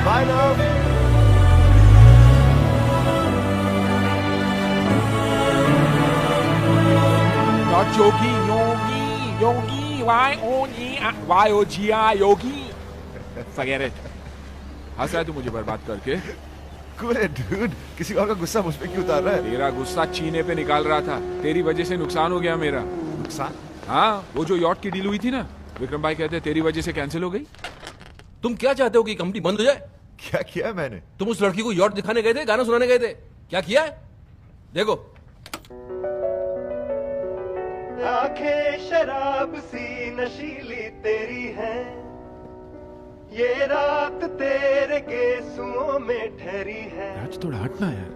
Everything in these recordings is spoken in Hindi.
Bye love. Not yogi, yogi, Y-O-G-I, yogi. Forget it. हंस रहा है तू मुझे बर्बाद करके? Cool it, dude. किसी और का गुस्सा मुझ पे क्यों उतार रहा है? तेरा गुस्सा चीने पे निकाल रहा था। तेरी वजह से नुकसान हो गया मेरा। नुकसान? हाँ, वो जो यॉट की डील हुई थी ना, विक्रम भाई कहते हैं तेरी वजह से कैंसिल हो गई। तुम क्या चाहते हो कि कंपनी बंद हो जाए? क्या किया है मैंने? तुम उस लड़की को यॉट दिखाने गए थे, गाना सुनाने गए थे, क्या किया है? देखो। आंखें शराब सी नशीली तेरी है, ये रात तेरे गेसुओं में ठहरी है। आज थोड़ा हटना यार।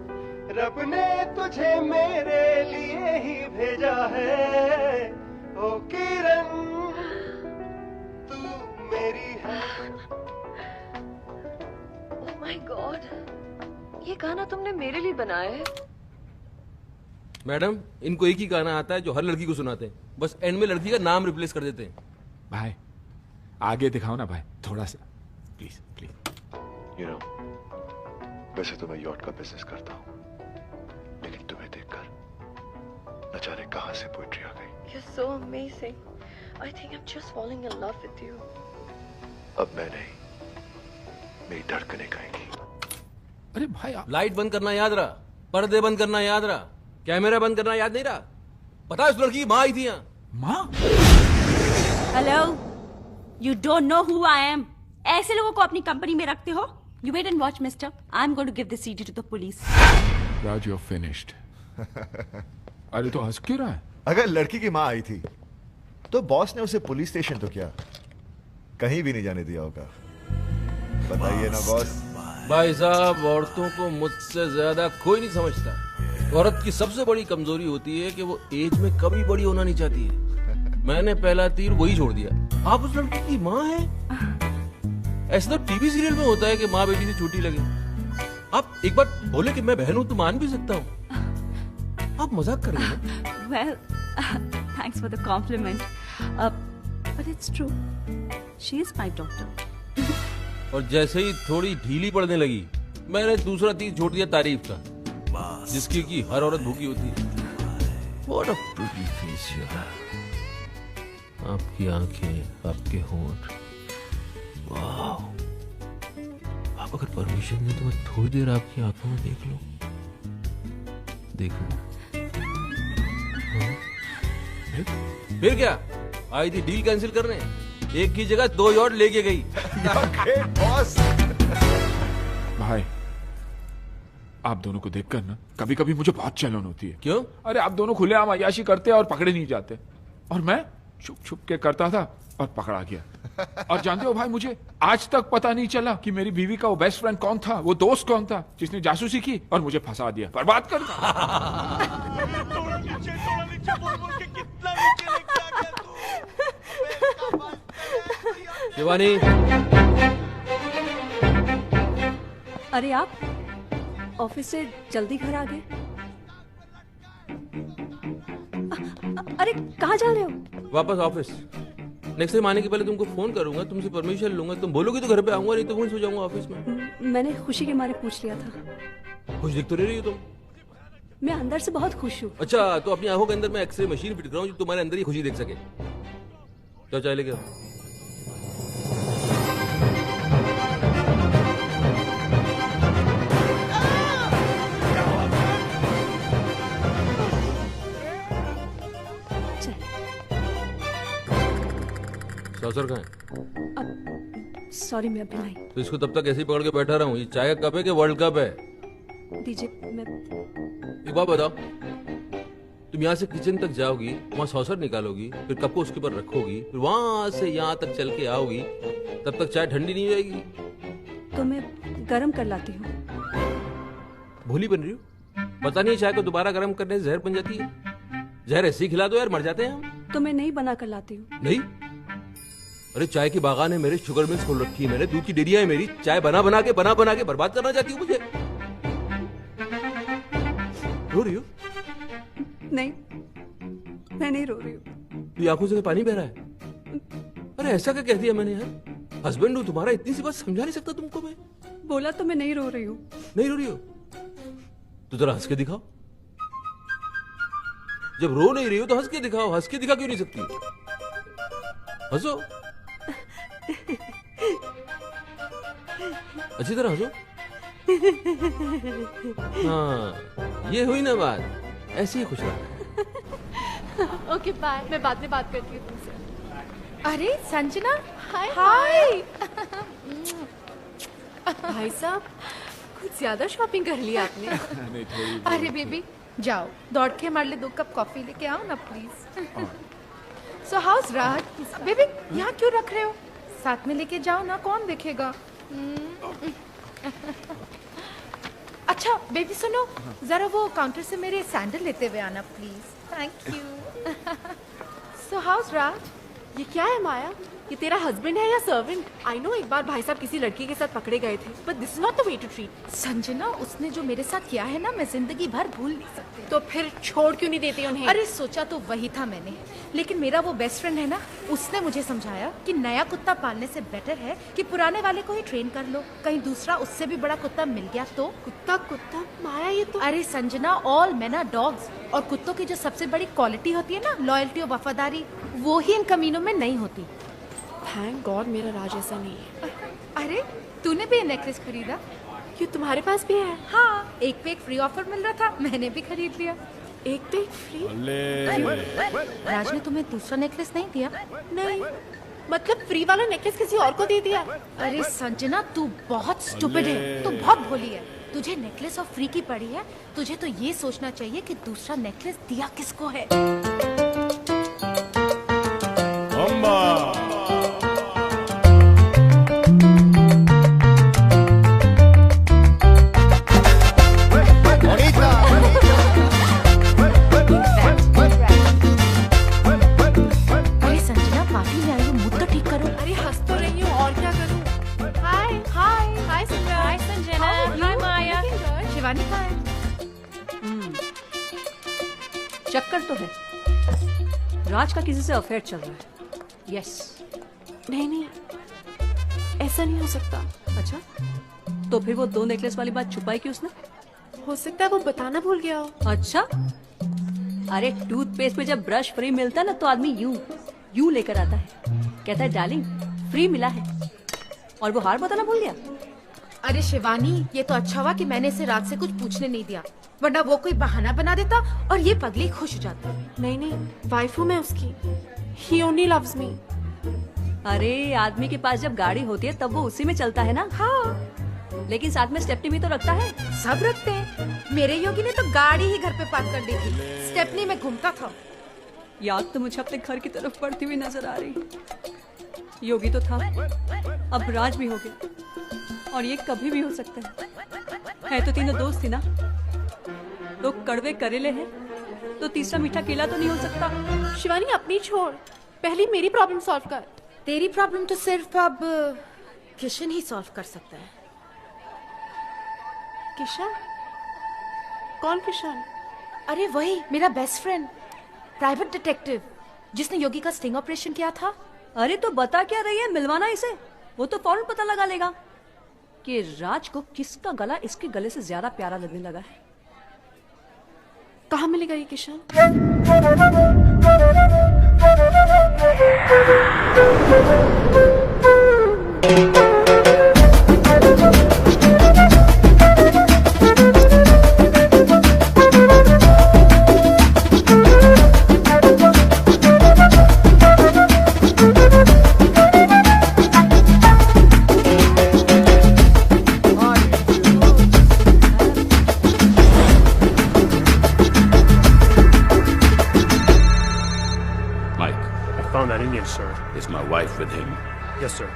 रब ने तुझे मेरे लिए ही भेजा है, ओ किरण तू मेरी है। ओह माय गॉड, ये गाना तुमने मेरे लिए बनाया है? मैडम, इनको एक ही गाना आता है जो हर लड़की को सुनाते हैं, बस एंड में लड़की का नाम रिप्लेस कर देते हैं। भाई आगे दिखाओ ना भाई, थोड़ा सा प्लीज प्लीज। You know, वैसे तो मैं यॉट का बिजनेस करता हूँ, लेकिन तुम्हें देखकर न जाने कहां से पोएट्री आ गई। You're so amazing. I think I'm just falling in love with you. अब मैं नहीं, मेरी धड़कनें गाएंगी। अरे भाई लाइट बंद करना याद रहा, पर्दे बंद करना याद रहा, कैमरा बंद करना याद नहीं रहा? पता है उस लड़की की माँ आई थी यहाँ। माँ? Hello, you don't know who I am. ऐसे लोगों को अपनी कंपनी में रखते हो? You wait and watch mister, I am going to give this CD to the police. Raj, you are finished. अरे तो हंस क्यों रहा है? अगर लड़की की माँ आई थी तो बॉस ने उसे पुलिस स्टेशन तो क्या, कहीं भी नहीं जाने दिया होगा। बताइए ना बॉस। भाई साहब, औरतों को मुझसे ज्यादा कोई नहीं समझता। औरत की सबसे बड़ी कमजोरी होती है कि वो एज में कभी बड़ी होना नहीं चाहती है। मैंने पहला तीर वही छोड़ दिया। आप उस लड़की की माँ हैं? ऐसा तो टीवी सीरियल में होता है कि माँ बेटी से छोटी लगे। आप एक बार बोले कि मैं बहन हूं तो मान भी सकता हूँ। आप मजाक कर रहे हैं? Well, thanks for the compliment, but it's true, she is my daughter. और जैसे ही थोड़ी ढीली पड़ने लगी, मैंने दूसरा तीर छोड़ दिया तारीफ का, जिसकी की हर औरत भूखी होती है। What a pretty face you have. आपकी आंखें, आपके होंठ, वाह। आप अगर परमिशन दें तो मैं थोड़ी देर आपकी आंखों में देख लूं। देखो। हाँ? फिर क्या? आई थी डील कैंसिल करने, एक की जगह 2 यॉट लेके गई। बॉस। भाई आप दोनों को देखकर ना कभी कभी मुझे बहुत जलन होती है। क्यों? अरे आप दोनों खुलेआम अय्याशी करते और पकड़े नहीं जाते, और मैं छुप छुप के करता था और पकड़ा गया। और जानते हो भाई, मुझे आज तक पता नहीं चला कि मेरी बीवी का वो बेस्ट फ्रेंड कौन था, वो दोस्त कौन था जिसने जासूसी की और मुझे फंसा दिया, बर्बाद कर शिवानी। अरे आप ऑफिस से जल्दी घर आ गए? अरे कहाँ जा रहे हो? वापस ऑफिस। नेक्स्ट टाइम आने के पहले तुमको फोन करूंगा, तुमसे परमिशन लूंगा। तुम बोलोगे तो घर पे आऊंगा, नहीं तो वहीं सो जाऊंगा ऑफिस में। मैंने खुशी के मारे पूछ लिया था। खुश दिख तो रही हो तुम। मैं अंदर से बहुत खुश हूँ। अच्छा, तो अपनी आंखों के अंदर मैं एक्सरे मशीन फिट कराऊं जो तुम्हारे अंदर ही खुशी देख सके। तो चाय लेके आओ। सौसर कहाँ है? सॉरी, मैं अभी लाई। तो इसको तब तक ऐसे ही पकड़ के बैठा रहा हूँ? ये चाय का कप है कि वर्ल्ड कप है? दीजिए। मैं एक बात बताओ, तुम यहाँ से किचन तक जाओगी, वहाँ सॉसर निकालोगी, फिर कप को उसके ऊपर रखोगी, फिर वहां से यहाँ तक चल के आओगी, तब तक चाय ठंडी नहीं हो जाएगी? तो मैं गरम कर लाती हूँ। भूली बन रही हो? पता नहीं चाय को दोबारा गर्म करने से जहर बन जाती है। जहर ऐसे ही खिला दो यार, मर जाते हैं हम। तो मैं नहीं बना कर लाती हूँ। नहीं? अरे चाय की बागान है मेरे, शुगर मिल्स खोल रखी है मैंने, दूध की डेयरियां है मेरी। चाय बना बना के बर्बाद करना चाहती हूँ मुझे? रो रही हो? नहीं, मैं नहीं रो रही हूँ। तो आंखों से पानी बह रहा है? अरे ऐसा क्या कह दिया मैंने यार? हस्बैंड हूँ तुम्हारा, इतनी सी बात समझा नहीं सकता तुमको मैं? बोला तो मैं नहीं रो रही हूँ। नहीं रो रही हो तो जरा हंस के दिखाओ। जब रो नहीं रही हो तो हंस के दिखाओ। हंस के दिखा क्यों नहीं सकती? हंसो, अच्छी तरह हंसो। हाँ, ये हुई ना बात, ऐसे ही खुश रहा। ओके बाय, मैं बाद में बात करती हूँ तुमसे। अरे संजना, हाय हाय। भाई साहब, कुछ ज्यादा शॉपिंग कर ली आपने। नहीं, थोड़ी अरे बेबी जाओ, दौड़ के हमारे लिए 2 कप कॉफी लेके आओ ना please. So how's Raj? Baby यहाँ क्यों रख रहे हो? साथ में लेके जाओ ना, कौन देखेगा? अच्छा बेबी सुनो, जरा वो काउंटर से मेरे सैंडल लेते हुए आना please. Thank so how's Raj? ये क्या है माया? ये तेरा हस्बैंड है या सर्वेंट? आई नो एक बार भाई साहब किसी लड़की के साथ पकड़े गए थे, but this is not the way to treat. Sanjana, उसने जो मेरे साथ किया है ना, मैं जिंदगी भर भूल नहीं सकती। तो फिर छोड़ क्यों नहीं देती उन्हें? अरे सोचा तो वही था मैंने, लेकिन मेरा वो बेस्ट फ्रेंड है ना, उसने मुझे समझाया कि नया कुत्ता पालने से बेटर है कि पुराने वाले को ही ट्रेन कर लो। कहीं दूसरा उससे भी बड़ा कुत्ता मिल गया तो। कुत्ता माया, ये तो। अरे Sanjana, all men are dogs, और कुत्तों की जो सबसे बड़ी क्वालिटी होती है ना, लॉयल्टी और वफादारी, वो ही इन कमीनों में नहीं होती। थैंक गॉड मेरा राज ऐसा नहीं है। अरे तूने भी ये नेकलेस खरीदा? क्यों, तुम्हारे पास भी है? हाँ, एक पे एक फ्री ऑफर मिल रहा था, मैंने भी खरीद लिया। एक पे एक फ्री? राज ने तुम्हें दूसरा नेकलेस नहीं दिया? नहीं, मतलब फ्री वाला नेकलेस किसी और को दे दिया? अरे संजना, तू बहुत स्टूपिड है, तू बहुत भोली है। तुझे नेकलेस और फ्री की पड़ी है, तुझे तो ये सोचना चाहिए कि दूसरा नेकलेस दिया किसको है। अरे संजना, पार्टी में आई हो, मुद्दा ठीक करो। अरे हंस तो रही हूँ, और क्या करूँ? हाय हाय हाय संजना। हाय संजना, हाय माया। शिवानी कहाँ है? चक्कर तो है, राज का किसी से अफेयर चल रहा है। यस। नहीं, ऐसा नहीं हो सकता। अच्छा, तो फिर वो 2 नेकलेस वाली बात छुपाई क्यों उसने? हो सकता है वो बताना भूल गया हो। अच्छा, अरे टूथपेस्ट में जब ब्रश फ्री मिलता है ना, तो आदमी यूं लेकर आता है, कहता है डार्लिंग फ्री मिला है, और वो हार बताना भूल गया। अरे शिवानी, ये तो अच्छा हुआ कि मैंने इसे रात से कुछ पूछने नहीं दिया, वरना वो कोई बहाना बना देता और ये पगली खुश हो जाती। नहीं, वाइफ हूँ मैं उसकी। He only loves me। अरे आदमी के पास जब गाड़ी होती है तब वो उसी में चलता है ना। हाँ, लेकिन साथ में स्टेपनी भी तो रखता है। सब रखते हैं। मेरे योगी ने तो गाड़ी ही घर पे पार्क कर दी थी, स्टेपनी में घूमता था। याद तो मुझे अपने घर की तरफ बढ़ती हुई नजर आ रही। योगी तो था, अब राज भी हो गया, और ये कभी भी हो सकता है तो तीनों दोस्त थी ना, तो कड़वे करेले हैं तो तीसरा मीठा केला तो नहीं हो सकता। शिवानी अपनी छोड़, पहले मेरी प्रॉब्लम सॉल्व कर। तेरी प्रॉब्लम तो सिर्फ अब किशन ही सॉल्व कर सकता है। किशन? कौन किशन? अरे वही मेरा बेस्ट फ्रेंड, प्राइवेट डिटेक्टिव, जिसने योगी का स्टिंग ऑपरेशन किया था। अरे तो बता क्या रही है, मिलवाना इसे, वो तो फौरन पता लगा लेगा कि राज को किसका गला इसके गले से ज्यादा प्यारा लगने लगा है। कहाँ मिलेगा ये Kishan? Found that Indian, sir. Is my wife with him? Yes, sir.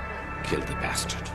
Kill the bastard.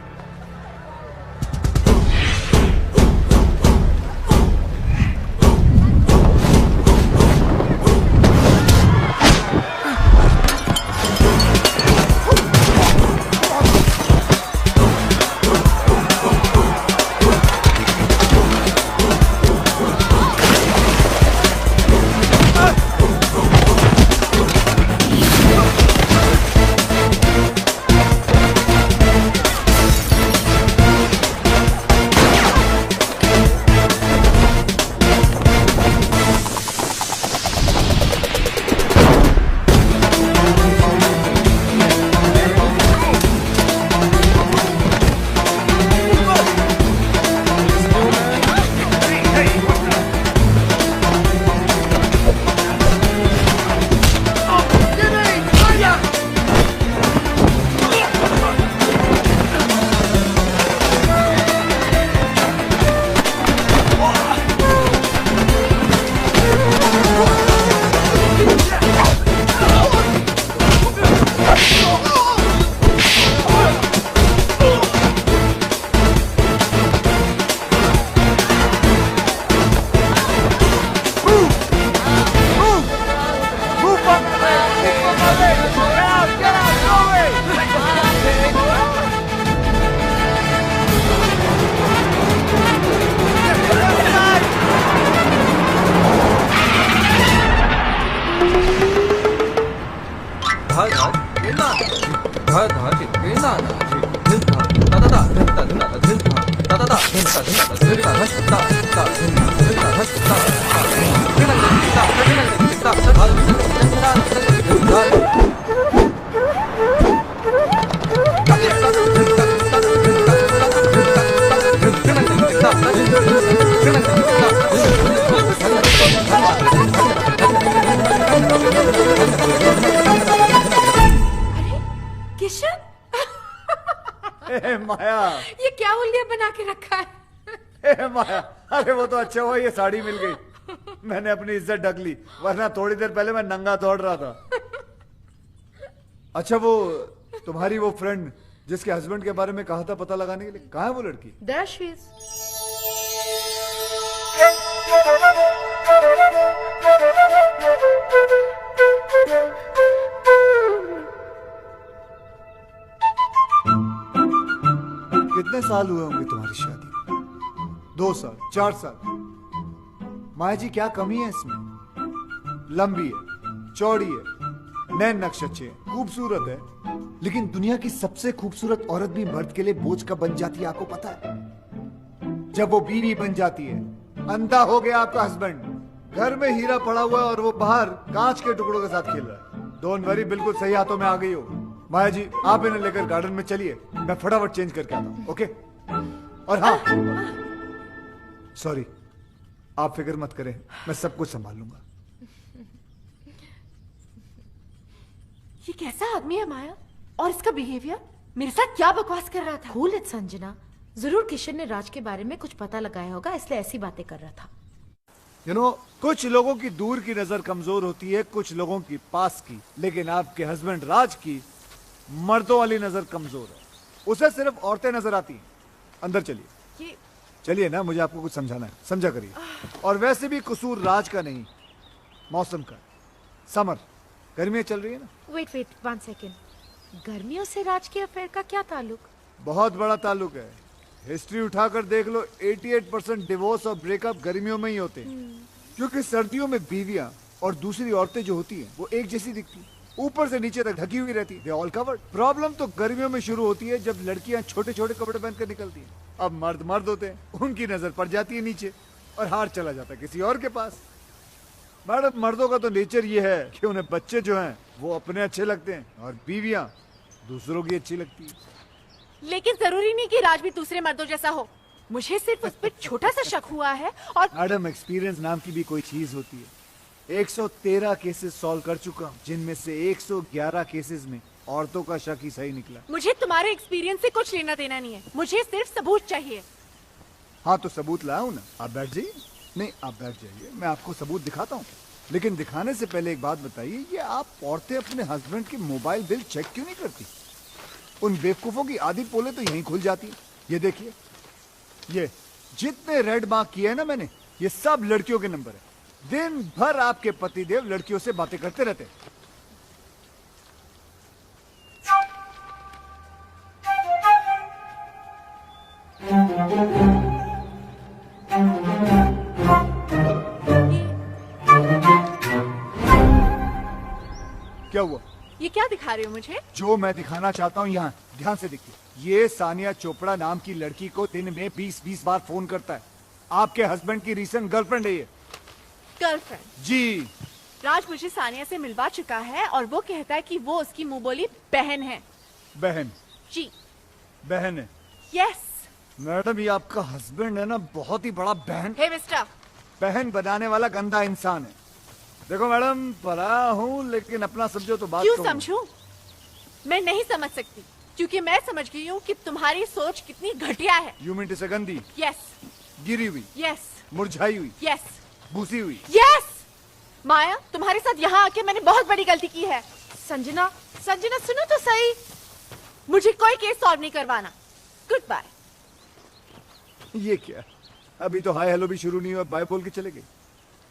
Kishan, माया, ये क्या उल्लिया बना के रखा है? माया, अरे वो तो अच्छा हुआ ये साड़ी मिल गई। मैंने अपनी इज्जत ढक ली, वरना थोड़ी देर पहले मैं नंगा दौड़ रहा था। अच्छा वो तुम्हारी वो फ्रेंड जिसके हस्बैंड के बारे में कहा था पता लगाने के लिए, कहाँ है वो लड़की? There she is. कितने साल हुए होंगे तुम्हारी शादी को? 2 साल, 4 साल? माया जी क्या कमी है इसमें? लंबी है, चौड़ी है, नैन नक्श अच्छे हैं, खूबसूरत है, लेकिन दुनिया की सबसे खूबसूरत औरत भी मर्द के लिए बोझ कब बन जाती है आपको पता है? जब वो बीवी बन जाती है। अंधा हो गया आपका हस्बैंड, घर में हीरा पड़ा हुआ है और वो बाहर कांच के टुकड़ों के साथ खेल रहा है। डोंट वरी, बिल्कुल सही हाथों में आ गई हो। माया जी आप इन्हें लेकर गार्डन में चलिए, मैं फटाफट चेंज करके आता हूँ। ओके? और हाँ, सॉरी, आप फिक्र मत करें, मैं सब कुछ संभाल लूंगा। ये कैसा आदमी है माया? और इसका बिहेवियर मेरे साथ क्या बकवास कर रहा था? कूल इट संजना, जरूर किशन ने राज के बारे में कुछ पता लगाया होगा, इसलिए ऐसी बातें कर रहा था। You know, कुछ लोगों की दूर की नजर कमजोर होती है, कुछ लोगों की पास की, लेकिन आपके हस्बैंड राज की मर्दों वाली नजर कमजोर है। उसे सिर्फ औरतें नजर आती हैं। अंदर चलिए, चलिए ना, मुझे आपको कुछ समझाना है, समझा करिए। और वैसे भी कसूर राज का नहीं, मौसम का। समर, गर्मियां चल रही है ना। वेट 1 सेकेंड, गर्मियों से राज के अफेयर का क्या ताल्लुक? बहुत बड़ा ताल्लुक है। हिस्ट्री उठाकर देख लो, 88% डिवोर्स और ब्रेकअप गर्मियों में ही होते हैं। क्योंकि सर्दियों में बीवियां और दूसरी औरतें जो होती हैं वो एक जैसी दिखती, ऊपर से नीचे तक ढकी हुई रहती, दे ऑल कवर्ड। प्रॉब्लम तो गर्मियों में शुरू होती है जब लड़कियां छोटे छोटे कपड़े पहनकर निकलती हैं। अब मर्द मर्द होते हैं, उनकी नजर पड़ जाती है नीचे और हार चला जाता है किसी और के पास। मैडम, मर्दों का तो नेचर ये है कि उन्हें बच्चे जो हैं वो अपने अच्छे लगते हैं और बीवियां दूसरों की अच्छी लगती है। लेकिन जरूरी नहीं कि राज भी दूसरे मर्दों जैसा हो। मुझे सिर्फ उस पर छोटा सा शक हुआ है। और मैडम, एक्सपीरियंस नाम की भी कोई चीज होती है। 113 केसेस सॉल्व कर चुका हूँ, जिनमें से 111 केसेस में औरतों का शक ही सही निकला। मुझे तुम्हारे एक्सपीरियंस से कुछ लेना देना नहीं है, मुझे सिर्फ सबूत चाहिए। हाँ तो सबूत लाया हूँ ना, आप बैठ जाइए। नहीं, आप बैठ जाइए, मैं आपको सबूत दिखाता हूँ। लेकिन दिखाने से पहले एक बात बताइए, ये आप औरतें अपने हस्बैंड की मोबाइल बिल चेक क्यों नहीं करती? उन बेवकूफों की आधी पोले तो यहीं खुल जाती है। ये देखिए, ये जितने रेड मार्क किए हैं ना मैंने, ये सब लड़कियों के नंबर है। दिन भर आपके पतिदेव लड़कियों से बातें करते रहते हैं। क्या हुआ? ये क्या दिखा रहे हो मुझे? जो मैं दिखाना चाहता हूँ यहाँ ध्यान से देखिए। ये सानिया चोपड़ा नाम की लड़की को दिन में 20-20 बार फोन करता है। आपके हस्बैंड की रीसेंट गर्लफ्रेंड है ये। गर्लफ्रेंड? जी। राज मुझे सानिया से मिलवा चुका है और वो कहता है कि वो उसकी मुंह बोली बहन है। बहन? जी। बहन है? यस। मैडम, ये आपका हस्बैंड है ना, बहुत ही बड़ा बहन। हे मिस्टर, बहन बनाने वाला गंदा इंसान है। देखो मैडम, पराया हूँ लेकिन अपना समझो तो बात। क्यों समझूं? मैं नहीं समझ सकती, क्योंकि मैं समझ गई हूँ कि तुम्हारी सोच कितनी घटिया है। यू मीन टू से गंदी? यस। गिरी हुई? यस। मुरझाई हुई? यस। भूसी हुई? यस। माया, तुम्हारे साथ यहाँ आके मैंने बहुत बड़ी गलती की है। संजना, संजना सुनो तो सही, मुझे कोई केस सॉल्व नहीं करवाना। Good bye. ये क्या, अभी तो हाय हेलो भी शुरू नहीं हुआ, बाय बोल के चले गए।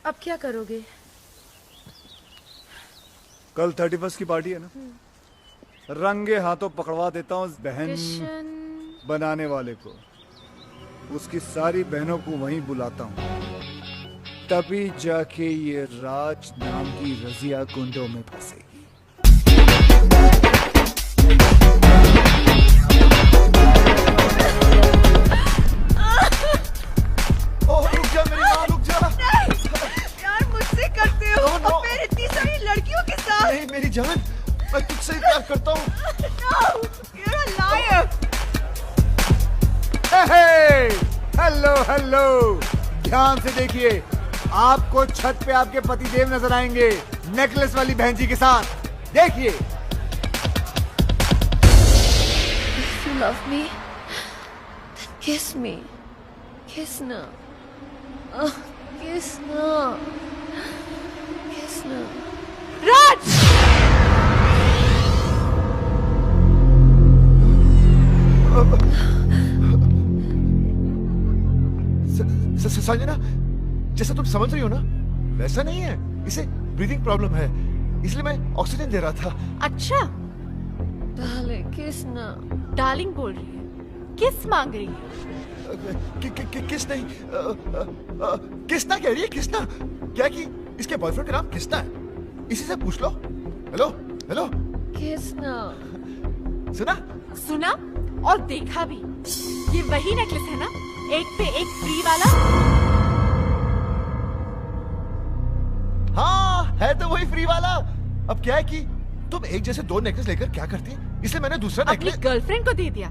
अब क्या करोगे? कल 31 की पार्टी है ना, रंगे हाथों पकड़वा देता हूँ बहन बनाने वाले को। उसकी सारी बहनों को वहीं बुलाता हूँ, तभी जाके ये राज नाम की रजिया कुंडों में फंसेगी। हेलो हेलो, ध्यान से देखिए, आपको छत पे आपके पतिदेव नजर आएंगे नेकलेस वाली बहन जी के साथ। देखिए। If you love me, then kiss me. Kiss na. Kiss na. Kiss na. राज! संजना, जैसा तुम समझ रही हो ना, वैसा नहीं है। इसे ब्रीदिंग प्रॉब्लम है, इसलिए मैं ऑक्सीजन दे रहा था। अच्छा, Darling, kiss na. डार्लिंग बोल रही है, किस मांग रही है? किस नहीं, किसना कह रही है, किसना। क्या कि इसके बॉयफ्रेंड का नाम किसना है, इसी से पूछ लो। Hello hello, Kiss na. सुना? सुना और देखा भी। ये वही नेकलेस है ना, एक पे एक फ्री वाला? हाँ, है तो वही फ्री वाला। अब क्या है कि तुम एक जैसे दो नेकलेस लेकर क्या करती, इसलिए मैंने दूसरा अपनी नेकलेस गर्लफ्रेंड को दे दिया।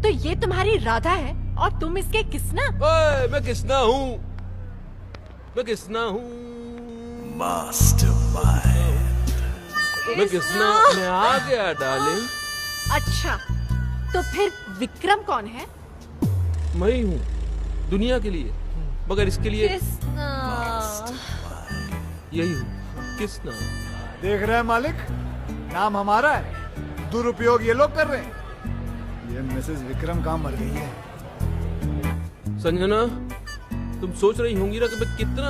तो ये तुम्हारी राधा है और तुम इसके किसना? ओए, मैं किसना हूँ, मैं किसना हूँ, मैं किसना, मैं आ गया डार्लिंग। अच्छा, तो फिर विक्रम कौन है? मैं ही हूँ दुनिया के लिए, मगर इसके लिए Kiss na. यही हूँ, किसना। देख रहे हैं मालिक, नाम हमारा है, दुरुपयोग ये लोग कर रहे हैं। ये मिसेस विक्रम कहाँ मर गई है? संजना, तुम सोच रही होंगी ना कि मैं कितना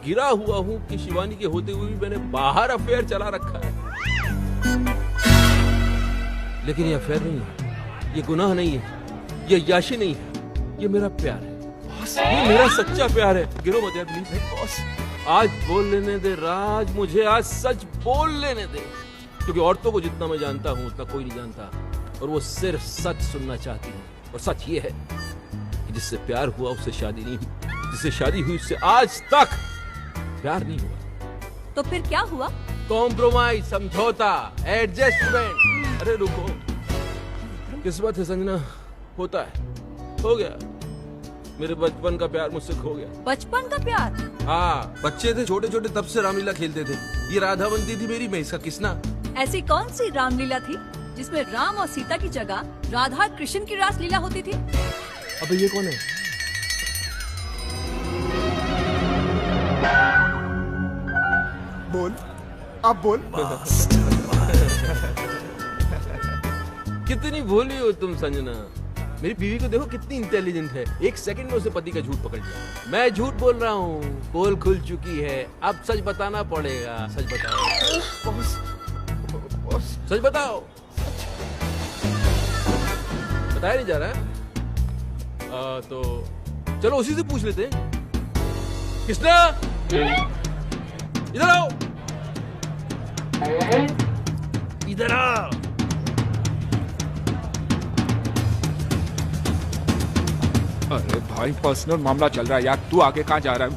गिरा हुआ हूँ कि शिवानी के होते हुए भी मैंने बाहर अफेयर चला रखा है। लेकिन ये अफेयर नहीं है, ये गुनाह नहीं है, ये याशी नहीं है, ये मेरा प्यार है, ये मेरा सच्चा प्यार है। गिरो मत यार प्लीज बॉस, आज बोल लेने दे राज, मुझे आज सच बोल लेने दे, क्योंकि औरतों को जितना मैं जानता हूँ उतना कोई नहीं जानता, और वो सिर्फ सच सुनना चाहती है। और सच ये है कि जिससे प्यार हुआ उससे शादी नहीं हुई, जिससे शादी हुई उससे आज तक प्यार नहीं हुआ। तो फिर क्या हुआ? कॉम्प्रोमाइज, समझौता, एडजस्टमेंट। अरे रुको, किस्मत है संजना, होता है, हो गया। मेरे बचपन का प्यार मुझसे खो गया। बचपन का प्यार? हाँ, बच्चे थे छोटे छोटे तब से रामलीला खेलते थे। ये राधा बनती थी मेरी, मैं इसका किसना। ऐसी कौन सी रामलीला थी जिसमें राम और सीता की जगह राधा और कृष्ण की रासलीला होती थी? अबे ये कौन है? बोल, अब बोल। कितनी भोली हो तुम संजना। मेरी बीवी को देखो कितनी इंटेलिजेंट है, एक सेकंड में उसे पति का झूठ पकड़ लिया। मैं झूठ बोल रहा हूँ, पोल खुल चुकी है, अब सच बताना पड़ेगा। सच बताओ बॉस, सच बताओ। बताया नहीं जा रहा है? तो चलो उसी से पूछ लेते हैं। किसना, इधर आओ, इधर आओ। अरे भाई, पर्सनल मामला चल रहा है यार, तू आगे कहाँ जा रहा है?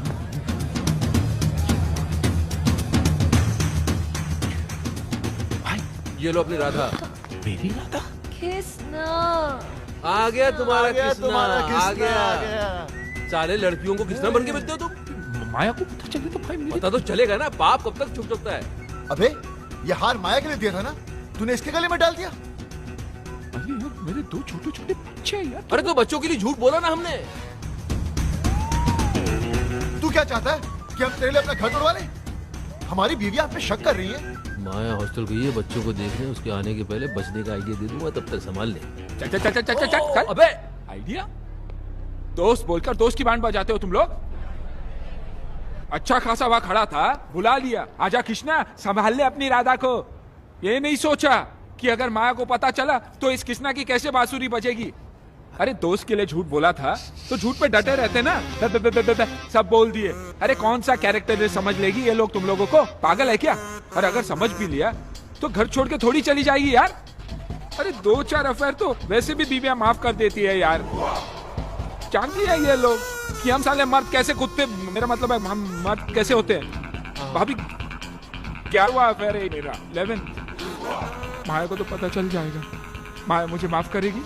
भाई ये लो अपनी राधा। मेरी राधा? Kiss na. आ गया तुम्हारा किसना, आ गया। सारे लड़कियों को किसना बन के बेचते हो तुम? माया को पता चले तो भाई पता तो चलेगा ना, पाप कब तक छुप सकता है। अबे ये हार माया के लिए दिया था ना, तूने इसके गले में डाल दिया। अरे यार, मेरे दो छोटे छोटे बच्चे हैं यार। अरे तो बच्चों के लिए झूठ बोला ना हमने। तू क्या चाहता है कि हम तेरे लिए अपना घर तोड़वा लें? हमारी बीवी आप पे शक कर रही है। माया हॉस्टल गई है बच्चों को देखने, उसके आने के पहले बचने का आइडिया दे दूंगा, तब तक संभाल ले। चल चल चल चल चल चल। अबे आइडिया? दोस्त बोलकर दोस्त की बैंड बजाते हो तुम लोग। अच्छा खासा वहां खड़ा था, बुला लिया, आजा कृष्णा संभाल ले अपनी राधा को। ये नहीं सोचा कि अगर माया को पता चला तो इस कृष्णा की कैसे बांसुरी बजेगी। अरे दोस्त के लिए झूठ बोला था तो झूठ पे डटे रहते ना। सब बोल दिए। अरे कौन सा कैरेक्टर समझ लेगी ये लोग तुम लोगों को? पागल है क्या? और अगर समझ भी लिया तो घर छोड़ के थोड़ी चली जाएगी यार। अरे 2-4 अफेयर तो वैसे भी बीवियां माफ कर देती है यार। जानती है ये लोग कि हम साले मर्द कैसे कूदते, मेरा मतलब है हम मर्द कैसे होते हैं। भाभी 11वां अफेयर है मेरा, 11। माया को तो पता चल जाएगा। माया मुझे माफ करेगी?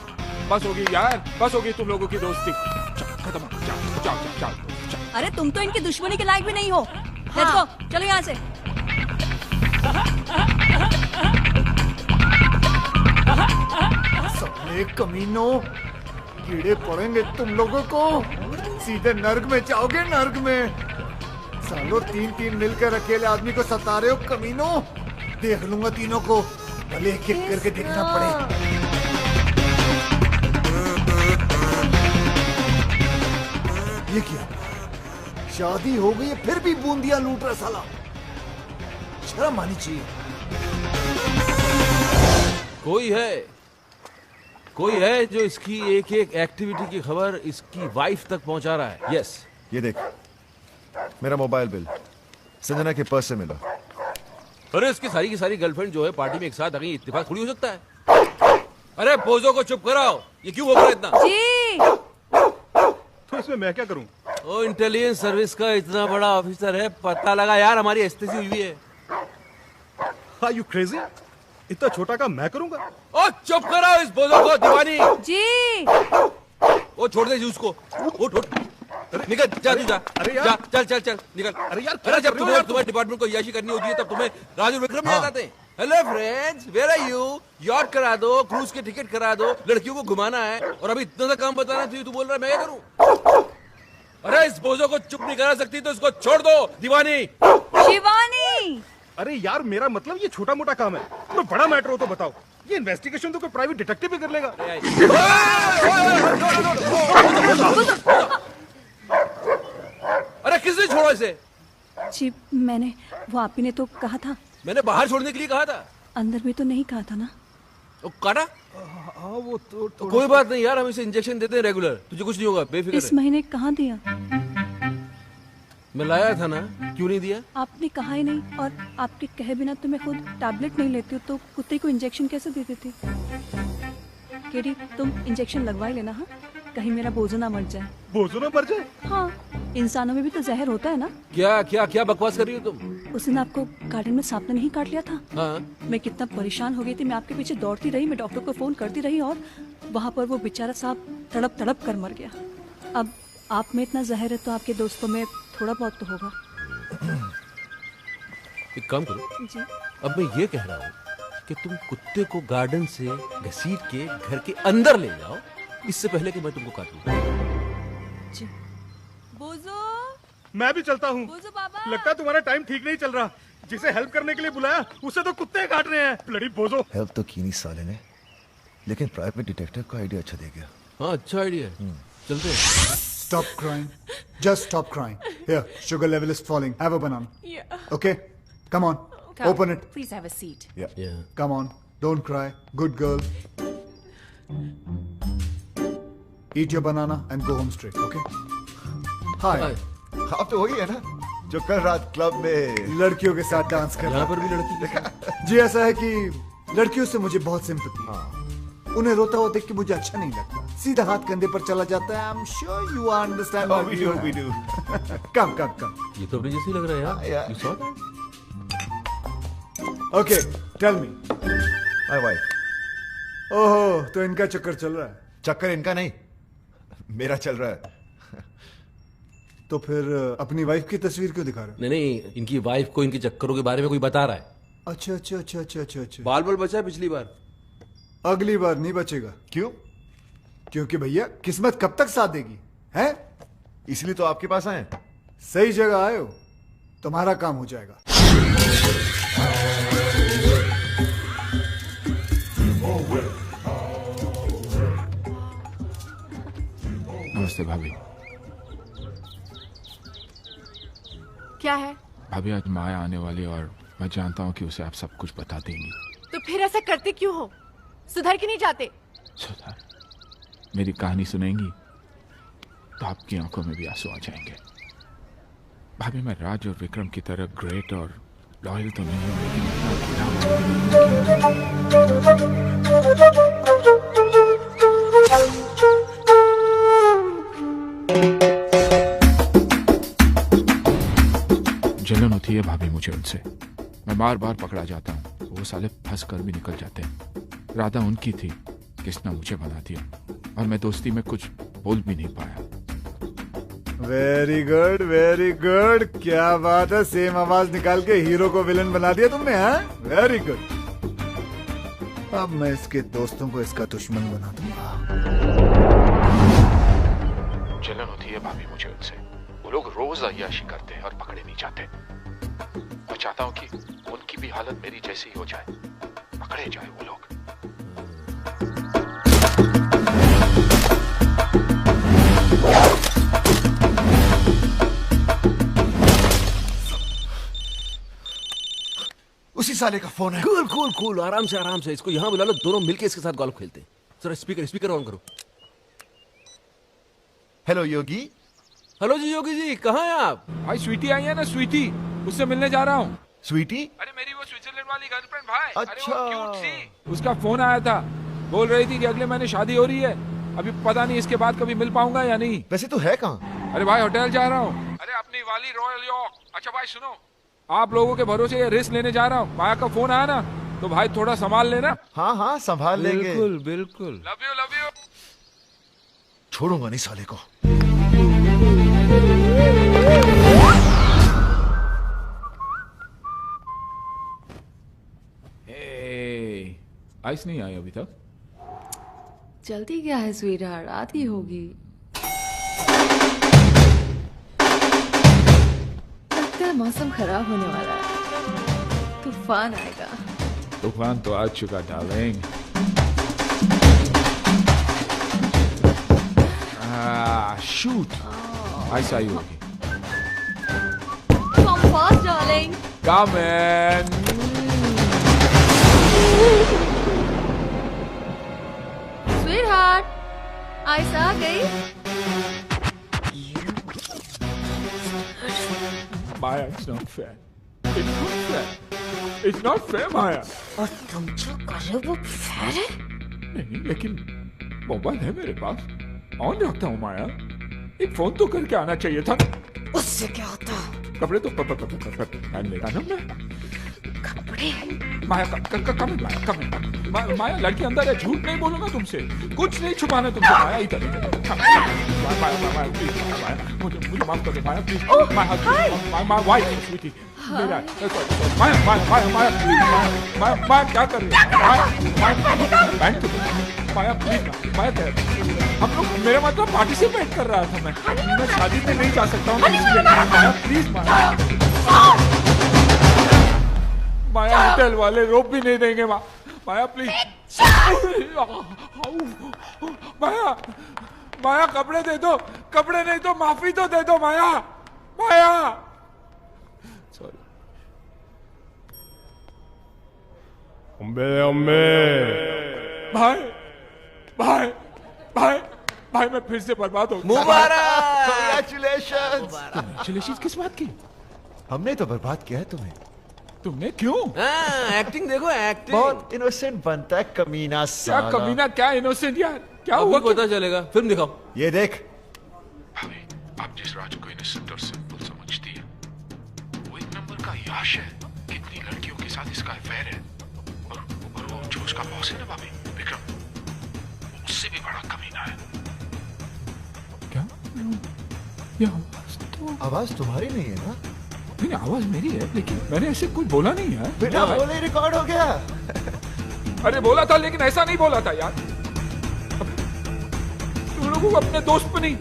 बस होगी यार, बस होगी तुम लोगों की दोस्ती। खत्म, जाओ जाओ जाओ जाओ। अरे तुम तो इनकी दुश्मनी के लायक भी नहीं हो। लेट्स गो, चलो यहाँ से। साले कमीनों, कीड़े पड़ेंगे तुम लोगों को, सीधे नर्क में जाओगे, नर्क में। सालों 3-3 मिलकर अकेले आदमी को सता रहे हो कमीनों। देख लूंगा तीनों को, भले एक एक करके देखना पड़े। ये क्या, शादी हो गई है फिर भी बूंदिया लूट रहा साला, शर्म आनी चाहिए। कोई है जो इसकी एक एक एक्टिविटी की खबर इसकी वाइफ तक पहुंचा रहा है। यस, ये देख, मेरा मोबाइल बिल संजना के पर्स से मिला। अरे इसकी सारी की सारी गर्लफ्रेंड जो है पार्टी में एक साथ आ गई, इत्तेफाक थोड़ी हो सकता है। अरे पोजो को चुप कराओ, ये क्यों बोल रहा है इतना? जी, तो इसमें मैं क्या करूं? ओ इंटेलिजेंस सर्विस का इतना बड़ा ऑफिसर है, पता लगा यार हमारी एस्तेसी हुई है। Are you crazy? इतना छोटा काम मैं करूंगा? ओ चुप कराओ इस बोझो को, दीवानी जी। वो छोड़ दे उसको, उठ उठ, निकल, जा तू जा। अरे यार, जा, चल चल निकल। अरे यार, अरे जब तुम्हारे डिपार्टमेंट को याशी करनी होती है तब तुम्हें राजू विक्रम याद आते हैं। Hello friends, where are you? Yacht करा दो, क्रूज के टिकट करा दो, लड़कियों को घुमाना है, और अभी इतना सा काम बताना चाहिए, तू बोल रहा है मैं क्या करूं? अरे इस बोझो को चुप नहीं करा सकती तो इसको छोड़ दो, दीवानी। शिवानी, अरे यार मेरा मतलब ये छोटा मोटा काम है, तो बड़ा मैटर हो तो बताओ। ये इन्वेस्टिगेशन तो कोई प्राइवेट डिटेक्टिव भी कर लेगा। अरे किसने छोड़ा इसे? जी मैंने, वो आप ही ने तो कहा था। मैंने बाहर छोड़ने के लिए कहा था। अंदर भी तो नहीं कहा था ना? काटा? हाँ वो तो कोई बात नहीं यार, हम इसे इंजेक्शन देते हैं रेगुलर, तुझे कुछ नहीं होगा, बेफिक्र इस महीने कहाँ दिया? मैं लाया था ना, क्यों नहीं दिया? आपने कहा ही नहीं, और आपके कहे बिना तो मैं खुद टैबलेट नहीं लेती हूँ, तो कुत्ते को इंजेक्शन कैसे दे देती? केडी, तुम इंजेक्शन लगवा ही लेना, हाँ? कहीं मेरा बोझो ना मर जाए। बोझो ना मर जाए? हाँ, इंसानों में भी तो जहर होता है ना। क्या क्या क्या बकवास कर रही हो तुम? उस दिन आपको गार्डन में सांप ने नहीं काट लिया था? हाँ। मैं कितना परेशान हो गई थी, मैं आपके पीछे दौड़ती रही, मैं डॉक्टर को फोन करती रही, और वहाँ पर वो बेचारा सांप तड़प तड़प कर मर गया। अब आप में इतना जहर है तो आपके दोस्तों में थोड़ा बहुत तो होगा। एक काम करो जी। अब मैं ये कह रहा हूँ कि तुम कुत्ते को गार्डन से घसीट के घर के अंदर ले जाओ, इससे पहले कि मैं तुमको काटूं। जी। बोझो, मैं भी चलता हूँ। बोझो बाबा। लगता है तुम्हारा टाइम ठीक नहीं चल रहा। जिसे हेल्प करने के लिए बुलाया उसे तो कुत्ते काट रहे हैं। ब्लडी बोझो। हेल्प तो की नहीं साले ने, लेकिन प्राइवेट डिटेक्टिव का आइडिया अच्छा दे गया। हाँ अच्छा आइडिया है, चलते हैं। Stop crying. Just stop crying. Here, sugar level is falling. Have a banana. Yeah. Okay? Come on. Come. Open it. Please have a seat. Yeah. Come on. Don't cry. Good girl. Eat your banana and go home straight. Okay? Hi. आप तो वही है ना जो कल रात क्लब में लड़कियों के साथ डांस कर यहाँ पर भी लड़की। जी ऐसा है कि लड़कियों से मुझे बहुत सिंपैथी है। उन्हें रोता हुआ देख के मुझे अच्छा नहीं लगता, सीधा हाथ कंधे पर चला जाता है। I'm sure you understand what we do. Come. ये तो अपने जैसे लग रहा है यार। You saw that? Okay, tell me. My wife. ओहो, तो इनका चक्कर चल रहा है? चक्कर इनका नहीं, मेरा चल रहा है। तो फिर अपनी वाइफ की तस्वीर क्यों दिखा रहे हो? नहीं, इनकी वाइफ को इनके चक्करों के बारे में कोई बता रहा है। अच्छा। बाल बचा है पिछली बार, अगली बार नहीं बचेगा। क्यों? क्योंकि भैया किस्मत कब तक साथ देगी, हैं? इसलिए तो आपके पास आए। सही जगह आए हो, तुम्हारा काम हो जाएगा। नमस्ते भाभी। क्या है? भाभी आज माया आने वाली और मैं जानता हूँ कि उसे आप सब कुछ बता देंगी। तो फिर ऐसा करते क्यों हो? सुधर के नहीं जाते? सुधर? मेरी कहानी सुनेंगी तो आपकी आंखों में भी आंसू आ जाएंगे। भाभी मैं राज और विक्रम की तरह ग्रेट और लॉयल तो नहीं हूँ, जलन होती है भाभी मुझे उनसे। मैं बार बार पकड़ा जाता हूँ, वो साले फंस कर भी निकल जाते हैं। राधा उनकी थी, किसने मुझे बना दिया। और मैं दोस्ती में कुछ बोल भी नहीं पाया। वेरी गुड वेरी गुड, क्या बात है, सेम आवाज निकाल के हीरो को विलन बना दिया तुमने, हाँ? Very good. अब मैं इसके दोस्तों को इसका दुश्मन बना दूंगा। जलन होती है भाभी मुझे उनसे। वो लोग रोज अय्याशी करते हैं और पकड़े नहीं जाते। मैं चाहता हूँ कि उनकी भी हालत मेरी जैसी ही हो जाए, पकड़े जाए वो लोग। उसी साले का फोन है। कूल कूल कूल, आराम से इसको यहाँ बुला लो, दोनों मिलके इसके साथ गोल्फ खेलते हैं। जरा स्पीकर ऑन करो। हेलो योगी। हेलो जी योगी जी, कहाँ हैं आप? भाई स्वीटी आई है ना, स्वीटी, उससे मिलने जा रहा हूँ। स्वीटी? अरे मेरी वो स्विट्जरलैंड वाली गर्लफ्रेंड भाई। अच्छा। अरे वो क्यूट सी। उसका फोन आया था, बोल रही थी कि अगले महीने शादी हो रही है। अभी पता नहीं इसके बाद कभी मिल पाऊंगा या नहीं। वैसे तो है कहाँ? अरे भाई होटल जा रहा हूँ। अरे अपनी वाली रॉयल यॉर्क। अच्छा भाई सुनो, आप लोगों के भरोसे ये रिस्क लेने जा रहा हूँ। माया का फोन आया ना, तो भाई थोड़ा संभाल लेना। हाँ हाँ संभाल लेंगे। बिल्कुल बिल्कुल। Love you. छोड़ूंगा नहीं साले को। आइस नहीं आई अभी तक। जल्दी क्या है स्वीटहार्ट, आती होगी। लगता है मौसम खराब होने वाला है, तूफान आएगा। तूफान तो आ चुका डार्लिंग। शूट। आइस आई होगी। Come fast, darling. Come in. Sweetheart, ice आ गई। Maya, it's not fair. It's not fair. It's not fair, Maya. और तुम जो कर रहे हो वो फेयर है? नहीं, लेकिन मोबाइल है मेरे पास, ऑन रखता हूँ माया। एक फोन तो करके आना चाहिए था। उससे क्या होता? कपड़े तो पहन लेगा ना मैं। कपड़े? माया कम माया लड़की अंदर है, झूठ नहीं बोलूंगा तुमसे, कुछ नहीं छुपाना तुमसे। माया इधर माया प्लीज, मुझे माफ कर दो माया प्लीज। माया वाइफ स्वीटी मेरा। माया क्या कर रही है? माया प्लीज, माया हम लोग, मेरा मतलब पार्टिसिपेट कर रहा था मैं शादी में नहीं जा सकता हूँ माया प्लीज। माया होटल वाले रोप भी नहीं देंगे। माया प्लीज। माया कपड़े दे दो, कपड़े नहीं तो माफी तो दे दो माया। सॉरी। भाई मैं फिर से बर्बाद हो गया। मुबारक। कांग्रेचुलेशंस। कांग्रेचुलेशंस किस बात की? हमने तो बर्बाद किया है तुम्हें। तुमने क्यों? एक्टिंग देखो, एक्टिंग। बहुत इनोसेंट बनता है कमीना साला। क्या कमीना, क्या इनोसेंट यार, क्या हुआ? हुआ? पता चलेगा, फिल्म दिखाओ। ये देख। भाभी, आप जिस राज को इनोसेंट और सिंपल समझती है, वो एक नंबर का याश है। कितनी लड़कियों के साथ इसका अफेयर है। और वो जो उसका बॉस है ना भाभी, विक्रम, उससे भी बड़ा कमीना है। क्या? ये आवाज तुम्हारी नहीं है ना? नहीं, आवाज मेरी है, लेकिन मैंने ऐसे कुछ बोला नहीं है। बेटा बोले रिकॉर्ड हो गया। अरे बोला था, लेकिन ऐसा नहीं बोला था यार। तुम लोगों को अपने दोस्त पे नहीं,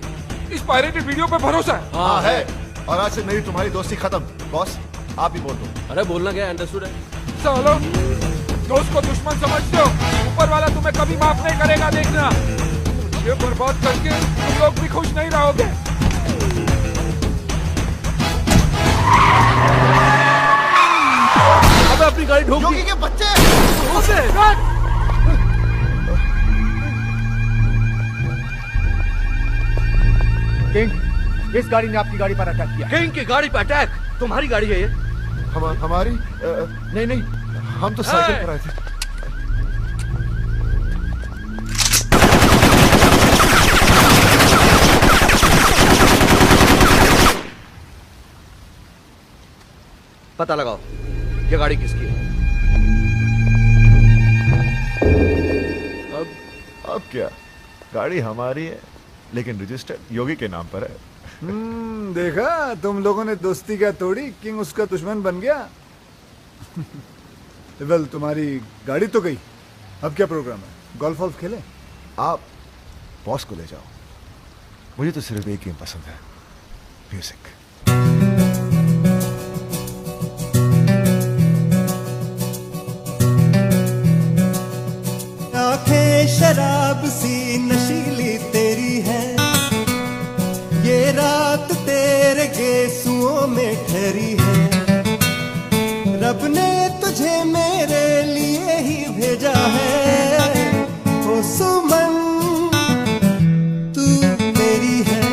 इस पायरेटेड वीडियो पे भरोसा है। हाँ है, और आज से मेरी तुम्हारी दोस्ती खत्म। बॉस आप ही बोल दो। अरे बोलना क्या, अंडरस्टूड है। चलो, दोस्त को दुश्मन समझते हो, ऊपर वाला तुम्हें कभी माफ नहीं करेगा, देखना। ये बर्बाद करके तुम लोग भी खुश नहीं रहोगे। अबे अपनी गाड़ी ठोक दी। योगी के बच्चे। किंग, इस गाड़ी ने आपकी गाड़ी पर अटैक किया। किंग की गाड़ी पर अटैक? तुम्हारी गाड़ी है ये? हमारी? नहीं, हम तो साइकिल पर आए थे। पता लगाओ ये गाड़ी किसकी है। अब क्या? गाड़ी हमारी है, लेकिन रजिस्टर्ड योगी के नाम पर है। देखा, तुम लोगों ने दोस्ती क्या तोड़ी, किंग उसका दुश्मन बन गया। वेल, तुम्हारी गाड़ी तो गई, अब क्या प्रोग्राम है? गोल्फ वॉल्फ खेले? आप बॉस को ले जाओ, मुझे तो सिर्फ एक गेम पसंद है, म्यूजिक। आंखें शराब सी नशीली तेरी है, ये रात तेरे गेसुओं में ठहरी है। रब ने तुझे मेरे लिए ही भेजा है, ओ सुमन तू मेरी है।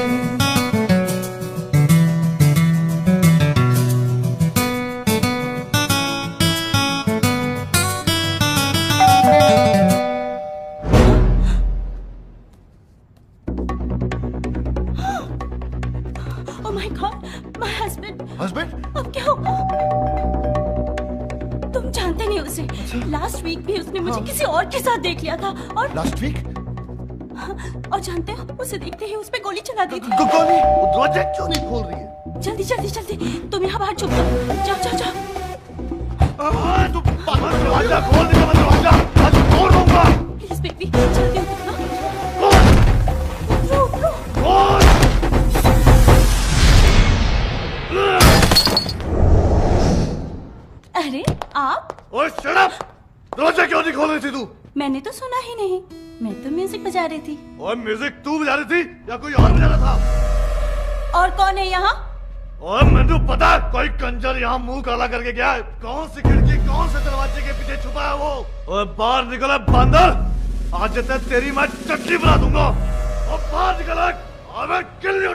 Oh my God, my husband. Husband? अब क्या होगा? तुम जानते नहीं उसे। लास्ट वीक भी उसने मुझे किसी और के साथ देख लिया था और लास्ट वीक? और जानते हो, उसे देखते ही उस पे गोली चला दी थी। गोली? वो दरवाजा क्यों नहीं खोल रही है? जल्दी जल्दी जल्दी, तुम यहाँ बाहर चुप करो। जाओ जाओ जाओ। तू दरवाजा खोल दे, मैं दरवाजा आज तोड़ दूंगा। प्लीज बेबी, जल्दी उठो। अरे आप? ओए शट अप! दरवाजा क्यों नहीं खोल रही थी तू? मैंने तो सुना ही नहीं, मैं तो म्यूजिक बजा रही थी। और म्यूजिक तू बजा रही थी या कोई और बजा रहा था? और कौन है यहाँ? और मैंने पता, कोई कंजर यहाँ मुंह काला करके गया है। कौन सी खिड़की, कौन से दरवाजे के पीछे छुपा है वो? और बाहर निकला बंदर, आज तक तेरी मैं चटनी बना दूंगा। और बाहर निकला, और मैं kill you.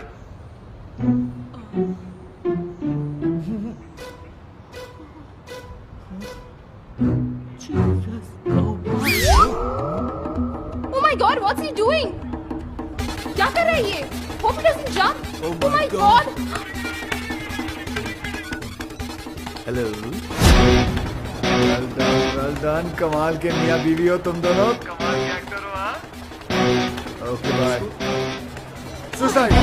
Oh my God, what's he doing? क्या कर रहा है ये? Hope he doesn't jump. Oh my God. Hello. Well done, कमाल के मियां बीवी हो तुम दोनों, कमाल के एक्टर हो। हाँ, okay bye. Suicide.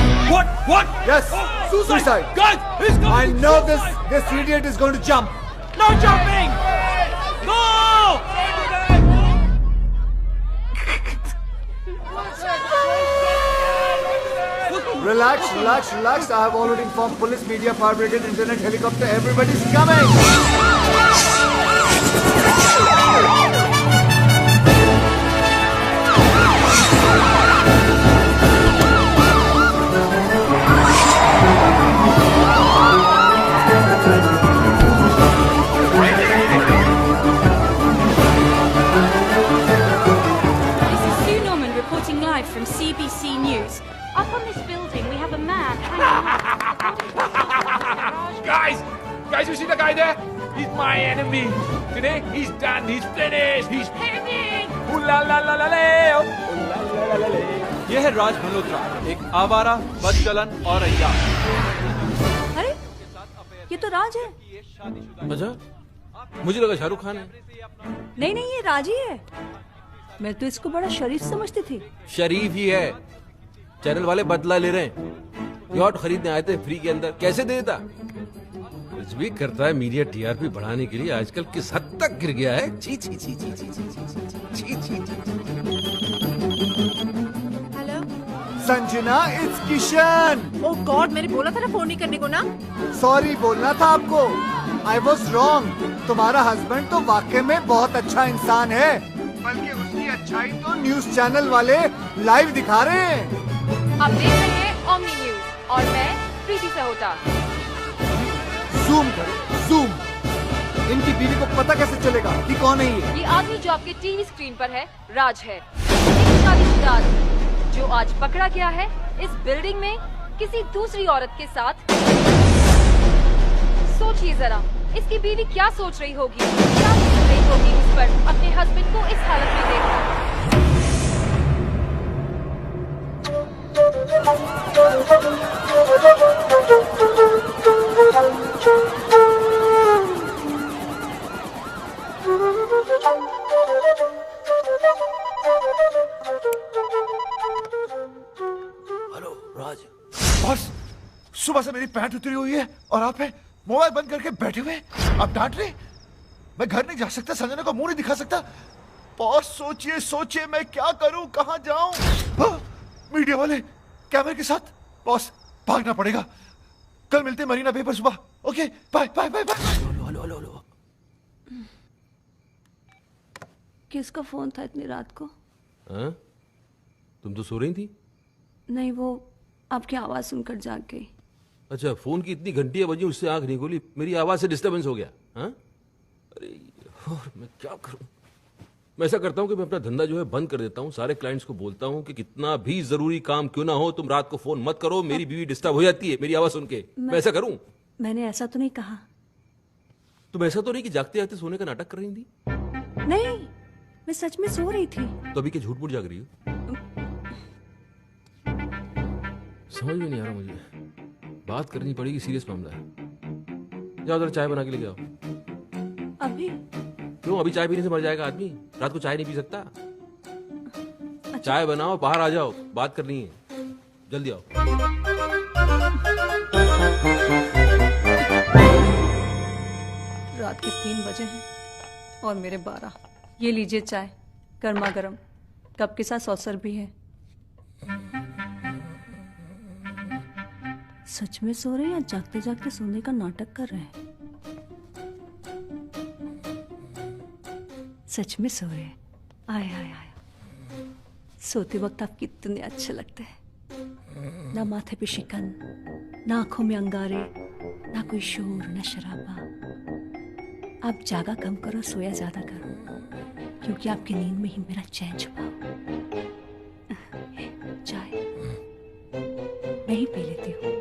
What? Yes, suicide. Guys, he's going. I know this idiot is going to jump. No jumping. No. Relax. I have already informed police, media, fire brigade, internet, helicopter. Everybody's coming. This is Sue Norman reporting live from CBC News. Up on this building, we have a man Guys, you see the guy there? He's my enemy. Today, he's done. He's finished. He's hanging. Ooh la la la la la. Ooh la la la la la. ये है राज मल्होत्रा, एक आवारा, बदचलन और अय्यार। अरे ये तो राज है। अच्छा, मुझे लगा शाहरुख खान है। नहीं नहीं, ये राज ही है। मैं तो इसको बड़ा शरीफ समझती थी। शरीफ ही है। चैनल वाले बदला ले रहे हैं। यॉट खरीदने आए थे फ्री के अंदर, कैसे देता? कुछ भी करता है मीडिया टीआरपी बढ़ाने के लिए। आजकल किस हद तक गिर गया है। छी छी छी छी छी छी छी छी छी। Hello Sanjana, it's Kishan. Oh God, मैंने बोला था ना फोन नहीं करने को ना। सॉरी बोलना था आपको। I was wrong. तुम्हारा हस्बैंड तो वाकई में बहुत अच्छा इंसान है, बल्कि उसकी अच्छाई तो न्यूज चैनल वाले लाइव दिखा रहे हैं। आप देख रहे हैं ओमनी न्यूज और मैं प्रीति सहोटा। जूम करो, जूम। इनकी बीवी को पता कैसे चलेगा कि कौन है ये? ये आदमी जो आपके टीवी स्क्रीन पर है, राज है। एक शादीशुदा आदमी जो आज पकड़ा गया है इस बिल्डिंग में किसी दूसरी औरत के साथ। सोचिए जरा, इसकी बीवी क्या सोच रही होगी, क्या सोच रही होगी उस पर अपने हस्बैंड को इस हालत में देखकर। राज। बॉस, सुबह से मेरी पैंट उतरी हुई है और आप हैं मोबाइल बंद करके बैठे हुए। आप डांट रहे? मैं घर नहीं जा सकता, संजना को मुंह नहीं दिखा सकता। बॉस सोचिए सोचिए, मैं क्या करूं, कहां जाऊं? मीडिया वाले कैमरे के साथ। बॉस भागना पड़ेगा। कल मिलते हैं मरीना बे पर सुबह। Okay, bye bye bye bye. Hello. किसका फोन था इतनी रात को? हाँ? तुम तो सो रही थी? नहीं, वो आपकी आवाज सुनकर जाग गई। अच्छा, फोन की इतनी घंटियां बजी, उससे आंख नहीं खोली, मेरी आवाज से डिस्टर्बेंस हो गया। हाँ? अरे और मैं क्या करूं? मैं ऐसा करता हूं कि मैं अपना धंधा जो है बंद कर देता हूं। सारे क्लाइंट्स को बोलता हूं कि कितना भी जरूरी काम क्यों ना हो, तुम रात को फोन मत करो। मेरी बीवी डिस्टर्ब हो जाती है मेरी आवाज सुन के। मैं ऐसा करूं? मैंने ऐसा तो नहीं कहा। तुम ऐसा तो नहीं कि जागते जागते सोने का नाटक कर रही थी? नहीं, मैं सच में सो रही थी। तो अभी क्या झूठ मूठ जाग रही हो? समझ में नहीं आ रहा मुझे। बात करनी पड़ेगी, सीरियस मामला है। जाओ जरा चाय बना के लेके आओ। अभी? क्यों? अभी चाय पीने से मर जाएगा आदमी? रात को चाय नहीं पी सकता। अच्छा। चाय बनाओ, बाहर आ जाओ, बात करनी है। जल्दी आओ। रात के 3 बजे हैं और मेरे 12। ये लीजिए चाय, गर्मा गर्म, कप के साथ सॉसर भी है। सच में सो रहे हैं या जागते जागते सोने का नाटक कर रहे हैं? सच में सो रहे हैं। आए आए आए, सोते वक्त आप कितने अच्छे लगते हैं। ना माथे पे शिकन, ना आंखों में अंगारे, ना कोई शोर, ना शराबा। आप जागा कम करो, सोया ज्यादा करो, क्योंकि आपकी नींद में ही मेरा चैन छुपा हो। चाय मैं ही पी लेती हूँ।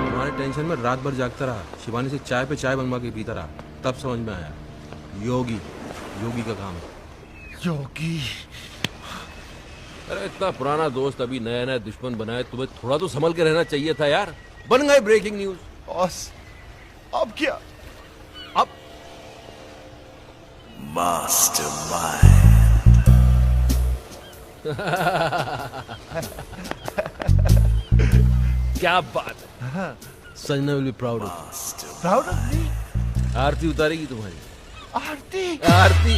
तुम्हारे टेंशन में रात भर जागता रहा, शिवानी से चाय पे चाय बनवा के पीता रहा, तब समझ में आया योगी का काम है। योगी? अरे इतना पुराना दोस्त अभी नया नया दुश्मन बनाए, तुम्हें थोड़ा तो संभल के रहना चाहिए था यार। बन गए ब्रेकिंग न्यूज। बॉस अब क्या? अब मास्टरमाइंड। क्या बात है। Sanjana will be proud of me. आरती उतारेगी तुम्हारी। आरती?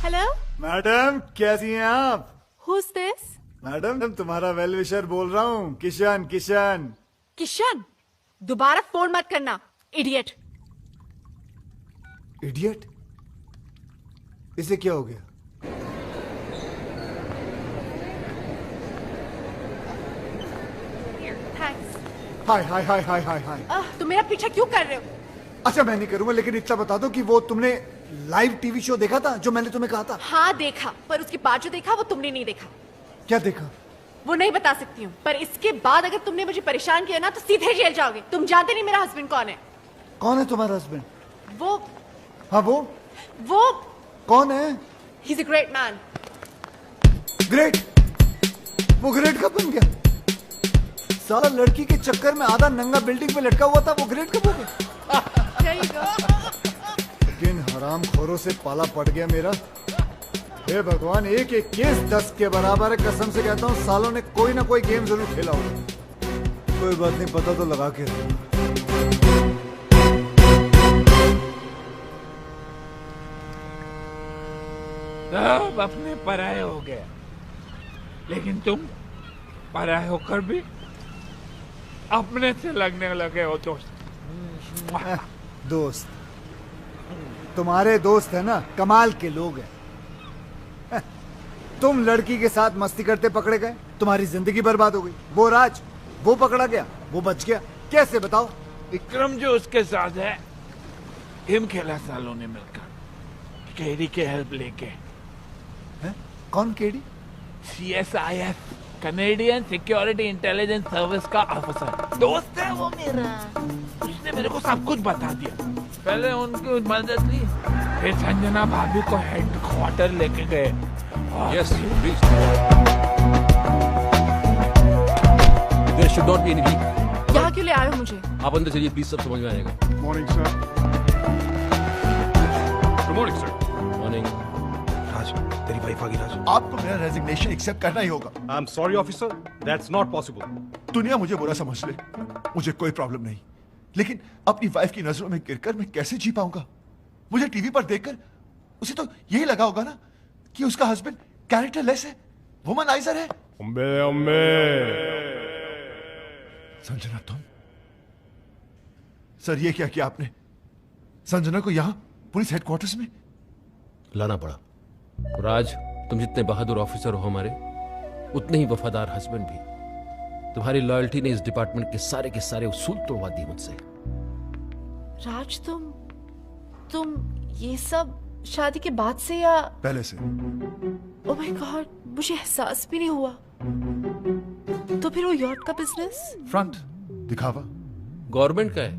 हेलो मैडम, कैसी हैं आप? Who's this? मैडम, तुम्हारा वेल विशर बोल रहा हूँ, किशन। किशन, दोबारा फोन मत करना, इडियट। इडियट? इसे क्या हो गया? थैंक्स। हाय हाय हाय हाय हाय हाय। तुम मेरा पीछा क्यों कर रहे हो? अच्छा, मैं नहीं करूंगा, लेकिन इतना बता दो कि वो तुमने लाइव टीवी शो देखा था जो मैंने तुम्हें कहा था? हाँ देखा, पर उसके बाद जो देखा वो तुमने नहीं देखा। क्या देखा? वो नहीं बता सकती हूँ, पर इसके बाद अगर तुमने मुझे परेशान किया ना तो सीधे जेल जाओगे। तुम जानते नहीं मेरा हस्बैंड कौन है। कौन है तुम्हारा हस्बैंड? वो हाँ वो कौन है? He's a great man. Great? वो ग्रेट कब बन गया? साला लड़की के चक्कर में आधा नंगा बिल्डिंग पे लटका हुआ था, वो ग्रेट कब हो गया? लेकिन हराम खोरों से पाला पड़ गया मेरा। हे भगवान, एक एक केस 10 के बराबर है। कसम से कहता हूँ, सालों ने कोई ना कोई गेम जरूर खेला होगा। कोई बात नहीं, पता तो लगा के सब अपने पराये हो गए, लेकिन तुम पराये होकर भी अपने से लगने लगे हो दोस्त। दोस्त? तुम्हारे दोस्त है ना, कमाल के लोग हैं। तुम लड़की के साथ मस्ती करते पकड़े गए, तुम्हारी जिंदगी बर्बाद हो गई। वो राज, वो पकड़ा गया, वो बच गया। कैसे बताओ? विक्रम जो उसके साथ है, गेम खेला सालों ने मिलकर, केडी के हेल्प लेके। कौन KD? CSIS, Canadian security intelligence service का ऑफिसर। दोस्त है वो मेरा। उसने मेरे को सब कुछ बता दिया। पहले उनकी मदद ली, फिर संजना भाभी को हेडक्वार्टर लेके गए। Yes, please. There should not be any leak. यहाँ क्यों ले आए हो मुझे? आप अंदर चलिए प्लीज, सब समझ में आएगा। Morning sir. Good morning sir. Morning. Raj, तेरी तेरी वाइफ आ गई राज। आपको मेरा रेजिग्नेशन एक्सेप्ट करना ही होगा। I am sorry officer, that's not possible. दुनिया मुझे बुरा समझ ले, मुझे कोई प्रॉब्लम नहीं, लेकिन अपनी वाइफ की नजरों में गिरकर मैं कैसे जी पाऊंगा? मुझे टीवी पर देखकर उसे तो यही लगा होगा ना कि उसका हस्बैंड कैरेक्टरलेस है, वुमनाइजर है। संजना तुम? सर ये क्या किया आपने? संजना को यहां पुलिस हेडक्वार्टर्स में लाना पड़ा। राज, तुम जितने बहादुर ऑफिसर हो हमारे, उतने ही वफादार हस्बैंड भी। तुम्हारी लॉयल्टी ने इस डिपार्टमेंट के सारे उसूल तोड़वा दिए मुझसे। राज, तुम ये सब शादी के बाद से या पहले से? ओह माय गॉड, मुझे एहसास भी नहीं हुआ। तो फिर वो यॉट का बिजनेस? फ्रंट दिखावा गवर्नमेंट का है।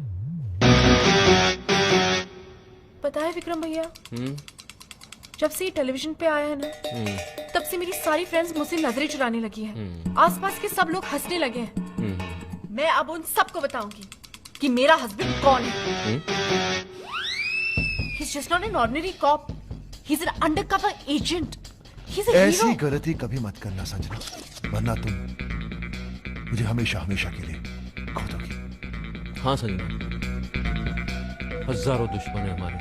पता है विक्रम भैया, जब से ये टेलीविजन पे आया है ना, तब से मेरी सारी फ्रेंड्स मुझसे नजरें चुराने लगी हैं। आसपास के सब लोग हंसने लगे हैं। मैं अब उन सबको बताऊंगी कि मेरा हस्बैंड कौन है। He's just not an ordinary cop. He's an undercover agent. He's a ऐसी hero. गलती कभी मत करना संजना, वरना तुम मुझे हमेशा के लिए खो दोगी। हाँ संजना, हजारों दुश्मन है हमारे,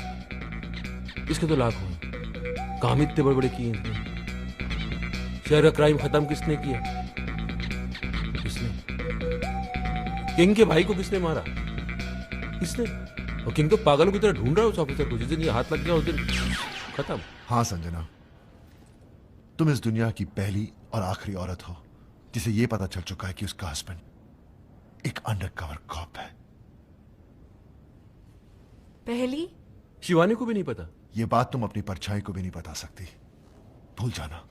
इसके तो लाखों हैं। काम इतने बड़े बड़े किए इनने। शहर का क्राइम खत्म किसने किया? किसने? किंग के भाई को किसने मारा? किसने? और किंग तो पागलों की तरह ढूंढ रहा है उस ऑफिसर को। जिस दिन ये हाथ लग गया उस दिन खत्म। हाँ संजना, तुम इस दुनिया की पहली और आखिरी औरत हो जिसे यह पता चल चुका है कि उसका हस्बैंड एक अंडरकवर कॉप है। पहली? शिवानी को भी नहीं पता। यह बात तुम अपनी परछाई को भी नहीं बता सकती। भूल जाना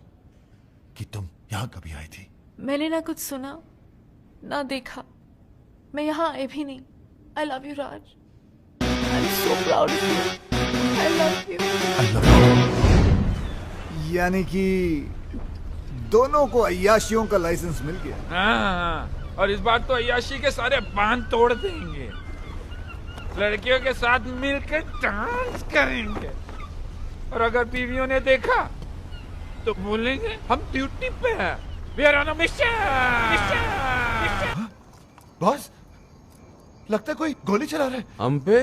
कि तुम यहां कभी आई थी। मैंने ना कुछ सुना ना देखा, मैं यहाँ आए भी नहीं। I love you Raj. I'm so proud of you. I love you. यानी कि दोनों को अय्याशियों का लाइसेंस मिल गया। हाँ, और इस बार तो अय्याशी के सारे बांध तोड़ देंगे। लड़कियों के साथ मिलकर डांस करेंगे, और अगर बीवियों ने देखा तो बोलेंगे हम ड्यूटी पे हैं। We are on a mission. Boss, लगता है कोई गोली चला रहा है हम पे।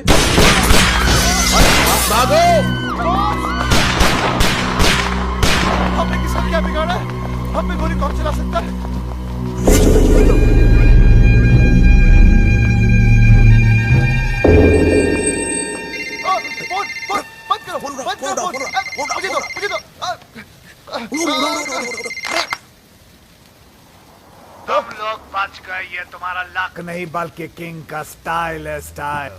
हमने किसका क्या बिगाड़ा है? हम पे गोली कौन चला सकता है? तुम लोग बच गए, ये तुम्हारा लक नहीं बल्कि किंग का स्टाइल है। स्टाइल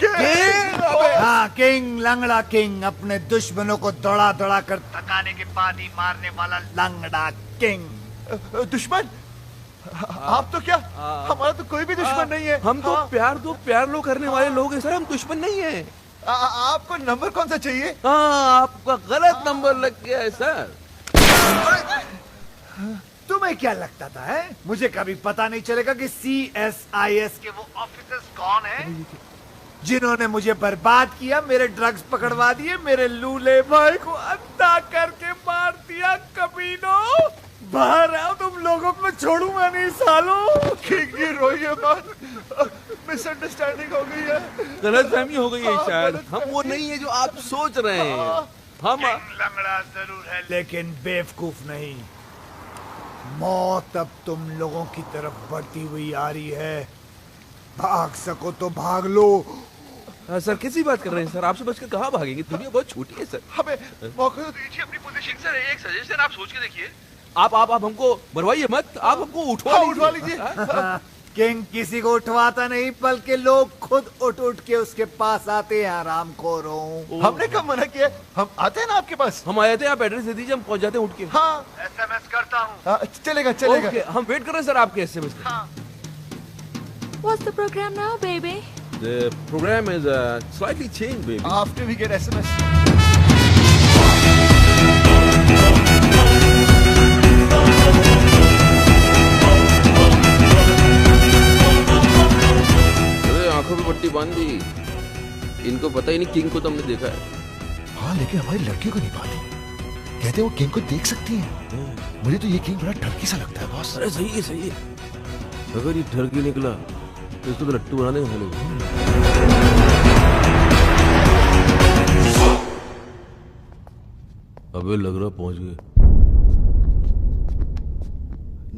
हाँ, किंग, लंगड़ा किंग, अपने दुश्मनों को दौड़ा दौड़ा कर थकाने के बाद ही मारने वाला लंगड़ा किंग। दुश्मन? आप तो क्या, हमारा तो कोई भी दुश्मन नहीं है। हम तो प्यार लो करने वाले लोग हैं सर, हम दुश्मन नहीं है। आपको नंबर कौन सा चाहिए? हाँ, आपका गलत नंबर लग गया है सर। तुम्हें क्या लगता था है? मुझे कभी पता नहीं चलेगा कि CSIS के वो ऑफिसर्स कौन हैं जिन्होंने मुझे बर्बाद किया, मेरे ड्रग्स पकड़वा दिए, मेरे लूले भाई को अंधा करके मार दिया। कमीनों, बाहर आओ, तुम लोगों को मैं छोड़ूंगा नहीं सालों। किंग जी रोइए मत, मिसअंडरस्टैंडिंग हो गई है, गलतफहमी हो गई है शायद। हम वो नहीं है जो आप सोच रहे हैं। हम लंगड़ा जरूर है लेकिन बेवकूफ नहीं। मौत अब तुम लोगों की तरफ बढ़ती हुई आ रही है। भाग सको तो भाग लो। सर कैसी बात कर रहे हैं सर? आपसे बचकर कहाँ भागेंगे? दुनिया बहुत छोटी है सर। हमें मौका तो दीजिए अपनी पोजीशन। सर एक सजेशन आप सोच के देखिए। आप हमको मरवाइए मत, आप हमको उठवा लीजिए। किंग किसी को उठवाता नहीं, बल्कि लोग खुद उठ के उसके पास आते हैं। आरामखोरों, हमने कब मना किया? हम आते हैं ना आपके पास। हम आए थे, आप एड्रेस दे दीजिए, हम पहुंच जाते हैं उठ के। हाँ, SMS करता हूँ। चलेगा। हम वेट कर रहे हैं सर आपके SMS के। What's the program now, baby? The program is slightly changed, baby. After we get SMS. आंखों पे पट्टी बांध दी। इनको पता ही नहीं किंग को तो हमने देखा है। हाँ, लेकिन हमारी लड़की को नहीं बांधी। कहते हैं वो किंग को देख सकती हैं। मुझे तो ये किंग बड़ा टर्की सा लगता है बॉस। अरे सही है सही है। अगर ये ठरकी निकला तो इसको तो लट्टू बना देंगे हम लोग। अबे लग रहा पहुंच गए।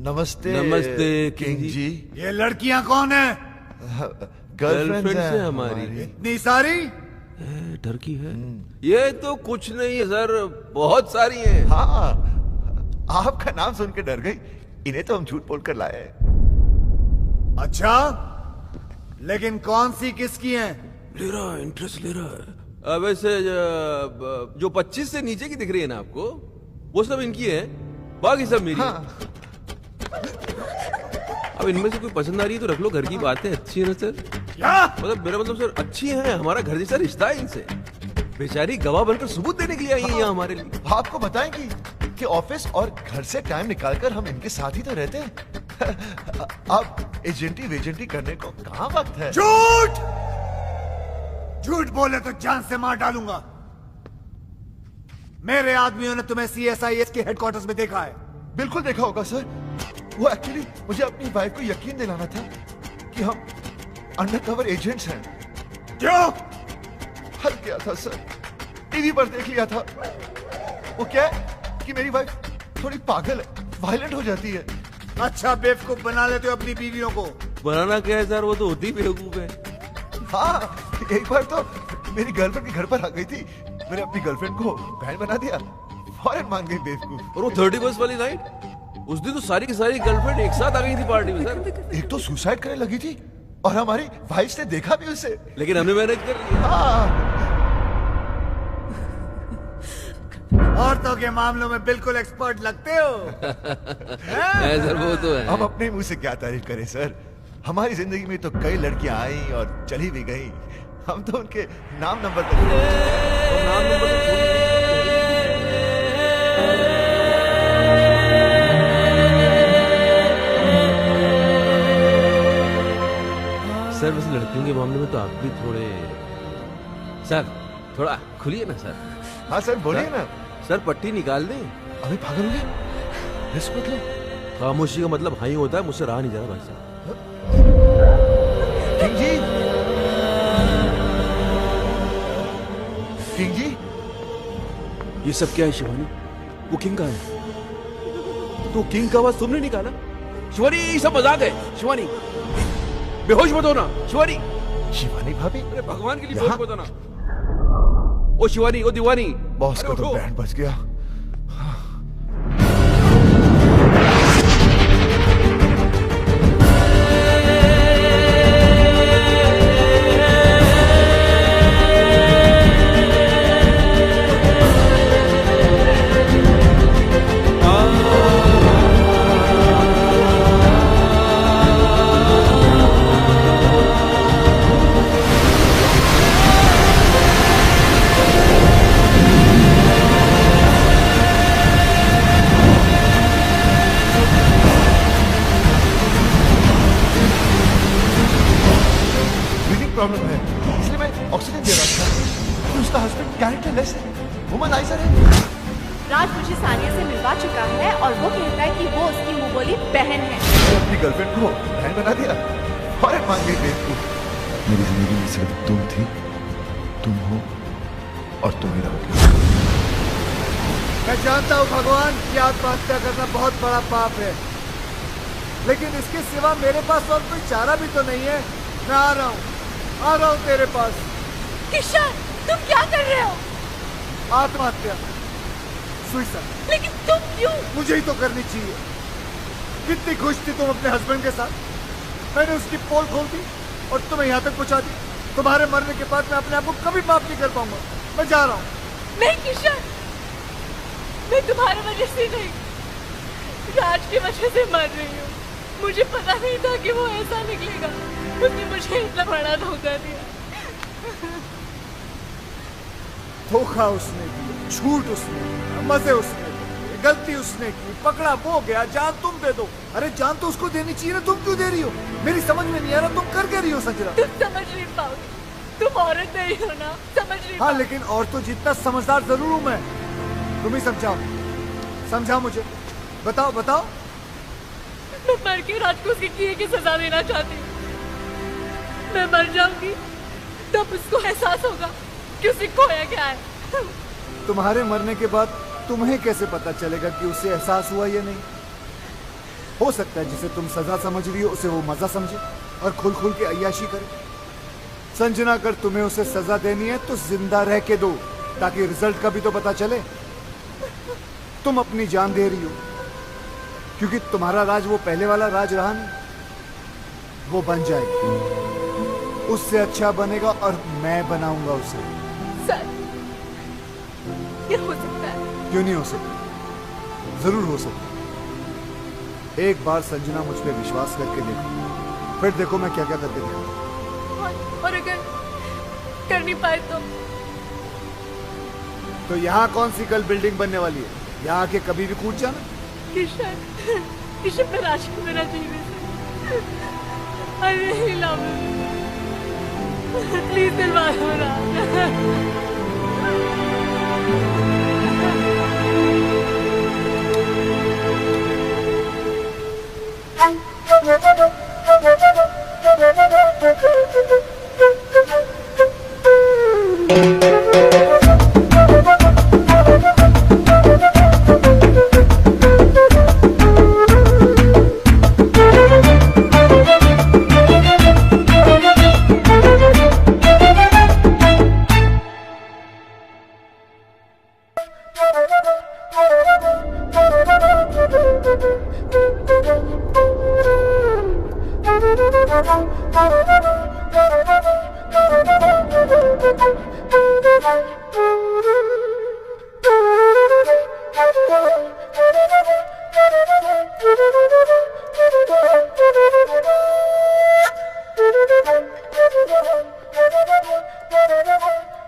नमस्ते नमस्ते किंग जी। ये लड़कियां कौन है? गर्लफ्रेंड्स है हैं हमारी। इतनी सारी? टर्की है। ये तो कुछ नहीं है सर, बहुत सारी हैं। हाँ, आपका नाम सुन के डर गई। इन्हें तो हम झूठ बोलकर लाए। अच्छा, लेकिन कौन सी किसकी हैं? ले रहा है, इंटरेस्ट ले रहा है। वैसे जो 25 से नीचे की दिख रही है ना आपको, वो सब इनकी है, बाकी सब मेरी। हाँ। अब इनमें से कोई पसंद आ रही है तो रख लो, घर की बात है। अच्छी है ना सर? मतलब मेरा मतलब सर अच्छी है, हमारा घर जैसा रिश्ता है इनसे। बेचारी गवाह बनकर सबूत देने के लिए आई है यहाँ हमारे लिए। आपको बताएंगी कि ऑफिस और घर से टाइम निकालकर हम इनके साथ ही तो रहते हैं। अब एजेंटी वेजेंटी करने को कहाँ वक्त है? झूठ! झूठ बोले तो जान से मार डालूंगा। मेरे आदमियों ने तुम्हें CSIS के हेडक्वार्टर्स में देखा है। बिल्कुल देखा होगा सर। वो एक्चुअली मुझे अपनी वाइफ को यकीन दिलाना था कि हम अंडरकवर एजेंट्स हैं। क्यों? हल किया था सर, टीवी पर देख लिया था। वो क्या है कि मेरी वाइफ थोड़ी पागल है, वायलेंट हो जाती है। अच्छा, बेवकूफ बना लेते हो अपनी बीवियों को। बनाना क्या है सर, वो तो होती बेवकूफ है। हाँ, एक बार तो मेरी गर्लफ्रेंड के घर पर आ गई थी। मैंने अपनी गर्लफ्रेंड को बहन बना दिया, फौरन मान गई बेवकूफ। और वो 31st वाली नाइट, उस दिन तो सारी की सारी गर्लफ्रेंड एक साथ आ गई थी पार्टी में सर। एक तो सुसाइड करने लगी थी और हमारी वाइफ ने देखा भी उसे, लेकिन हमने मैनेज कर लिया। हाँ। औरतों के मामलों में बिल्कुल एक्सपर्ट लगते हो। सर वो तो है। हम अपने मुंह से क्या तारीफ करें सर। हमारी जिंदगी में तो कई लड़कियां आई और चली भी गई। हम तो उनके नाम नंबर सर वैसे लड़कियों के मामले में तो आप भी थोड़े सर थोड़ा खुलिए ना सर। हाँ सर बोलिए ना। सर पट्टी निकाल दें। अभी पागल हो गए? रिस्क मत लो। खामोशी का मतलब हाँ ही होता है। मुझसे रहा नहीं जा रहा भाई साहब। किंग जी, किंग जी, ये सब क्या है शिवानी? वो किंग का है तो किंग का आवाज तुमने निकाला? शिवानी ये सब मजाक है। शिवानी बेहोश मत होना। शिवानी, शिवानी भाभी, अरे भगवान के लिए बेहोश मत होना। ओ शिवानी, ओ दीवानी। बॉस का तो बैंड बज गया। प्रॉब्लम है, इसलिए मैं ऑक्सीजन दे रहा था। तो उसका हस्बैंड कैरेक्टरलेस है, वुमनाइजर है। राज मुझे सानिया से मिलवा चुका है और वो कहता है कि वो उसकी मुंह बोली बहन है। मैंने अपनी गर्लफ्रेंड को बहन बना दिया और मान गई बेवकूफ। मेरी जिंदगी में सिर्फ तुम थी, तुम हो और तुम ही रहोगे। मैं जानता हूँ भगवान कि आत्महत्या करना बहुत बड़ा पाप है, लेकिन इसके सिवा मेरे पास और कोई चारा भी तो नहीं है। मैं आ रहा हूँ तेरे पास। किशन, तुम क्या कर रहे हो? आत्महत्या, सुसाइड। लेकिन तुम क्यों? मुझे ही तो करनी चाहिए। कितनी खुश थी तुम अपने हस्बैंड के साथ, मैंने उसकी पोल खोल दी और तुम्हें यहाँ तक पहुँचा दी। तुम्हारे मरने के बाद मैं अपने आप को कभी माफ नहीं कर पाऊंगा। मैं जा रहा हूँ। नहीं किशन, मैं तुम्हारे वजह से नहीं, राज की वजह से मर रही हूँ। मुझे पता नहीं था कि वो ऐसा निकलेगा। उसने मुझे इतना बड़ा धोखा दिया। धोखा उसने दिया, झूठ उसने दिया, मजे उसने दिए, गलती उसने की, पकड़ा वो गया। जान तुम दे दो। अरे जान तो उसको देनी चाहिए ना, तुम क्यों दे रही हो? मेरी समझ में नहीं आ रहा तुम कर क्या रही हो संजना? तुम समझ नहीं पाओगे, तुम औरत नहीं हो ना, समझ नहीं। हाँ, लेकिन और तो जितना समझदार जरूर हूँ मैं। तुम ही समझाओ। समझा मुझे? बताओ बताओ। मैं मर के राज को उसके किए की सजा देना चाहती हूँ। मैं मर जाऊंगी तब उसको एहसास होगा कि उसे खोया गया है। तुम्हारे मरने के बाद तुम्हें कैसे पता चलेगा कि उसे एहसास हुआ या नहीं? हो सकता है जिसे तुम सजा समझ रही हो उसे वो मजा समझे और खुल खुल के अय्याशी करे। संजना, अगर तुम्हें उसे सजा देनी है तो जिंदा रह के दो, ताकि रिजल्ट का भी तो पता चले। तुम अपनी जान दे रही हो क्योंकि तुम्हारा राज वो पहले वाला राज रहा नहीं, वो बन जाएगा, उससे अच्छा बनेगा और मैं बनाऊंगा उसे। सर, ये हो सकता है? क्यों नहीं हो सकता? जरूर हो सकता है। एक बार संजना मुझ पे विश्वास करके देखो, फिर देखो मैं क्या क्या करके दिखाऊंगा। और अगर कर नहीं पाए तो यहाँ कौन सी कल बिल्डिंग बनने वाली है? यहाँ आके कभी भी कूद जाना। किशन, किशन मैं राज को मेरा चाहिए। I really love him. Please दिलवा दो राज।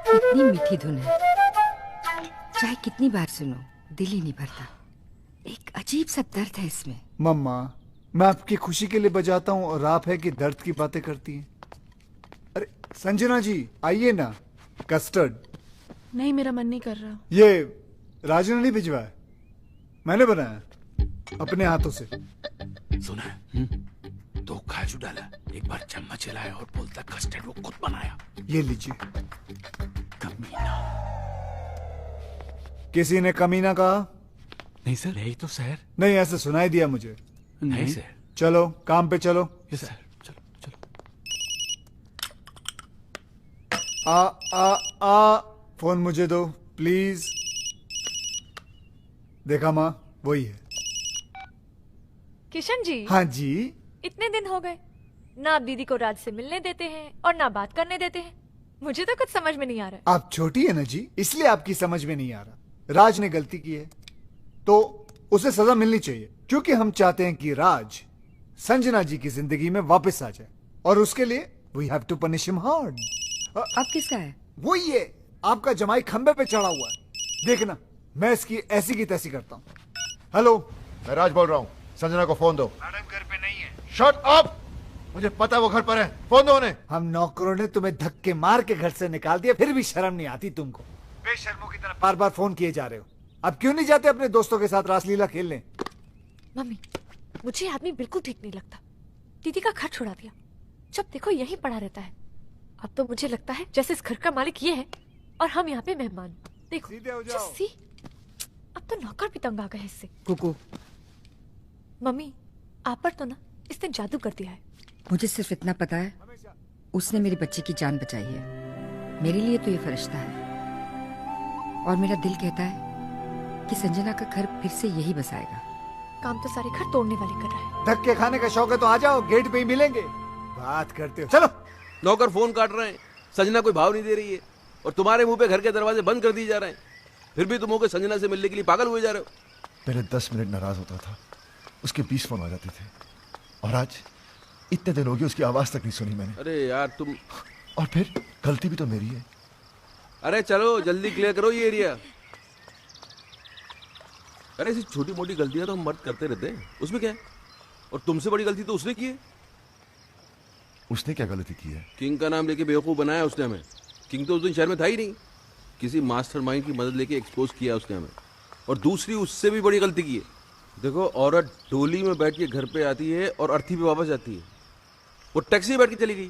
कितनी मीठी धुन है, चाहे कितनी बार सुनो दिल ही नहीं भरता। एक अजीब सा दर्द है इसमें। मम्मा, मैं आपकी खुशी के लिए बजाता हूँ और आप है कि दर्द की बातें करती हैं। अरे संजना जी आइए ना। कस्टर्ड? नहीं, मेरा मन नहीं कर रहा। ये राजू ने नहीं भिजवाया, मैंने बनाया अपने हाथों से। सुना है? 2 काजू डाला, एक बार चम्मच हिलाया और बोलता कस्टर्ड वो खुद बनाया। ये लीजिए। कमीना। किसी ने कमीना कहा? नहीं सर, यही तो सर। नहीं, ऐसे सुनाई दिया मुझे। नहीं सर। चलो काम पे चलो। यस सर, चलो चलो। आ फोन मुझे दो प्लीज। देखा माँ, वही है। किशन जी। हाँ जी। इतने दिन हो गए, ना आप दीदी को राज से मिलने देते हैं और ना बात करने देते हैं। मुझे तो कुछ समझ में नहीं आ रहा है। आप छोटी है ना जी, इसलिए आपकी समझ में नहीं आ रहा। राज ने गलती की है तो उसे सजा मिलनी चाहिए, क्योंकि हम चाहते हैं कि राज संजना जी की जिंदगी में वापस आ जाए, और उसके लिए we have to punish him hard. अब किसका है? वो ये आपका जमाई खंबे पे चढ़ा हुआ है। देखना मैं इसकी ऐसी की तैसी करता हूँ। हेलो, मैं राज बोल रहा हूँ, संजना को फोन दो। मैडम घर पे नहीं है। शट अप, मुझे पता है वो घर पर है, फोन दो उन्हें। हम नौकरों ने तुम्हें धक्के मार के घर से निकाल दिया, फिर भी शर्म नहीं आती तुमको। बेशर्मों की तरह बार बार फोन किए जा रहे हो। अब क्यों नहीं जाते अपने दोस्तों के साथ रासलीला खेलने? मम्मी, मुझे आदमी बिल्कुल ठीक नहीं लगता। दीदी का घर छुड़ा दिया, जब देखो यहीं पड़ा रहता है। अब तो मुझे लगता है जैसे इस घर का मालिक ये है और हम यहाँ पे मेहमान। देखो सीधे हो just जाओ। see, अब तो नौकर भी तंग आ गए इससे। कुकू, मम्मी, आप पर तो ना इसने जादू कर दिया है। मुझे सिर्फ इतना पता है, उसने मेरी बच्ची की जान बचाई है। मेरे लिए तो ये फरिश्ता है, और मेरा दिल कहता है कि संजना का घर फिर से यही बसाएगा। काम तो सारे घर तोड़ने वाले कर रहा है। धक्के खाने का शौक है तो आ जाओ, गेट पे ही मिलेंगे। बात करते हो, चलो। नौकर फोन काट रहे हैं, संजना कोई भाव नहीं दे रही है, और तुम्हारे मुंह पे घर के दरवाजे बंद कर दिए जा रहे हैं। फिर भी तुम होकर संजना से मिलने के लिए पागल हुए जा रहे हो। पहले 10 मिनट नाराज होता था, उसके 20 फोन आ जाते थे, और आज इतने दिन हो गए उसकी आवाज तक नहीं सुनी मैंने। अरे यार तुम, और फिर गलती भी तो मेरी है। अरे चलो जल्दी क्लियर करो ये एरिया। अरे ऐसी छोटी मोटी गलतियां तो हम मर्द करते रहते हैं, उसमें क्या है? और तुमसे बड़ी गलती तो उसने की है। उसने क्या गलती की है? किंग का नाम लेके बेवकूफ बनाया उसने हमें। किंग तो उस दिन शहर में था ही नहीं, किसी मास्टरमाइंड की मदद लेके एक्सपोज किया उसने हमें। और दूसरी उससे भी बड़ी गलती की है। देखो, औरत डोली में बैठ के घर पे आती है और अर्थी पे वापस जाती है। वो टैक्सी में बैठ के चली गई,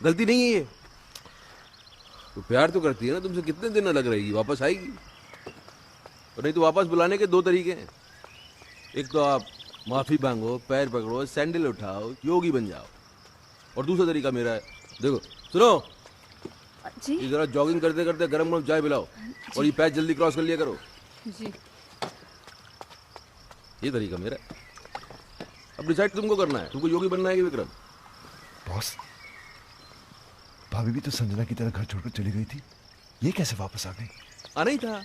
गलती नहीं है ये। तो प्यार तो करती है ना तुमसे, कितने दिन अलग रहेगी, वापस आएगी। और नहीं तो वापस बुलाने के दो तरीके हैं। एक तो आप माफी मांगो, पैर पकड़ो, सैंडल उठाओ, योगी बन जाओ। और दूसरा तरीका मेरा है, देखो सुनो जी, ये जरा जॉगिंग करते करते गरम गरम चाय पिलाओ और ये पैच जल्दी क्रॉस कर लिया करो। जी, ये तरीका मेरा है। अब डिसाइड तुमको करना है, तुमको योगी बनना है कि विक्रम। बॉस, भाभी भी तो संजना की तरह घर छोड़कर चली गई थी, ये कैसे वापस आ गई? आना ही था,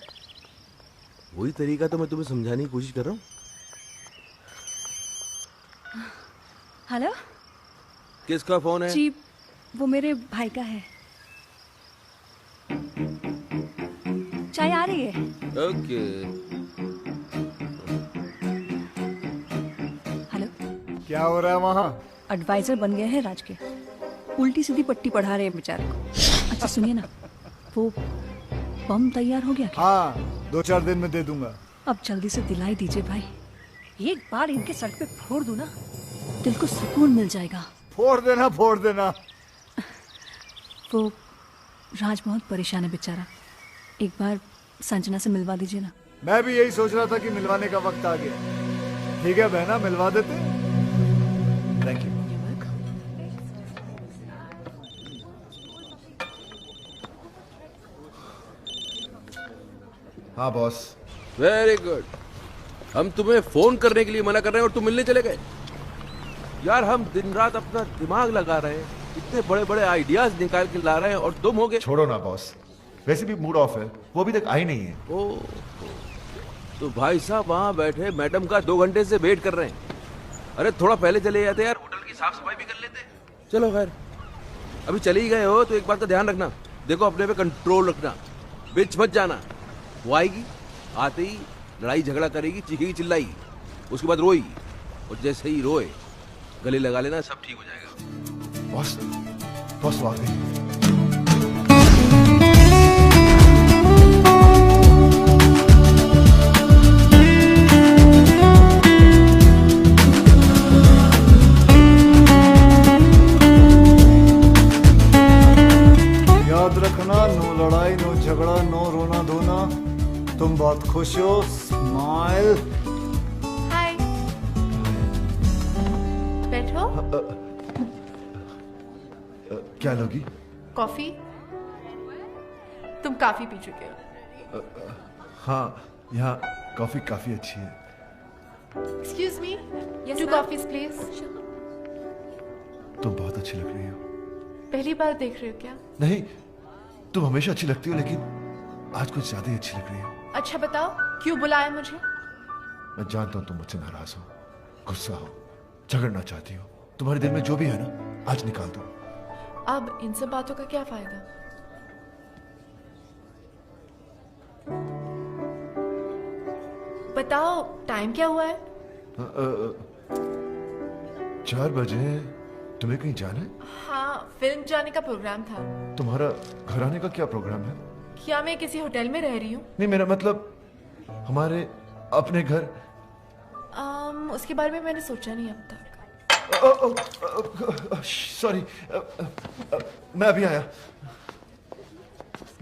वही तरीका तो मैं तुम्हें समझाने की कोशिश कर रहा हूँ। हेलो किसका फोन है? जी, वो मेरे भाई का है। चाय आ रही है। ओके। हेलो, क्या हो रहा है वहाँ? एडवाइजर बन गए हैं राज के, उल्टी सीधी पट्टी पढ़ा रहे हैं बेचारे को। अच्छा सुनिए ना, वो बम तैयार हो गया क्या? हाँ, 2-4 दिन में दे दूंगा। अब जल्दी से दिलाई दीजिए भाई, एक बार इनके सर पे फोड़ दूं ना, दिल को सुकून मिल जाएगा। फोड़ देना, फोड़ देना। वो राज बहुत परेशान है बेचारा, एक बार संजना से मिलवा दीजिए ना। मैं भी यही सोच रहा था कि मिलवाने का वक्त आ गया। ठीक है बहना, मिलवा देते। Thank you. हाँ बॉस। Very good. हम तुम्हें फोन करने के लिए मना कर रहे हैं और तुम मिलने चले गए। यार हम दिन रात अपना दिमाग लगा रहे हैं, इतने बड़े बड़े आइडियाज निकाल के ला रहे हैं और तुम हो गए। छोड़ो ना बॉस, वैसे भी मूड ऑफ है, वो अभी तक आई नहीं है। ओ, तो भाई साहब वहाँ बैठे मैडम का 2 घंटे से वेट कर रहे हैं। अरे थोड़ा पहले चले जाते यार, होटल की साफ सफाई भी कर लेते। चलो खैर, अभी चले ही गए हो तो एक बात का ध्यान रखना, देखो अपने पे कंट्रोल रखना, बीच मत जाना। वो आएगी, आते ही लड़ाई झगड़ा करेगी, चीखेगी चिल्लाएगी, उसके बाद रोएगी, और जैसे ही रोए गले लगा लेना, सब ठीक हो जाएगा। बॉस, बॉस आ गई। याद रखना, नो लड़ाई, नो झगड़ा, नो रोना धोना। तुम बहुत खुश हो, स्माइल। हाय, बैठो। क्या लोगी? कॉफी? तुम काफी पी चुके हो। हाँ, यहाँ कॉफी काफी अच्छी है। Excuse me, Yes, 2 ma'am. Coffees please. तुम बहुत अच्छी लग रही हो। पहली बार देख रहे हो क्या? नहीं, तुम हमेशा अच्छी लगती हो, लेकिन आज कुछ ज्यादा ही अच्छी लग रही हो। अच्छा बताओ, क्यों बुलाया मुझे? मैं जानता हूँ तुम मुझसे नाराज हो, गुस्सा हो, झगड़ना चाहती हो। तुम्हारे दिल में जो भी है ना, आज निकाल दो। अब इन सब बातों का क्या फायदा? बताओ, टाइम क्या हुआ है? 4 बजे। तुम्हें कहीं जाना है? हाँ, फिल्म जाने का प्रोग्राम था। तुम्हारा घर आने का क्या प्रोग्राम है? क्या मैं किसी होटल में रह रही हूँ? नहीं, मेरा मतलब हमारे अपने घर। उसके बारे में मैंने सोचा नहीं अब तक। सॉरी, मैं अभी आया।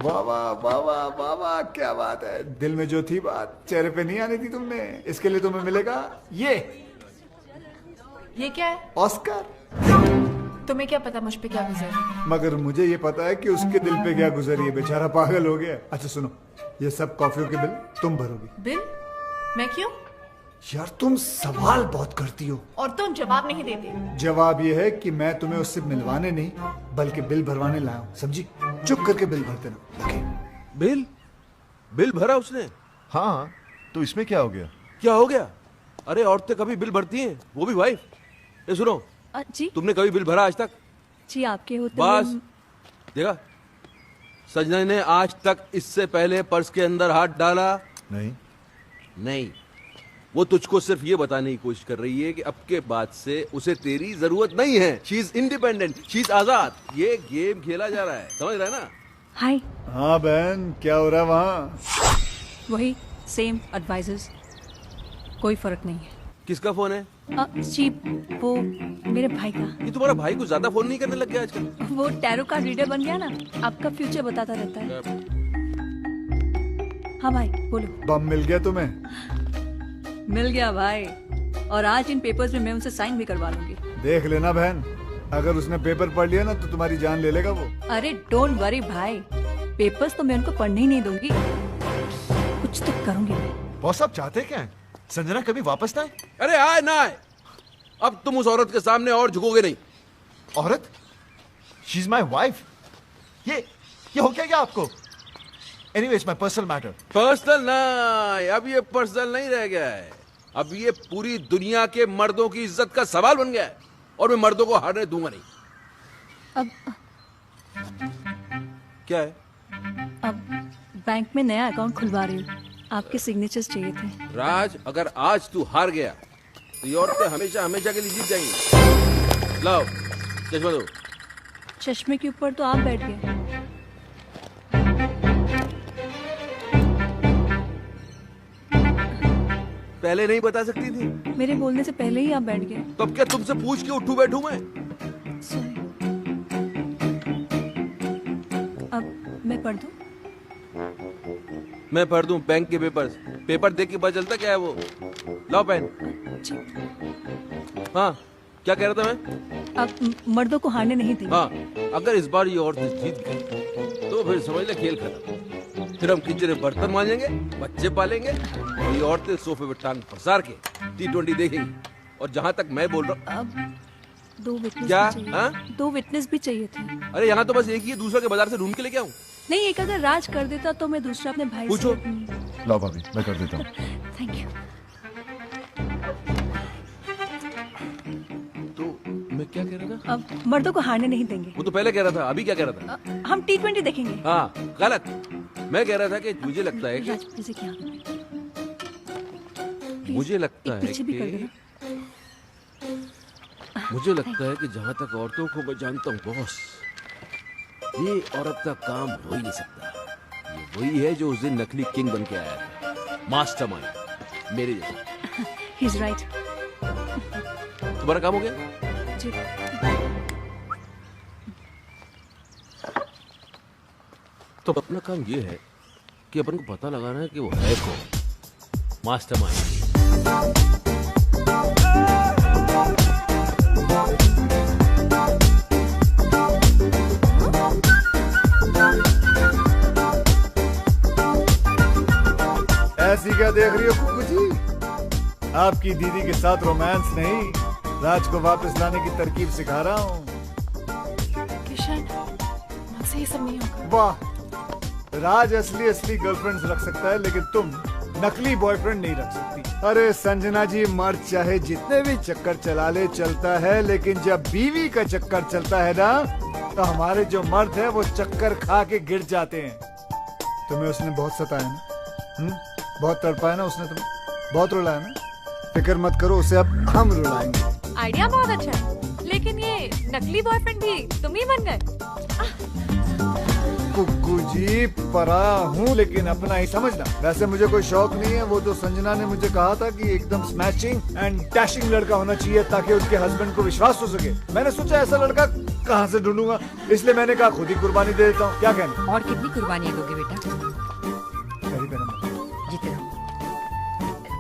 वाह वाह वाह वाह वाह वाह, क्या बात है। दिल में जो थी बात चेहरे पे नहीं आनी थी तुमने, इसके लिए तुम्हें मिलेगा ये क्या है? ऑस्कर। तुम्हें क्या पता मुझ पे क्या गुजर? मगर मुझे ये पता है कि उसके दिल पे क्या गुजरी है, बेचारा पागल हो गया। अच्छा सुनो, ये सब कॉफियों के बिल तुम भरोगी। बिल? मैं क्यों? यार तुम सवाल बहुत करती हो और तुम जवाब नहीं देते। जवाब ये है कि मैं तुम्हें उससे मिलवाने नहीं बल्कि बिल भरवाने लाया हूँ, समझी? चुप करके बिल भर देना। ओके? बिल भरा उसने? हाँ, तो इसमें क्या हो गया? क्या हो गया? अरे औरतें कभी बिल भरती हैं, वो भी वाइफ। ये सुनो, जी, तुमने कभी बिल भरा आज तक? जी आपके होते बस देखा, संजना ने आज तक इससे पहले पर्स के अंदर हाथ डाला नहीं। वो तुझको सिर्फ ये बताने की कोशिश कर रही है कि अब के बाद से उसे तेरी जरूरत नहीं है। She is independent, she is आजाद। ये गेम खेला जा रहा है, समझ रहा है ना? हाय। हाँ बहन, क्या हो रहा है वहाँ? वही सेम एडवाइजर्स, कोई फर्क नहीं है। किसका फोन है? जी वो मेरे भाई का। ये तुम्हारा भाई कुछ ज्यादा फोन नहीं करने लग गया आजकल? वो टैरो का रीडर बन गया ना, आपका फ्यूचर बताता रहता है। हाँ भाई बोलो। बम मिल गया तुम्हें? मिल गया भाई, और आज इन पेपर्स में मैं उनसे साइन भी करवा लूंगी। देख लेना बहन, अगर उसने पेपर पढ़ लिया ना तो तुम्हारी जान ले लेगा वो। अरे डोंट वरी भाई, पेपर्स तो मैं उनको पढ़ने ही नहीं दूंगी, कुछ तो करूंगी मैं। बॉस आप चाहते क्या हैं? संजना कभी वापस ना आए? अरे आए ना आए, अब तुम उस औरत के सामने और झुकोगे नहीं। औरत? She is my wife. ये हो क्या आपको? Anyways my personal matter. Personal ना, अब ये पर्सनल नहीं रह गया है, अब ये पूरी दुनिया के मर्दों की इज्जत का सवाल बन गया है, और मैं मर्दों को हारने दूंगा नहीं। अब क्या है? अब बैंक में नया अकाउंट खुलवा रही हूँ, आपके सिग्नेचर्स चाहिए थे। राज, अगर आज तू हार गया तो ये औरतें हमेशा हमेशा के लिए जीत जाएंगी। लाओ चश्मा दो। चश्मे के ऊपर तो आप बैठ गए। पहले नहीं बता सकती थी? मेरे बोलने से पहले ही आप बैठ गए। तो अब क्या तुमसे पूछ के उठूं बैठूं मैं? सॉरी। अब मैं पढ़ दूं? मैं पढ़ दूं बैंक के पेपर्स? पेपर देख के पता चलता क्या है वो। लाओ पेन। हाँ क्या कह रहा था मैं? अब मर्दों को हारने नहीं देंगे। हाँ, अगर इस बार ये औरतें जीत गई तो फिर समझ ले खेल खत्म। फिर हम किचन में बर्तन मांजेंगे, बच्चे पालेंगे, और ये औरतें सोफे पे टांग पसार के T20 देखेंगी। और जहाँ तक मैं बोल रहा हूँ, अब 2 विटनेस क्या? भी चाहिए। हाँ? 2 विटनेस भी चाहिए थे। अरे यहाँ तो बस एक ही है, दूसरा के बाजार से ढूंढ के लेके आऊँ? नहीं, एक अगर राज कर देता तो मैं दूसरा अपने भाई पूछो। से। लो भाभी मैं कर देता हूँ। Thank you. मैं क्या कह रहा था? अब मर्दों को हारने नहीं देंगे। वो तो पहले कह रहा था, अभी क्या कह रहा था? हम T20 देखेंगे। हाँ गलत, मैं कह रहा था कि मुझे लगता है कि राज मुझे क्या मुझे लगता है पीछे भी कर कि देना। मुझे लगता है कि जहाँ तक औरतों को मैं जानता हूँ बॉस, ये औरत का काम हो ही नहीं सकता। ये वही है जो उस दिन नकली किंग बन के आया था, मास्टरमाइंड, मेरे जैसा। He's right। तुम्हारा काम हो गया? जी। तो अपना काम ये है कि अपन को पता लगाना है कि वो है कौन, मास्टरमाइंड। ऐसी क्या देख रही हो कुकू जी? आपकी दीदी के साथ रोमांस नहीं, राज को वापस लाने की तरकीब सिखा रहा हूँ। किशन, मुझसे ये सब नहीं होगा। वाह, राज असली गर्लफ्रेंड्स रख सकता है, लेकिन तुम नकली बॉयफ्रेंड नहीं रख सकती। अरे संजना जी, मर्द चाहे जितने भी चक्कर चला ले चलता है, लेकिन जब बीवी का चक्कर चलता है ना, तो हमारे जो मर्द है वो चक्कर खा के गिर जाते हैं। तुम्हें उसने बहुत सताया ना? बहुत तड़पाया ना उसने तुम्हें? बहुत रुलाया ना? फिक्र मत करो, उसे अब हम रुलाएंगे। आइडिया बहुत अच्छा है, लेकिन ये नकली बॉयफ्रेंड भी तुम ही बन गए। कुकू जी, पराया हूँ लेकिन अपना ही समझना। वैसे मुझे कोई शौक नहीं है, वो तो संजना ने मुझे कहा था कि एकदम स्मैशिंग एंड डैशिंग लड़का होना चाहिए ताकि उसके हस्बैंड को विश्वास हो सके। मैंने सोचा ऐसा लड़का कहाँ से ढूंढूंगा, इसलिए मैंने कहा खुद ही कुर्बानी दे देता हूँ। क्या कहना? और कितनी कुर्बानी दोगे बेटा? जीते रहो।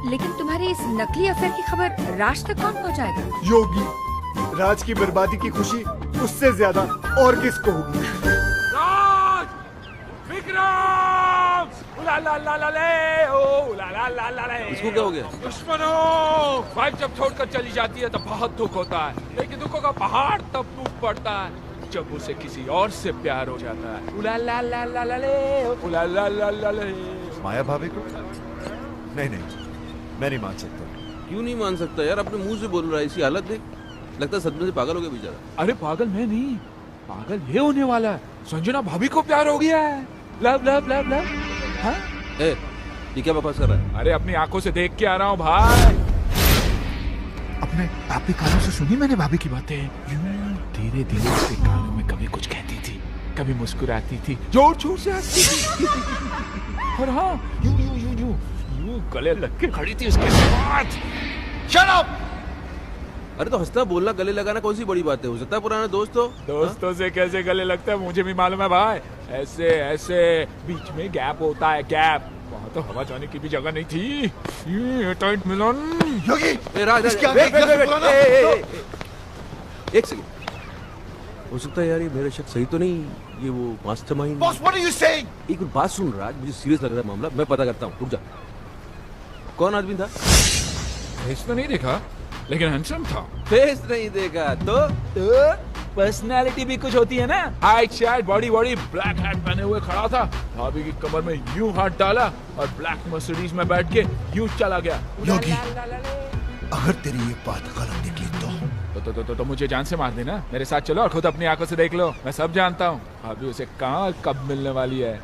लेकिन तुम्हारी इस नकली अफेयर की खबर राज तक कौन पहुंचाएगा? योगी। राज की बर्बादी की खुशी उससे ज्यादा और किसको होगी? राज! विक्रम! ला ला ला ला ले, ओ ला ला ला ला ले। इसको क्या हो गया? दुश्मनों! वाइफ जब छोड़कर चली जाती है तो बहुत दुख होता है, लेकिन दुखों का पहाड़ तब टूट पड़ता है जब उसे किसी और से प्यार हो जाता है। उला ला ला ला ला ले, उला ला ला ला ले। माया भाभी को? नहीं, मैं नहीं मान सकता। क्यों नहीं मान सकता यार? अपने मुंह से बोल रहा है, इसकी हालत देख, लगता है सदमे से पागल हो गया बेचारा। अरे पागल मैं नहीं, पागल ये होने वाला है। संजना भाभी को प्यार हो गया है। Love love love love. हाँ? ये क्या बकवास कर रहा है? अरे अपनी आंखों से देख के आ रहा हूँ भाई। अपने आपके कानों से सुनी मैंने भाभी की बातें। यूं धीरे धीरे उसके कानों में कभी कुछ कहती थी, कभी मुस्कुराती थी, जोर जोर से हंसती थी। और हाँ, यूं यूं यूं यूं गले लग के खड़ी थी उसके साथ। Shut up! अरे तो हंसना बोलना गले लगाना कौन सी बड़ी बात है, हो सकता है पुराना दोस्त हो। दोस्तों से कैसे गले लगता है मुझे भी मालूम है भाई, ऐसे ऐसे बीच में गैप होता है, गैप। वहाँ तो हवा जाने की भी जगह नहीं थी। ये टाइट मिलन। योगी, एक सेकंड, हो सकता है यार ये मेरा शक सही तो नहीं, ये वो mastermind. Boss, what are you saying? एक बात सुन राज, मुझे सीरियस लग रहा है मामला, मैं पता करता हूँ, रुक जा। कौन आदमी था? फेस तो नहीं देखा लेकिन हैंडसम था। फेस नहीं देखा तो पर्सनालिटी भी कुछ होती है ना। Height शाइट body body, black hat पहने हुए खड़ा था, भाभी की कमर में यूं हाथ डाला और ब्लैक मर्सिडीज में बैठ के यूं चला गया। योगी, अगर तेरी ये बात गलत निकली तो मुझे जान से मार देना, मेरे साथ चलो और खुद अपनी आंखों से देख लो, मैं सब जानता हूँ। भाभी उसे कहाँ और कब मिलने वाली है।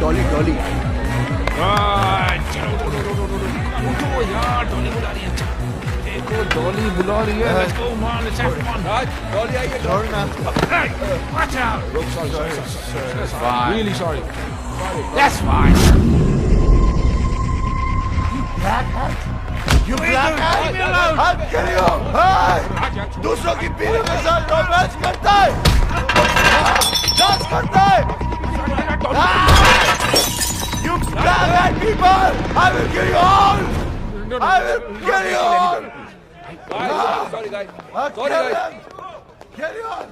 डॉली डॉली यार, डॉली बुला रही है। देखो डॉली बुला रही है। Let's go man, let's have fun. Dolly आई है। छोड़ना। Hey, watch out. Sorry. That's fine. Really sorry. That's fine. You black hat! I'll kill you! Hey! दूसरों की बीवी के साथ रोमांस करता है, डांस करता है। You black hat people! I will kill you all! I will kill you all! Sorry guys. Sorry guys. Kill you all!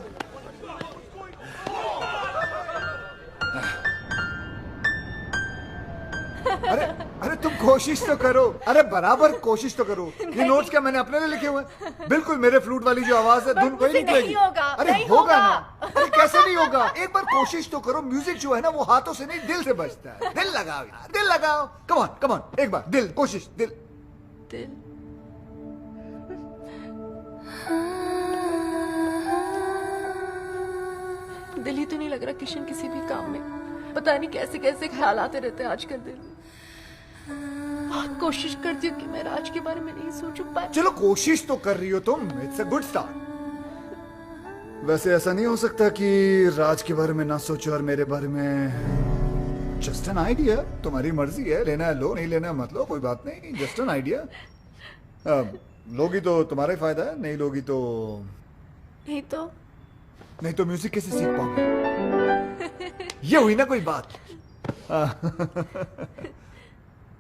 अरे अरे तुम कोशिश तो करो, अरे बराबर कोशिश तो करो। ये नोट्स क्या मैंने अपने लिए लिखे हुए हैं? बिल्कुल मेरे फ्लूट वाली जो आवाज है धुन कोई निकलेगी। अरे होगा ना, अरे कैसे नहीं होगा, एक बार कोशिश तो करो। म्यूजिक जो है ना वो हाथों से नहीं दिल से बजता है। दिल लगाओ यार, दिल लगाओ। कम ऑन कम ऑन, एक बार दिल, कोशिश दिल दिल। दिल ही तो नहीं लग रहा किशन किसी भी काम में। पता नहीं कैसे कैसे ख्याल आते रहते हैं आजकल दिल में। बहुत कोशिश करती हूँ कि मैं राज के बारे में नहीं सोचूं, पर चलो कोशिश तो कर रही हो तुम, इट्स अ गुड स्टार्ट। वैसे ऐसा नहीं हो सकता कि राज के बारे में ना सोचो और मेरे बारे में। जस्ट एन आइडिया, तुम्हारी मर्जी है, लेना है लो, नहीं लेना मत लो, कोई बात नहीं, जस्ट एन आइडिया। लोगी तो तुम्हारा ही फायदा है, नहीं लोगी तो नहीं तो म्यूजिक कैसे सीख पाओगे? ये हुई ना कोई बात।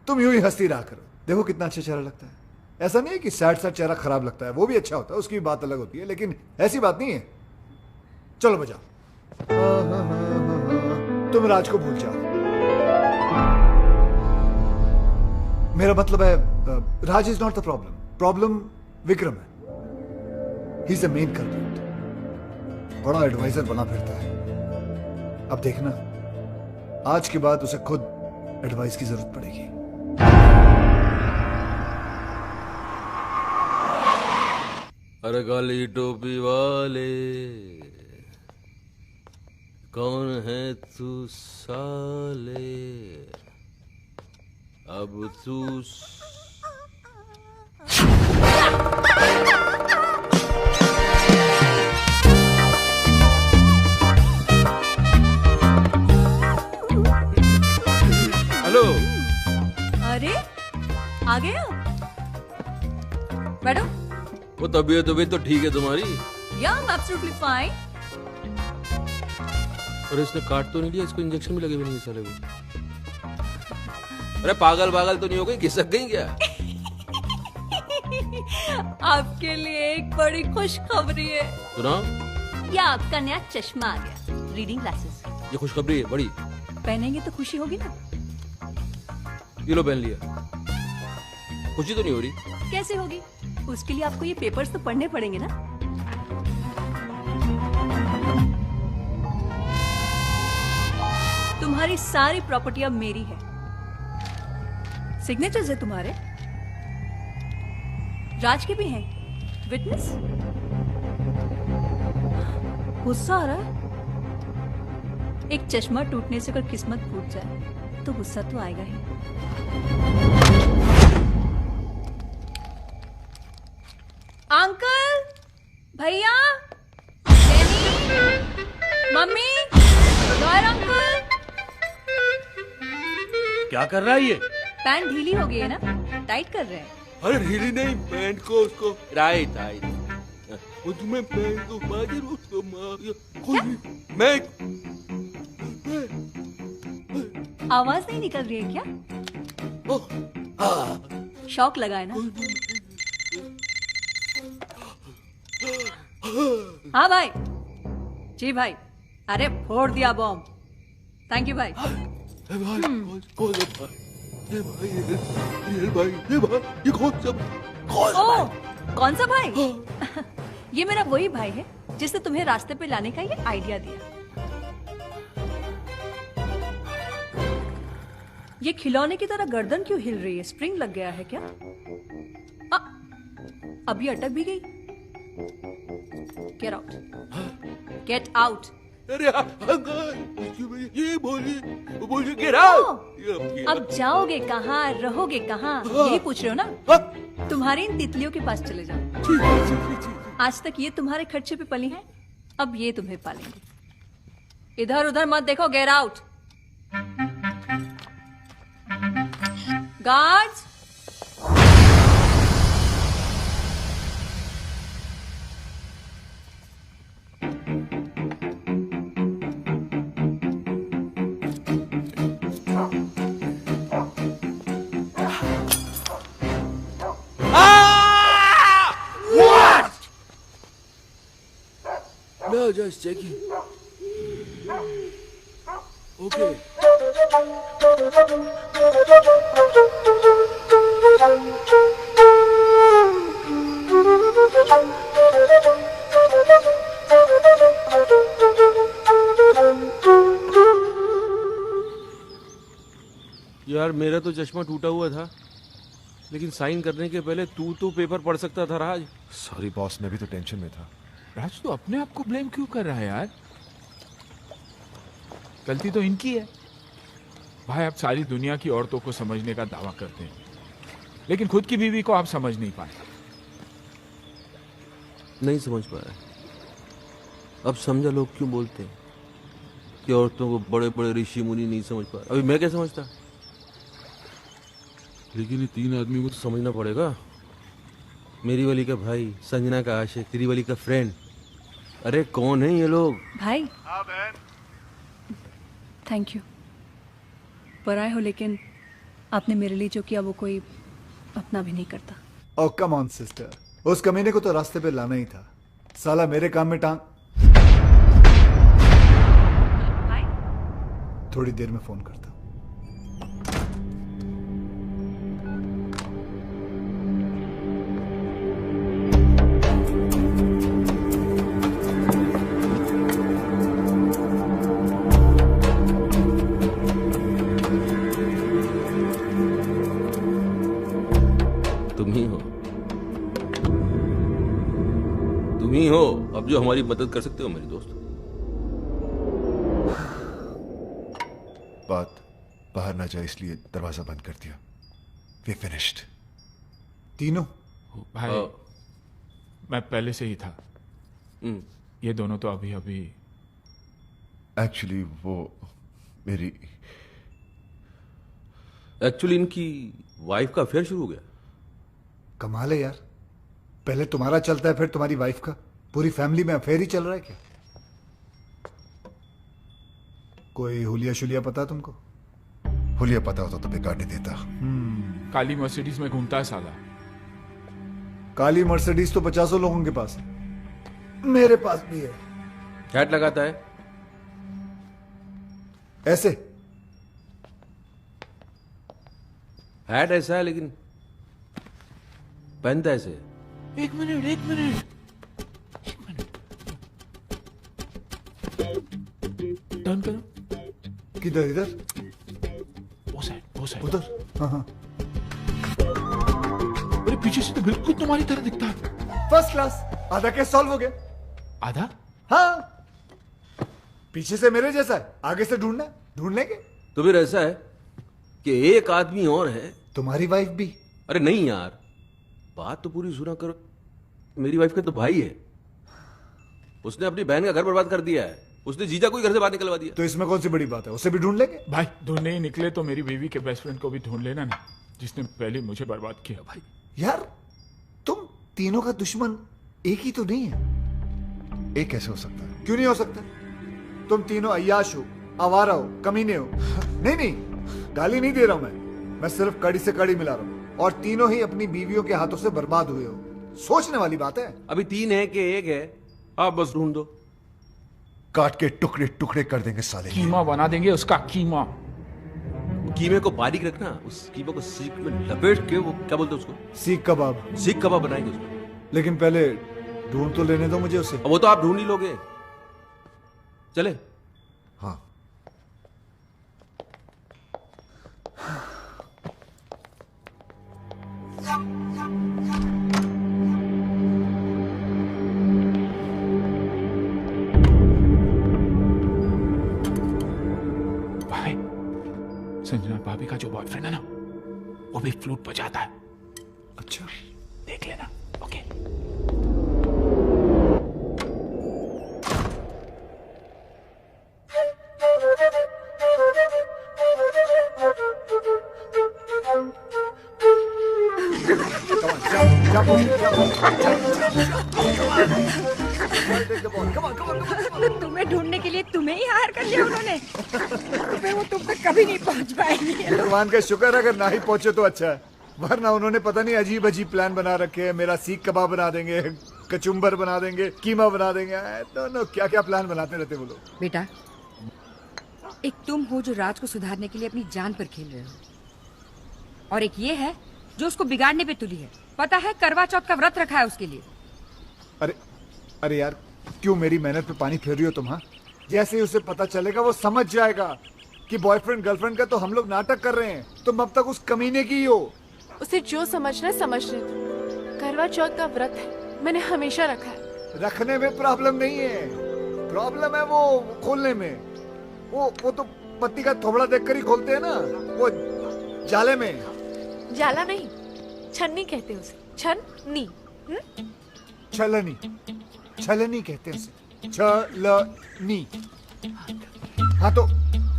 तुम यूं ही हंसती रहा करो, देखो कितना अच्छा चेहरा लगता है। ऐसा नहीं है कि सैड सैड चेहरा खराब लगता है, वो भी अच्छा होता है, उसकी बात अलग होती है, लेकिन ऐसी बात नहीं है। चलो बजाओ। तुम राज को भूल जाओ। मेरा मतलब है Raj is not the problem, problem Vikram है। He is the main culprit. बड़ा एडवाइजर बना फिरता है। अब देखना, आज के बाद उसे खुद एडवाइस की जरूरत पड़ेगी। अरे काली टोपी वाले, कौन है तू साले, अब तू हेलो। अरे आ गए हो? बैठो। वो तबीयत तो ठीक है तुम्हारी? या I'm absolutely fine. और इसने काट तो नहीं लिया, इसको इंजेक्शन भी लगे हुए नहीं साले को। अरे पागल तो नहीं हो गई, खिसक गई क्या? आपके लिए एक बड़ी खुशखबरी है। सुनाओ। या आपका नया चश्मा आ गया, रीडिंग ग्लासेस। ये खुशखबरी है बड़ी। पहनेंगे तो खुशी होगी ना। ये लो पहन लिया। खुशी तो नहीं हो रही। कैसे होगी? उसके लिए आपको ये पेपर्स तो पढ़ने पड़ेंगे ना। तुम्हारी सारी प्रॉपर्टी अब मेरी है। सिग्नेचर्स है तुम्हारे, राज के भी हैं। विटनेस? गुस्सा आ रहा है? एक चश्मा टूटने से अगर किस्मत फूट जाए तो गुस्सा तो आएगा ही। अंकल, भैया, मम्मी, गौर अंकल। क्या कर रहा है ये? पैंट ढीली हो गई है ना, टाइट कर रहे हैं। अरे ढीली नहीं, पैंट को उसको राइट राइट। वो तुम्हें पैंट को मार उसको मार। मैं आवाज नहीं निकल रही है क्या? शौक लगा है ना? हाँ भाई, जी भाई। अरे फोड़ दिया बॉम्ब। थैंक यू भाई। कौन सा भाई? ये मेरा वही भाई है जिसने तुम्हें रास्ते पे लाने का ये आइडिया दिया। ये खिलौने की तरह गर्दन क्यों हिल रही है? स्प्रिंग लग गया है क्या? अभी अटक भी गई। Get out, get out. अरे ये बोलिए गेट आउट। अब जाओगे कहाँ, रहोगे कहाँ, यही पूछ रहे हो ना? तुम्हारी इन तितलियों के पास चले जाओ। आज तक ये तुम्हारे खर्चे पे पली हैं, अब ये तुम्हें पालेंगे। इधर उधर मत देखो, get out. Guards, No, just checking. Okay. यार मेरा तो चश्मा टूटा हुआ था, लेकिन साइन करने के पहले तू तो पेपर पढ़ सकता था राज। सॉरी बॉस, मैं भी तो टेंशन में था। राज तू अपने आप को ब्लेम क्यों कर रहा है यार? गलती तो इनकी है। भाई आप सारी दुनिया की औरतों को समझने का दावा करते हैं, लेकिन खुद की बीवी को आप समझ नहीं पाए। नहीं समझ पा रहा। अब समझा लोग क्यों बोलते हैं कि औरतों को बड़े बड़े ऋषि मुनि नहीं समझ पा रहे। अभी मैं क्या समझता, लेकिन ये तीन आदमी को तो समझना पड़ेगा। मेरी वाली का भाई, संजना का आशिक, तेरी वाली का फ्रेंड। अरे कौन है ये लोग? भाई। हाँ बहन। Thank you. पराए हो, लेकिन आपने मेरे लिए जो किया वो कोई अपना भी नहीं करता। ओह कम ऑन सिस्टर, उस कमीने को तो रास्ते पे लाना ही था। साला मेरे काम में टांग। थोड़ी देर में फोन करता हूं। तुम ही हो अब जो हमारी मदद कर सकते हो मेरे दोस्त। बात बाहर ना जाए इसलिए दरवाजा बंद कर दिया। We finished. तीनों? भाई मैं पहले से ही था। ये दोनों तो अभी अभी। एक्चुअली वो मेरी इनकी वाइफ का अफेयर शुरू हो गया। कमाल है यार, पहले तुम्हारा चलता है फिर तुम्हारी वाइफ का। पूरी फैमिली में अफेयर ही चल रहा है क्या? कोई हुलिया शुलिया पता तुमको? हुलिया पता होता तो बेकार नहीं देता। काली मर्सिडीज में घूमता है साला। काली मर्सिडीज तो 50 लोगों के पास है, मेरे पास भी है। हैट लगाता है ऐसे। हैट ऐसा है लेकिन पहनता ऐसे। एक मिनट टर्न करो। किधर? इधर? वो साइड उधर। हाँ। अरे पीछे से तो बिल्कुल तुम्हारी तरह दिखता है। First class. आधा केस सॉल्व हो गया। आधा? हाँ, पीछे से मेरे जैसा है, आगे से ढूंढना ढूंढ लेंगे। तो फिर ऐसा है कि एक आदमी और है। तुम्हारी वाइफ भी? अरे नहीं यार, बात तो पूरी सुना करो। मेरी वाइफ का तो भाई है, उसने अपनी बहन का घर बर्बाद कर दिया है। उसने जीजा को ही घर से बाहर निकलवा दिया। तो इसमें कौन सी बड़ी बात है, उसे भी ढूंढ लेंगे। भाई ढूंढने ही निकले तो मेरी बीवी के बेस्ट फ्रेंड को भी ढूंढ लेना ना, जिसने पहले मुझे बर्बाद किया। भाई यार तुम तीनों का दुश्मन एक ही तो नहीं है। एक कैसे हो सकता है? क्यों नहीं हो सकता? तुम तीनों अय्याश हो, आवारा हो, कमीने हो। नहीं नहीं, गाली नहीं दे रहा हूं मैं सिर्फ कड़ी से कड़ी मिला रहा हूं। और तीनों ही अपनी बीवियों के हाथों से बर्बाद हुए हो। सोचने वाली बात है। अभी 3 है कि 1 है, आप बस ढूंढ दो। काट के टुकड़े टुकड़े कर देंगे साले। कीमा बना देंगे उसका, कीमा। कीमे को बारीक रखना, उस कीमे को सीख में लपेट के, वो क्या बोलते हैं उसको, सीख कबाब। सीख कबाब बनाएंगे उसको। लेकिन पहले ढूंढ तो लेने दो मुझे उसे। वो तो आप ढूंढ ही लोगे। चले? हाँ। भाई संजना भाभी का जो बॉयफ्रेंड है ना, वो भी फ्लूट बजाता है। अच्छा, देख लेना। ओके। तुम्हें ढूंढने के लिए तुम्हें ही हायर कर लिया उन्होंने। फिर वो तुम तक कभी नहीं पहुंच पाएंगे। भगवान का शुक्र है, अगर ना ही पहुंचे तो अच्छा है, वरना उन्होंने पता नहीं अजीब अजीब प्लान बना रखे हैं। मेरा सीख कबाब बना देंगे, कचुम्बर बना देंगे, कीमा बना देंगे। नो क्या क्या प्लान बनाते रहते वो लोग। बेटा, एक तुम हो जो राज को सुधारने के लिए अपनी जान पर खेल रहे हो, और एक ये है जो उसको बिगाड़ने पे तुली है। पता है, करवा चौथ का व्रत रखा है उसके लिए। अरे अरे यार, क्यों मेरी मेहनत पे पानी फेर रही हो तुम? हाँ, जैसे ही उसे पता चलेगा वो समझ जाएगा कि बॉयफ्रेंड गर्लफ्रेंड का तो हम लोग नाटक कर रहे हैं। तुम अब तक उस कमीने की ही हो। उसे जो समझना है समझ ले। करवा चौथ का व्रत है, मैंने हमेशा रखा है। रखने में प्रॉब्लम नहीं है, प्रॉब्लम है वो खोलने में। वो तो पत्ती का थोबड़ा देखकर ही खोलते हैं ना, वो जाले में। जाला नहीं, छन्नी कहते हैं उसे। छन्नी। छलनी, छलनी कहते हैं उसे। छलनी। हाँ, तो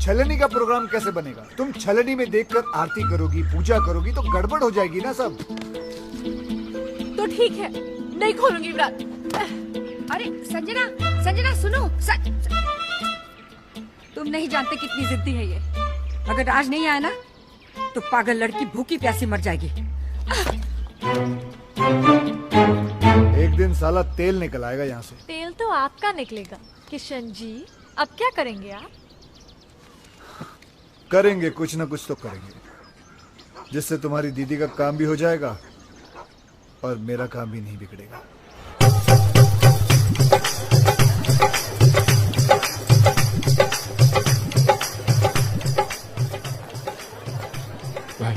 छलनी का प्रोग्राम कैसे बनेगा? तुम छलनी में देखकर आरती करोगी, पूजा करोगी तो गड़बड़ हो जाएगी ना सब। तो ठीक है, नहीं खोलूंगी व्रत। अरे संजना, संजना सुनो। तुम नहीं जानते कितनी जिद्दी है ये। अगर राज नहीं आया ना तो पागल लड़की भूखी प्यासी मर जाएगी। एक दिन साला तेल निकल आएगा यहाँ से। तेल तो आपका निकलेगा किशन जी। अब क्या करेंगे आप? करेंगे कुछ ना कुछ तो करेंगे, जिससे तुम्हारी दीदी का काम भी हो जाएगा और मेरा काम भी नहीं बिगड़ेगा। भाई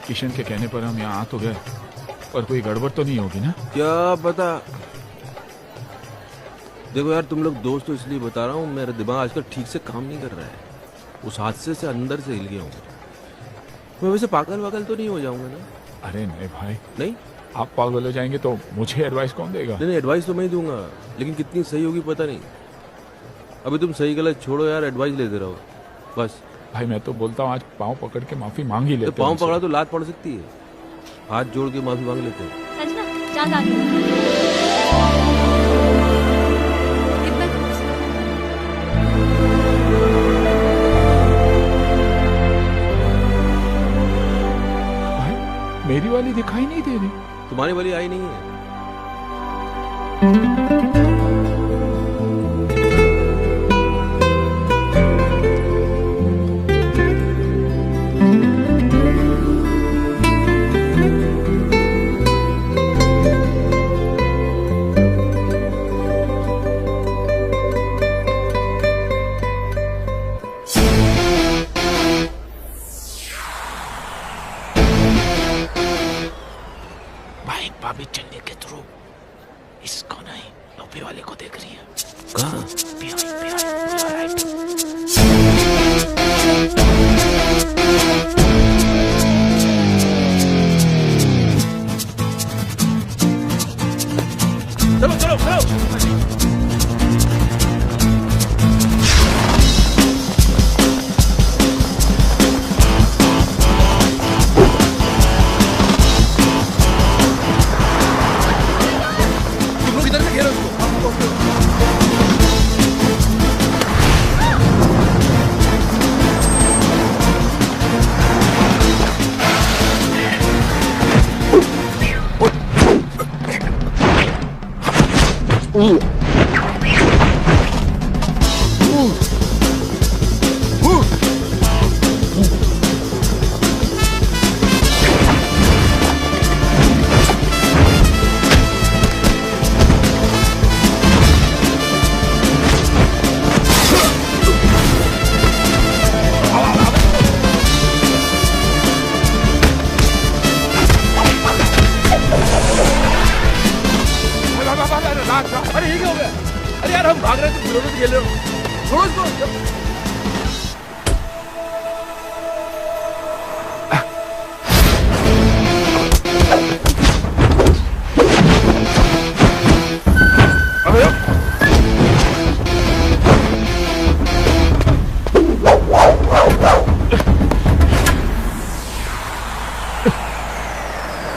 किशन के कहने पर हम यहाँ आ तो गए, पर कोई गड़बड़ तो नहीं होगी ना? क्या पता। देखो यार, तुम लोग दोस्त तो इसलिए बता रहा हूँ, मेरा दिमाग आजकल ठीक से काम नहीं कर रहा है। उस हादसे से अंदर से हिल गया हूँ मैं। वैसे पागल वागल तो नहीं हो जाऊंगा ना? अरे नहीं भाई। नहीं? आप पागल हो जाएंगे तो मुझे एडवाइस कौन देगा? नहीं, एडवाइस तो मैं ही दूंगा, लेकिन कितनी सही होगी पता नहीं। अभी तुम सही गलत छोड़ो यार, एडवाइस लेते रहो बस। भाई मैं तो बोलता हूँ आज पाँव पकड़ के माफी मांग ही लेते। तो पाँव पकड़ा तो लात पड़ सकती है, हाथ जोड़ के माफी मांग लेते हैं। संजना चांद आ गया। मेरी वाली दिखाई नहीं दे रही। तुम्हारी वाली आई नहीं है। भाभी चलने के थ्रू इसको नहीं, टोपी वाले को देख रही है। कहाँ? behind, चलो चलो चलो। तुम लोग इधर से घेरो इसको। अरे ये क्या हो गया? अरे यार हम भाग रहे थे, खिलौनों से खेल रहे हो। छोड़ो इसको।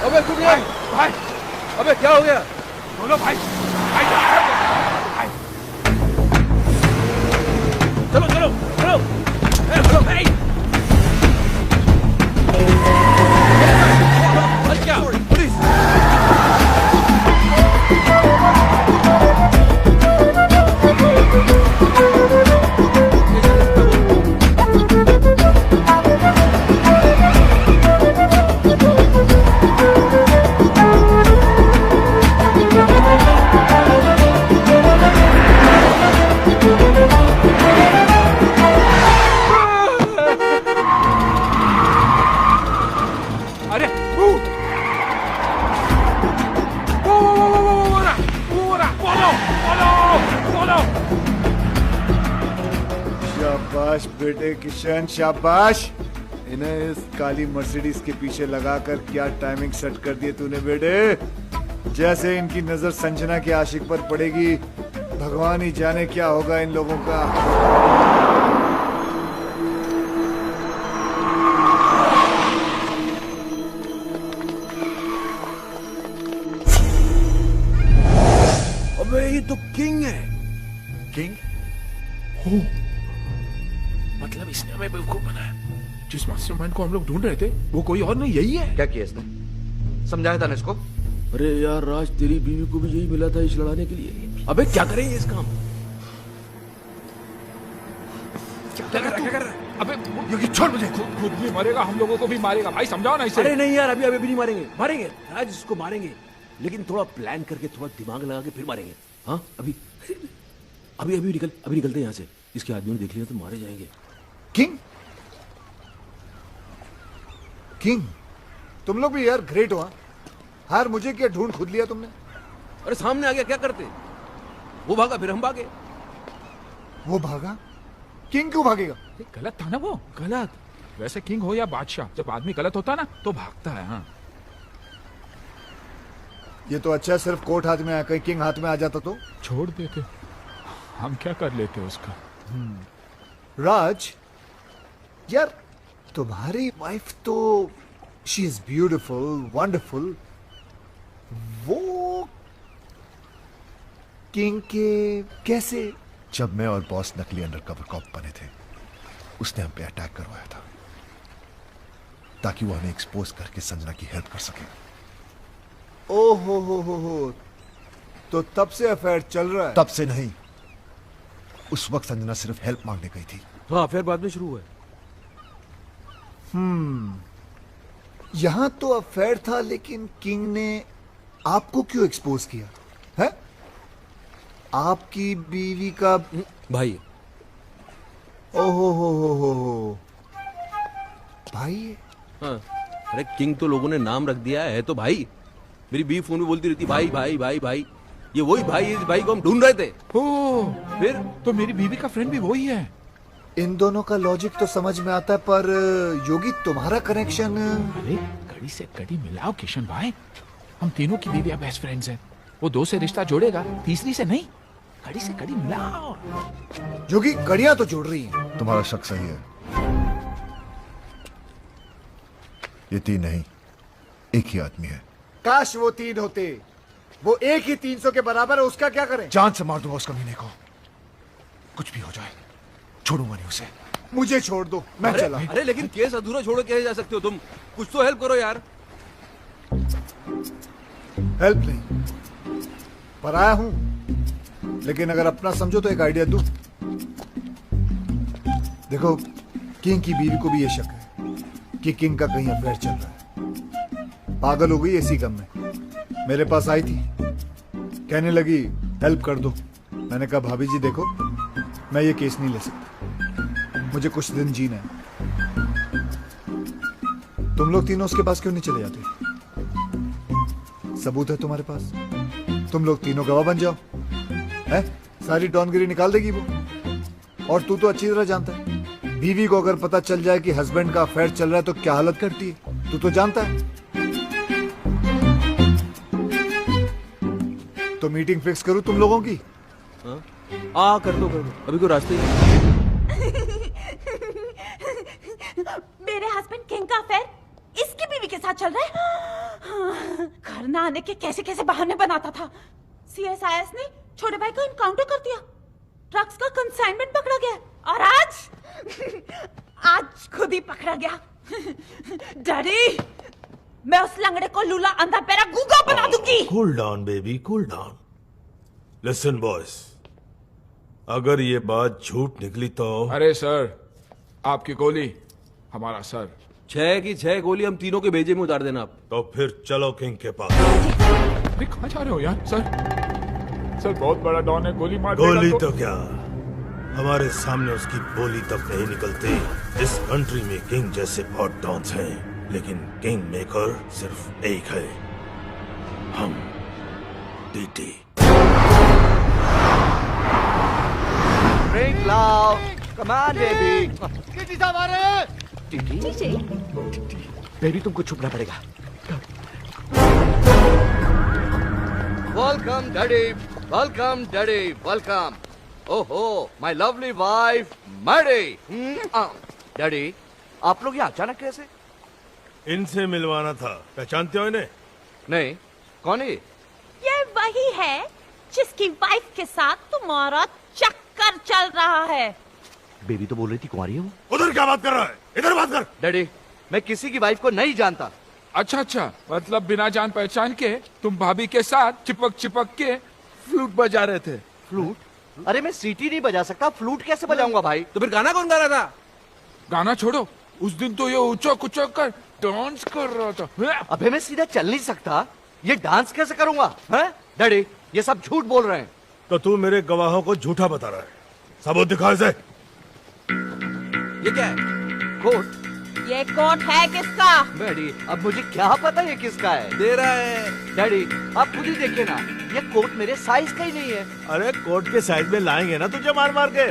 अबे तुम भाई, अबे क्या हो गया? बोलो भाई, चलो चलो चलो। चलो भाई। अरे क्या? पुलिस। शाबाश बेटे किशन, शाबाश। इन्हें इस काली मर्सिडीज के पीछे लगाकर क्या टाइमिंग सेट कर दिए तूने बेटे। जैसे इनकी नजर संजना के आशिक पर पड़ेगी, भगवान ही जाने क्या होगा इन लोगों का। अबे ये तो किंग है। किंग? मतलब इसने हमें बेवकूफ बनाया। जिस मास्टरमाइंड को हम लोग ढूंढ रहे थे वो कोई और नहीं, यही है। क्या किया इसने? समझाया था ना इसको? अरे यार राज, तेरी बीवी को भी यही मिला था इस लड़ाने के लिए। अबे क्या करेंगे इस काम? क्या कर रहा है? अबे योगी छोड़ मुझे। खुद भी मरेगा, हम लोगों को भी मारेगा। भाई समझाओ ना इसे। अरे नहीं यार, अभी अभी भी नहीं मारेंगे। मारेंगे राज, इसको मारेंगे, लेकिन थोड़ा प्लान करके, थोड़ा दिमाग लगा के फिर मारेंगे। हाँ अभी अभी अभी निकलते हैं यहाँ से। इसके आदमी ने देख लिया तो मारे जाएंगे। किंग, किंग, तुम लोग भी यार ग्रेट हो। हार मुझे क्या ढूंढ खुद लिया तुमने? अरे सामने आ गया, क्या करते? वो भागा, फिर हम भागे। वो भागा? किंग क्यों भागेगा? गलत था ना वो। गलत? वैसे किंग हो या बादशाह, जब आदमी गलत होता ना तो भागता है। हाँ ये तो अच्छा है, सिर्फ कोर्ट हाथ में आया, कहीं किंग हाथ में आ जाता तो छोड़ देते। हम क्या कर लेते उसका। राज यार, तुम्हारी वाइफ तो शी इज ब्यूटिफुल, वंडरफुल। वो किंग के कैसे? जब मैं और बॉस नकली अंडरकवर कॉप बने थे, उसने हम पे अटैक करवाया था ताकि वो हमें एक्सपोज करके संजना की हेल्प कर सके। ओहो हो, तो तब से अफेयर चल रहा है? तब से नहीं, उस वक्त संजना सिर्फ हेल्प मांगने गई थी। हाँ फिर बाद में शुरू हुआ। यहां तो अफेयर था, लेकिन किंग ने आपको क्यों एक्सपोज किया है? आपकी बीवी का भाई। ओहो हो भाई है? हाँ, अरे किंग तो लोगों ने नाम रख दिया है तो भाई। मेरी बीवी फोन में बोलती रहती भाई भाई भाई भाई। ये वही भाई, इस भाई को हम ढूंढ रहे थे। फिर तो मेरी बीवी का फ्रेंड भी वही है। इन दोनों का लॉजिक तो समझ में आता है, पर योगी तुम्हारा कनेक्शन। अरे कड़ी से कड़ी मिलाओ किशन भाई, हम तीनों की बीवियां बेस्ट फ्रेंड्स हैं। वो 2 से रिश्ता जोड़ेगा, तीसरी से नहीं। कड़ी से कड़ी मिलाओ। जोगी कड़ियां तो जोड़ रही हैं। तुम्हारा शक सही है। ये 3 नहीं, एक ही आदमी है। काश वो 3 होते। वो एक ही 300 के बराबर है, उसका क्या करें? जान से मार दूंगा उस कमीने को। कुछ भी हो जाए छोड़ूंगा नहीं उसे। मुझे छोड़ दो, मैं चला। अरे लेकिन केस अधूरा छोड़ो कैसे जा सकते हो तुम? कुछ तो हेल्प करो यार। हेल्प नहीं, पराया हूं, लेकिन अगर अपना समझो तो एक आइडिया दूं। देखो, किंग की बीवी को भी ये शक है कि किंग का कहीं अफेयर चल रहा है। पागल हो गई इसी गम में। मेरे पास आई थी, कहने लगी हेल्प कर दो। मैंने कहा भाभी जी देखो, मैं ये केस नहीं ले सकता, मुझे कुछ दिन जीना है। तुम लोग तीनों उसके पास क्यों नहीं चले जाते? सबूत है तुम्हारे पास, तुम लोग तीनों गवाह बन जाओ। है? सारी डॉनगिरी निकाल देगी वो। और तू तो अच्छी तरह जानता है, बीवी को अगर पता चल जाए कि हस्बैंड का अफेयर चल रहा है तो क्या हालत करती है, तू तो जानता है। तो मीटिंग फिक्स करूं तुम लोगों की? कर दो अभी कोई रास्ते ही। मेरे हस्बैंड किंग का अफेयर इसकी बीवी के साथ चल रहा है। घर ना आने के कैसे कैसे बहाने बनाता था। सीएसआईएस ने छोटे भाई को इनकाउंटर कर दिया, ड्रग्स का कंसाइनमेंट पकड़ा गया, और आज खुद ही पकड़ा गया। डैडी, मैं उस लंगड़े को लूला अंधा पैरा गूंगा बना दूंगी। Cool down baby, cool down. Listen boys, अगर ये बात झूठ निकली तो। अरे सर, आपकी गोली हमारा सर। 6 की 6 गोली हम तीनों के भेजे में उतार देना आप। तो फिर चलो किंग के पास। कहाँ जा रहे हो यार? सर बहुत बड़ा डॉन है, गोली मार देगा गोली तो क्या, हमारे सामने उसकी बोली तक नहीं निकलती। इस कंट्री में किंग जैसे बहुत डॉन्स हैं, लेकिन किंग मेकर सिर्फ एक है, हम। TT. Drink loud. Come on, baby. TT साहब आ रहे हैं। टीटी? बेबी तुमको छुपना पड़ेगा। Welcome, daddy. Welcome, daddy. Welcome. ओहो, my lovely wife, Maddie. Daddy, आप लोग यहाँ अचानक कैसे? इनसे मिलवाना था, पहचानते हो इन्हें? नहीं, कौन है ये वही है जिसकी वाइफ के साथ तुम्हारा चक्कर चल रहा है। बेबी तो बोल रही थी कुंवारी है वो। उधर क्या बात कर रहा है? इधर बात कर। डैडी, मैं किसी की वाइफ को नहीं जानता। अच्छा, मतलब बिना जान पहचान के तुम भाभी के साथ चिपक के फ्लूट बजा रहे थे। फ्लूट? अरे मैं सीटी नहीं बजा सकता, फ्लूट कैसे बजाऊंगा भाई? तो फिर गाना कौन गा रहा था? गाना छोड़ो, उस दिन तो ये उचक उचक कर डांस कर रहा था। अबे मैं सीधा चल नहीं सकता, ये डांस कैसे करूंगा? हैं? डैडी, ये सब झूठ बोल रहे हैं। तो तू मेरे गवाहों को झूठा बता रहा है, सबूत दिखा इसे। ये क्या है? कोट? ये कोट है किसका? डैडी, अब मुझे क्या पता ये किसका है? दे रहा है। डैडी, आप खुद ही देखिए ना, ये कोट मेरे साइज का ही नहीं है। अरे कोट के साइज में लाएंगे ना तुझे मार मार के।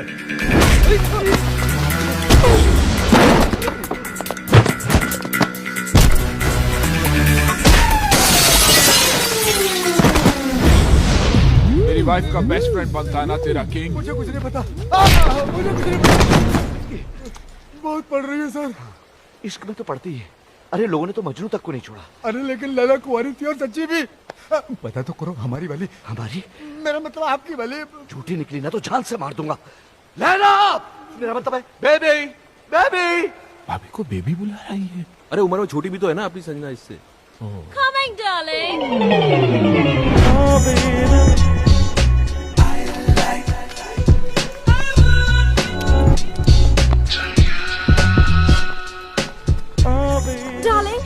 मेरी वाइफ का बेस्ट फ्रेंड बनता है ना तेरा किंग। मुझे कुछ नहीं पता, मुझे कुछ नहीं पता। बहुत पढ़ रही है सर। इश्क में तो पढ़ती है। अरे लोगों ने तो मजनू तक को नहीं छोड़ा। अरे लेकिन लैला कुंवारी थी और सच्ची भी। पता तो करो, हमारी वाली। हमारी? मेरा मतलब आपकी वाली। झूठी निकली ना तो जान से मार दूंगा। लैला, मेरा मतलब है बेबी। बेबी, भाभी को बेबी बुला रही है। अरे उम्र में छोटी भी तो है ना अपनी संजना इससे। Coming, darling. Darling,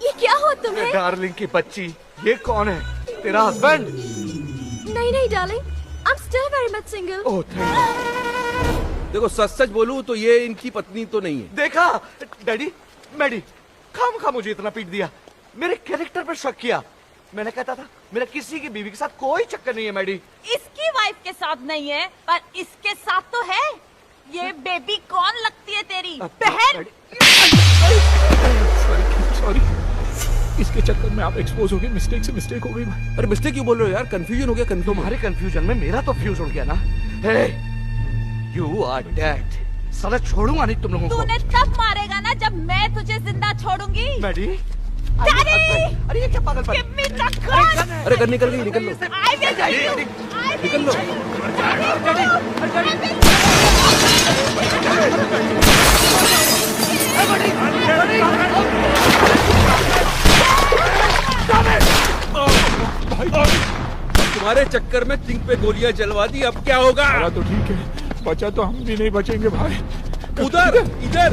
ये क्या हुआ तुम्हें? डार्लिंग की बच्ची, ये कौन है? तेरा हस्बैंड? नहीं darling, I'm still very much single. Oh thank you. देखो सच बोलूं तो ये इनकी पत्नी तो नहीं है। देखा डैडी, मैडी, खामखा मुझे इतना पीट दिया, मेरे कैरेक्टर पर शक किया। मैंने कहता था मेरा किसी की बीवी के साथ कोई चक्कर नहीं है। मैडी, इसकी वाइफ के साथ नहीं है, पर इसके साथ तो है। ये बेबी कौन लगती है तेरी बहन? सॉरी। इसके चक्कर में आप एक्सपोज हो गए, मिस्टेक से मिस्टेक हो गई भाई। अरे मिस्टेक क्यों बोल रहे हो यार, कंफ्यूजन हो गया। तुम्हारे कंफ्यूजन में मेरा तो फ्यूज उड़ गया ना। हे, यू आर डेड। साला छोड़ूंगा नहीं तुम लोगों को। तूने तब मारेगा ना जब मैं तुझे जिंदा छोड़ूंगी। मैडी, डैडी, अरे ये क्या पागलपन? Give me the gun. अरे गन निकल गई, निकल लो। I will tell you. निकल लो। तुम्हारे चक्कर में किंग पे गोलियां चलवा दी, अब क्या होगा? तो ठीक है, बचा तो हम भी नहीं बचेंगे भाई। उधर, इधर।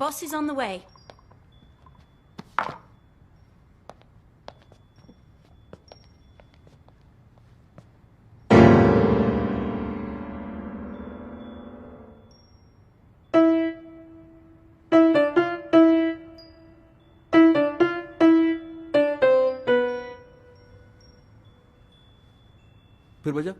Boss is on the way. फिर बजा।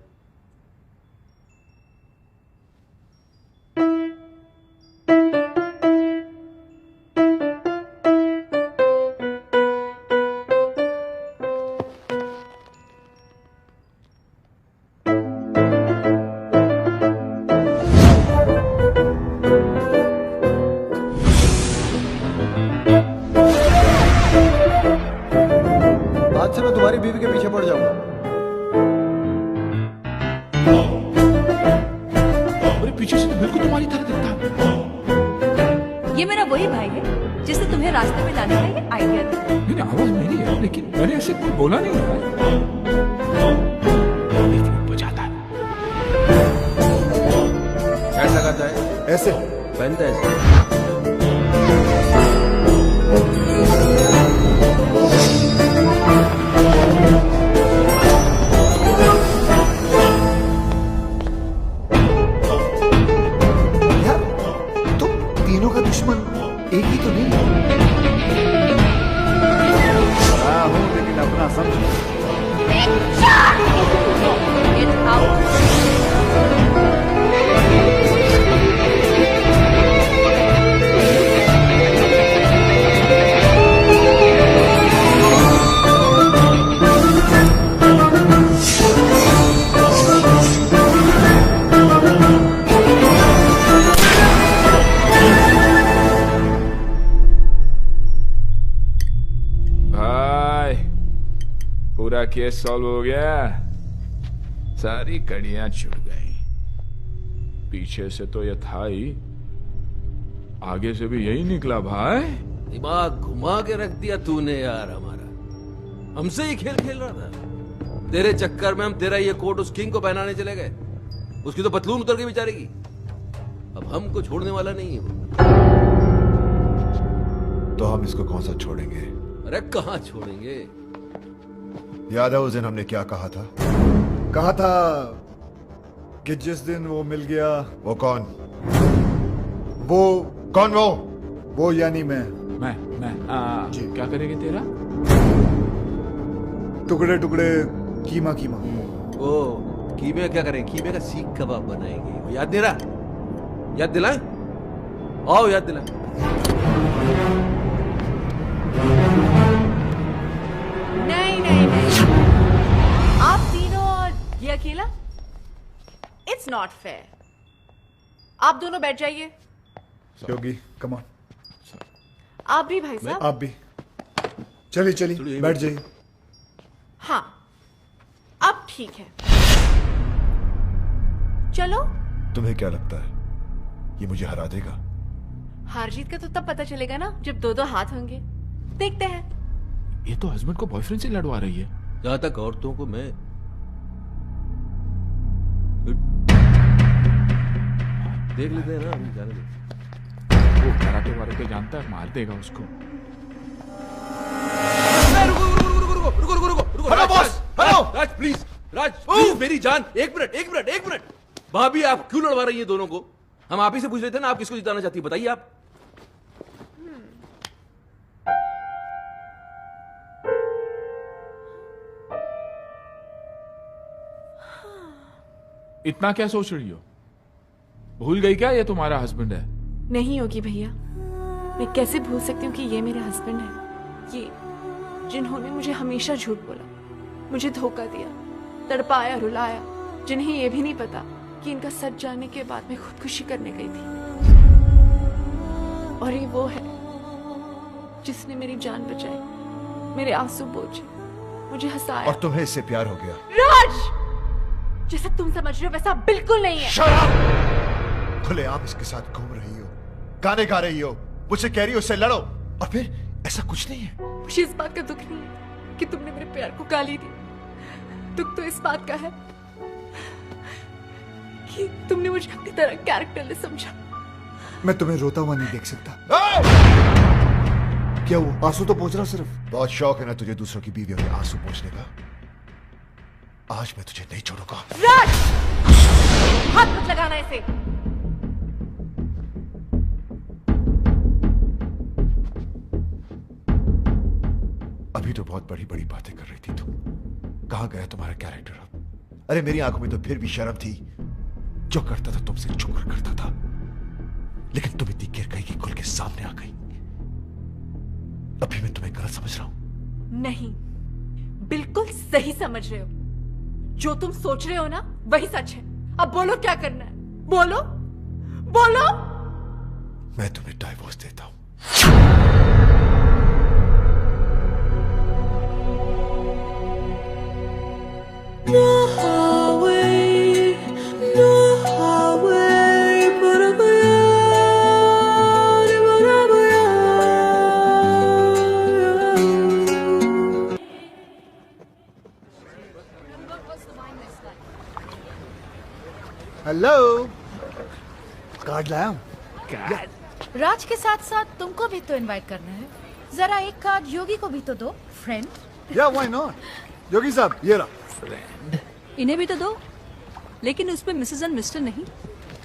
आज से मैं तुम्हारी बीवी के पीछे पड़ जाऊंगा। अरे पीछे से बिल्कुल तुम्हारी तरह दिखता है। ये मेरा वही भाई है जिसने तुम्हें रास्ते में लाने का ये आइडिया दिया। नहीं, आवाज मेरी है, लेकिन मैंने ऐसे कोई बोला नहीं है। बजाता है। कैसा लगाता है? ऐसे पहनता है ऐसे। तीनों का दुश्मन एक ही तो नहीं है। बड़ा हूं लेकिन अपना समझ। पूरा केस सॉल्व हो गया, सारी कड़ियां छुट गई। पीछे से तो ये था ही, आगे से भी यही निकला भाई। दिमाग घुमा के रख दिया तूने यार हमारा। हमसे ही खेल खेल रहा था। तेरे चक्कर में हम तेरा ये कोट उस किंग को पहनाने चले गए। उसकी तो पतलून उतर गई बेचारे की। अब हमको छोड़ने वाला नहीं है वो। तो हम इसको कौन सा छोड़ेंगे? अरे कहाँ छोड़ेंगे? याद है उस दिन हमने क्या कहा था? कहा था कि जिस दिन वो मिल गया। वो कौन? वो कौन? वो यानी मैं जी। क्या करेंगे तेरा? टुकड़े टुकड़े कीमा कीमा। ओ कीमे क्या करें? कीमे का सीख कबाब बनाएंगे। वो याद नहीं रहा? याद दिलाएं? आओ याद दिलाएं। नहीं नहीं नहीं, आप तीनों और ये अकेला, इट्स नॉट फेयर। आप दोनों बैठ जाइए। योगी कम ऑन। आप भी भाई साहब। आप भी चलिए चलिए बैठ जाइए। हाँ अब ठीक है, चलो। तुम्हें क्या लगता है ये मुझे हरा देगा? हार जीत का तो तब पता चलेगा ना जब दो दो हाथ होंगे। देखते हैं। ये तो हस्बैंड को बॉयफ्रेंड से लड़वा रही है। जहां तक औरतों को मैं देख लेते हैं ना, हम जाने दे। वो कराटे वाराटे जानता है, मार देगा उसको। रुको hello boss, hello Raj please, please मेरी जान, एक मिनट। भाभी आप क्यों लड़वा रही हैं दोनों को? हम आप ही से पूछ रहे थे ना, आप किसको जिताना चाहती है, बताइए आप। इतना क्या सोच रही हो? भूल गई क्या ये तुम्हारा हस्बैंड है? नहीं होगी भैया, मैं कैसे भूल सकती हूँ कि ये मेरे हस्बैंड है। ये जिन्होंने मुझे हमेशा झूठ बोला, मुझे धोखा दिया, तड़पाया, रुलाया, जिन्हें ये भी नहीं पता कि इनका सच जानने के बाद मैं खुदकुशी करने गई थी। और ये वो है जिसने मेरी जान बचाई, मेरे आंसू पोंछे, मुझे हंसाया। और तुम्हें इससे प्यार हो गया? राज, जैसा तुम समझ रहे हो वैसा बिल्कुल नहीं है। Shut up! खुलेआम इसके साथ घूम रही हो, गाने गा रही हो, मुझसे कह रही हो उससे लड़ो, और फिर ऐसा कुछ नहीं है। मुझे इस बात का दुख नहीं है कि तुमने मेरे प्यार को गाली दी। दुख तो इस बात का है कि तुमने मुझे अपनी तरह कैरेक्टरलेस समझा। मैं तुम्हें रोता हुआ नहीं देख सकता। क्या वो आंसू तो पोंछ रहा सिर्फ? बहुत शौक है ना तुझे दूसरों की बीवियों के आंसू पोंछने का। आज मैं तुझे नहीं छोड़ूंगा। राज, हाथ मत लगाना इसे। अभी तो बहुत बड़ी बड़ी बातें कर रही थी तुम। कहां गया तुम्हारा कैरेक्टर अब? अरे मेरी आंखों में तो फिर भी शर्म थी। जो करता था तुमसे छुपकर करता था, लेकिन तुम इतनी गिर गई कि खुल के सामने आ गई। अभी मैं तुम्हें गलत समझ रहा हूं? नहीं, बिल्कुल सही समझ रहे हो। जो तुम सोच रहे हो ना वही सच है। अब बोलो क्या करना है, बोलो बोलो। मैं तुम्हें डाइवोर्स देता हूं। हेलो, कार्ड लाया हूँ। राज के साथ साथ तुमको भी तो इनवाइट करना है। जरा एक कार्ड योगी को भी तो दो, फ्रेंड। या व्हाई नॉट। योगी साहब, ये रहा। फ्रेंड। इन्हें भी तो दो, लेकिन उसमें मिसेस एंड मिस्टर नहीं,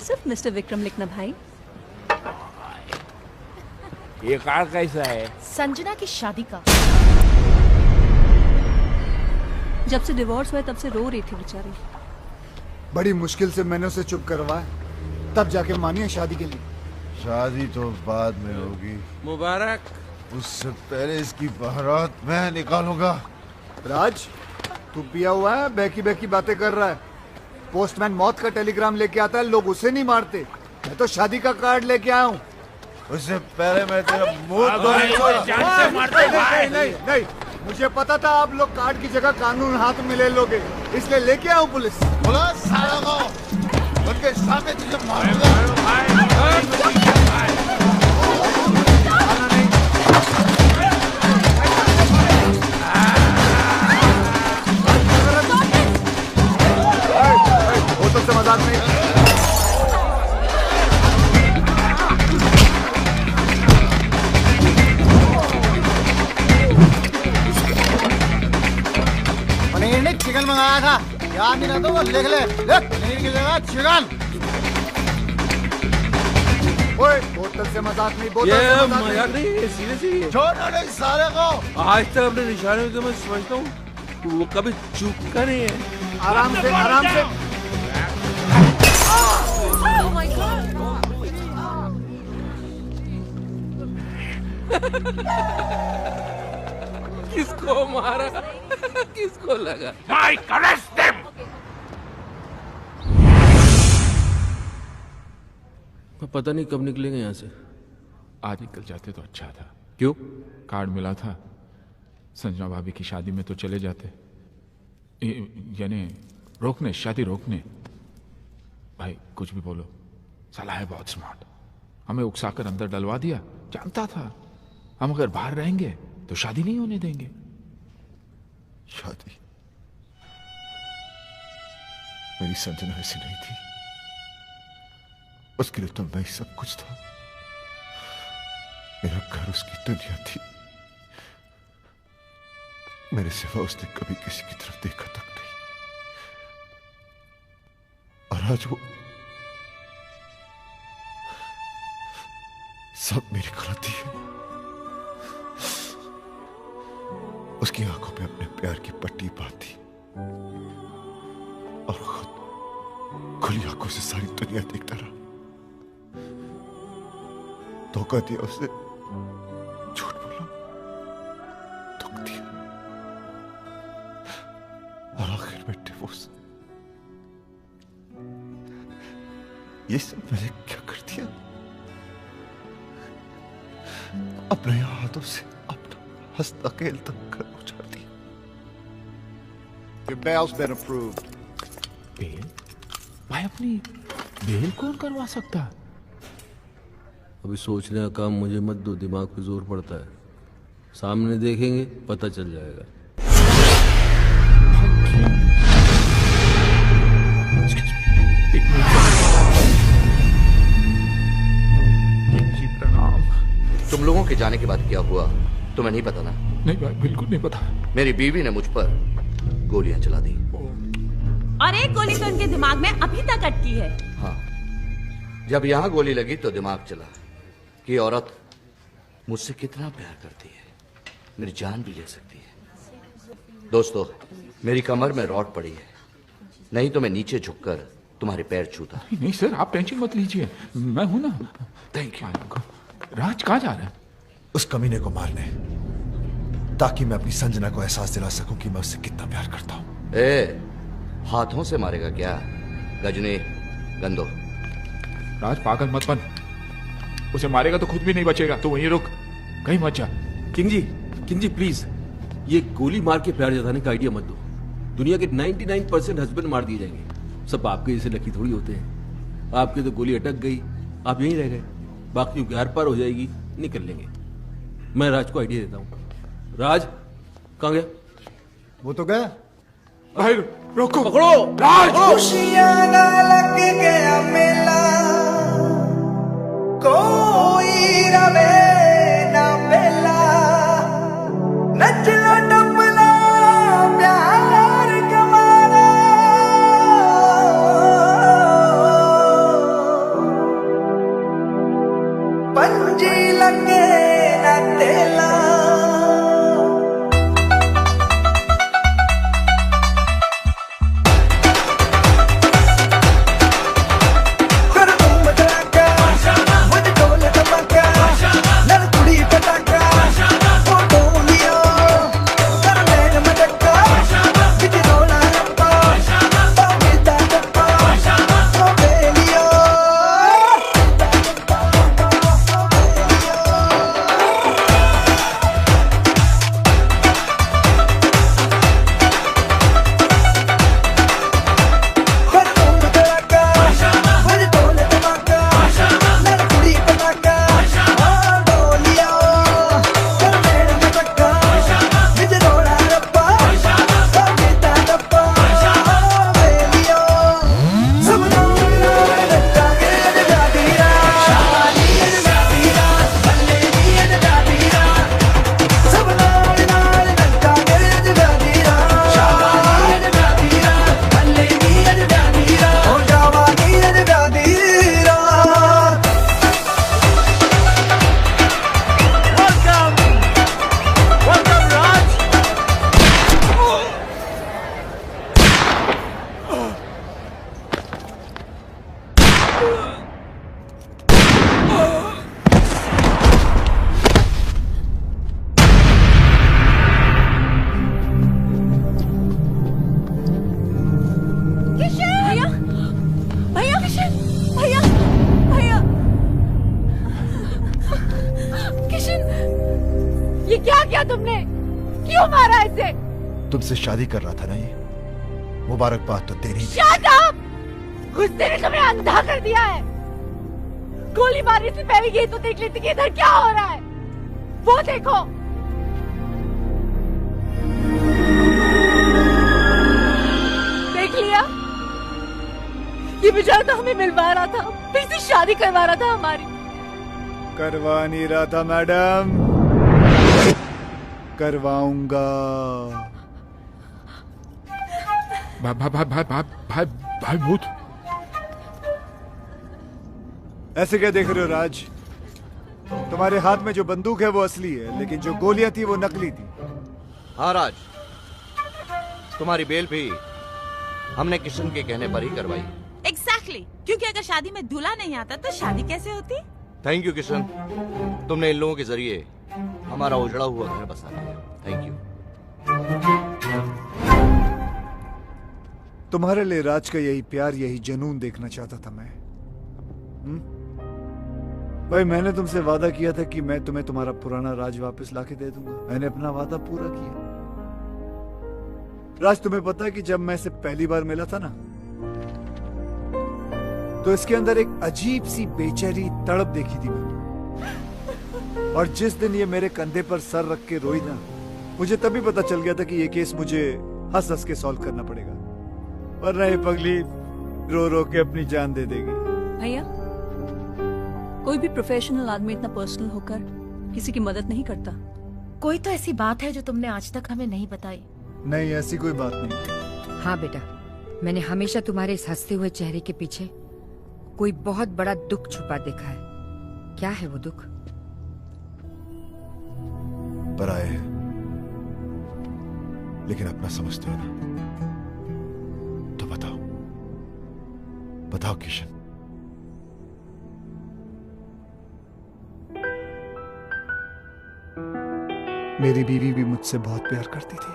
सिर्फ मिस्टर विक्रम लिखना भाई। ये कार्ड कैसा है? संजना की शादी का। जब से डिवोर्स हुआ तब से रो रही थी बेचारी। बड़ी मुश्किल से मैंने उसे चुप करवाया, तब जाके मानी है शादी के लिए। शादी तो बाद में होगी। मुबारक। उससे पहले इसकी बारात मैं निकालूंगा। राज, तू पिया हुआ है, बहकी बहकी बातें कर रहा है। पोस्टमैन मौत का टेलीग्राम लेके आता है, लोग उसे नहीं मारते। मैं तो शादी का कार्ड लेके आया हूँ। उससे पहले मैं तेरा मुंह नहीं, मुझे पता था आप लोग कार्ड की जगह कानून हाथ में ले लोगे, इसलिए लेके आऊं पुलिस। पुलिस सालों को उनके सामने तुझे मारूंगा। होटल से मजाक नहीं। चिकन मंगाया था, याद नहीं रहता? वो लिख ले, पनीर की जगह चिकन। ओए, बोतल से मजाक नहीं, बोतल से मजाक नहीं। सीरियसली छोड़ो नहीं सारे को। आज तक अपने निशाने को मैं समझता हूँ वो कभी चूका नहीं है। आराम से, आराम से। Oh my God! किसको मारा? किसको लगा? Mike, arrest them! पता नहीं कब निकलेंगे यहाँ से। आज निकल जाते तो अच्छा था। क्यों? कार्ड मिला था, संजना भाभी की शादी में तो चले जाते। यानी रोकने, शादी रोकने। भाई कुछ भी बोलो, साला है बहुत स्मार्ट। हमें उकसाकर अंदर डलवा दिया। जानता था हम अगर बाहर रहेंगे तो शादी नहीं होने देंगे। शादी? मेरी संजना ऐसी नहीं थी। उसके लिए तो मैं ही सब कुछ था। मेरा घर उसकी दुनिया थी। मेरे सिवा उसने कभी किसी की तरफ देखा तक नहीं। और आज वो सब मेरी गलती है। उसकी आंखों पे अपने प्यार की पट्टी बांधी और खुली आंखों से सारी दुनिया देखता रहा, धोखा दिया उसे, झूठ बोला, दुख दिया, और आखिर में डिवोर्स। ये सब मैंने क्या कर दिया? अपने हाथों से अपना हंसता खेलता घर उजाड़ दिया। Your bail's been approved. Bail? भाई अपनी बेल कौन करवा सकता? अभी सोचने का काम मुझे मत दो, दिमाग पे जोर पड़ता है। सामने देखेंगे पता चल जाएगा। तुम लोगों के जाने के बाद क्या हुआ तुम्हें नहीं पता ना? नहीं भाई, बिल्कुल नहीं पता। मेरी बीवी ने मुझ पर गोलियां चला दी। और एक गोली तो इनके दिमाग में अभी तक अटकी है। हाँ, जब यहाँ गोली लगी तो दिमाग चला कि औरत मुझसे कितना प्यार करती है, मेरी जान भी ले सकती है। दोस्तों, मेरी कमर में रॉड पड़ी है, नहीं तो मैं नीचे झुककर तुम्हारे पैर छूता। नहीं सर, आप टेंशन मत लीजिए, मैं हूं ना। Thank you. राज कहाँ जा रहा है? उस कमीने को मारने, ताकि मैं अपनी संजना को एहसास दिला सकूं कि मैं उससे कितना प्यार करता हूं। हाथों से मारेगा क्या? गजनी, गंदो। राज पागल मत बन, उसे मारेगा तो खुद भी नहीं बचेगा। तो वहीं रुक, कहीं मत जा। किंग जी प्लीज, ये गोली मार के प्यार जताने का आइडिया मत दो। दुनिया के 99% हस्बैंड मार दिए जाएंगे, सब आपके जैसे लकी थोड़ी होते हैं। आपकी तो गोली अटक गई, आप यहीं रह गए, बाकियों की आर पार हो जाएगी, निकल लेंगे। मैं राज को आइडिया देता हूँ। राज कहाँ गया? वो तो गया। भाई रोको, पकड़ो राज। खुशियां ना लग गया मेला, कोई रवे ना बेला, नचला टपला प्यार कमाना, पंजी लगे ना तेला। तुमसे शादी कर रहा था ना, ये मुबारकबाद तो तेरी। Shut up! गुस्से ने तुम्हें अंधा कर दिया है। गोली मारने से पहले ये तो देख लेती कि इधर क्या हो रहा है। वो देखो, देख लिया? ये बेचारा तो हमें मिलवा रहा था, फिर से शादी करवा रहा था हमारी। करवा नहीं रहा था मैडम, करवाऊंगा। भाई भूत, ऐसे क्या देख रहे हो राज? तुम्हारे हाथ में जो बंदूक है वो असली है, लेकिन जो गोलियां थी वो नकली थी। हाँ राज, तुम्हारी बेल भी हमने किशन के कहने पर ही करवाई। Exactly. एग्जैक्टली क्योंकि अगर शादी में दूल्हा नहीं आता तो शादी कैसे होती? थैंक यू किशन, तुमने इन लोगों के जरिए हमारा उजड़ा हुआ घर बसा दिया। Thank you. तुम्हारे लिए राज का यही प्यार, यही जुनून देखना चाहता था मैं। भाई मैंने तुमसे वादा किया था कि मैं तुम्हें तुम्हारा पुराना राज वापस लाके दे दूंगा। मैंने अपना वादा पूरा किया। राज, तुम्हें पता है कि जब मैं इसे पहली बार मिला था ना, तो इसके अंदर एक अजीब सी बेचैनी तड़प देखी थी मैंने। और जिस दिन ये मेरे कंधे पर सर रख के रोई ना, मुझे तभी पता चल गया था कि ये केस मुझे हंस हंस के सॉल्व करना पड़ेगा, वरना ये पगली रो रो के अपनी जान दे देगी। भैया, कोई भी प्रोफेशनल आदमी इतना पर्सनल होकर किसी की मदद नहीं करता। कोई तो ऐसी बात है जो तुमने आज तक हमें नहीं बताई। नहीं, ऐसी कोई बात नहीं। हाँ बेटा, मैंने हमेशा तुम्हारे इस हंसते हुए चेहरे के पीछे कोई बहुत बड़ा दुख छुपा देखा है। क्या है वो दुख? पराए है, लेकिन अपना समझते हो ना, तो बताओ बताओ किशन। मेरी बीवी भी मुझसे बहुत प्यार करती थी।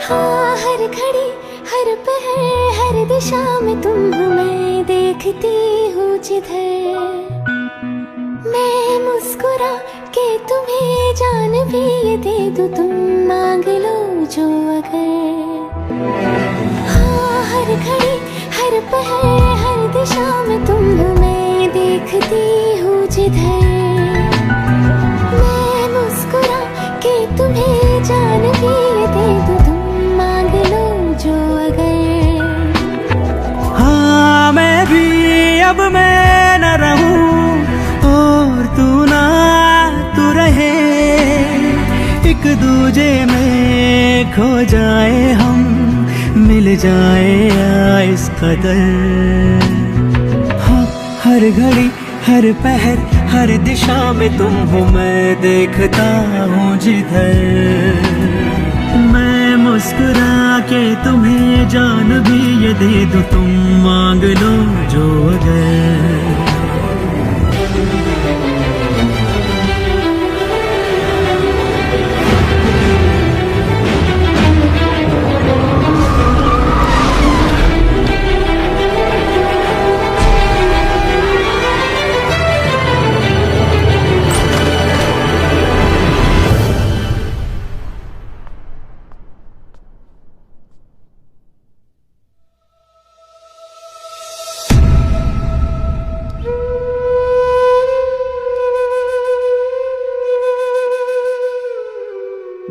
हाँ, हर घड़ी हर पहर हर दिशा में तुम मैं देखती हूँ जिधर। मैं मुस्कुरा के तुम्हें जान भी ये दे दूँ, तुम मांग लो जो अगर। हाँ, हर घड़ी हर पहर हर दिशा में तुम मैं देखती हूँ जिधर। मैं मुस्कुरा के तुम्हें जान भी ये दे दूँ, तुम मांग लो जो अगर। हाँ, मैं भी अब मैं न रहूं और तू ना तू रहे, एक दूजे में खो जाए हम, मिल जाए इस कदर। हाँ, हर घड़ी हर पहर हर दिशा में तुम हो मैं देखता हूँ जिधर। मैं मुस्कुरा के तुम्हें जान भी ये दे दूँ, तुम मांग लो जो अगर।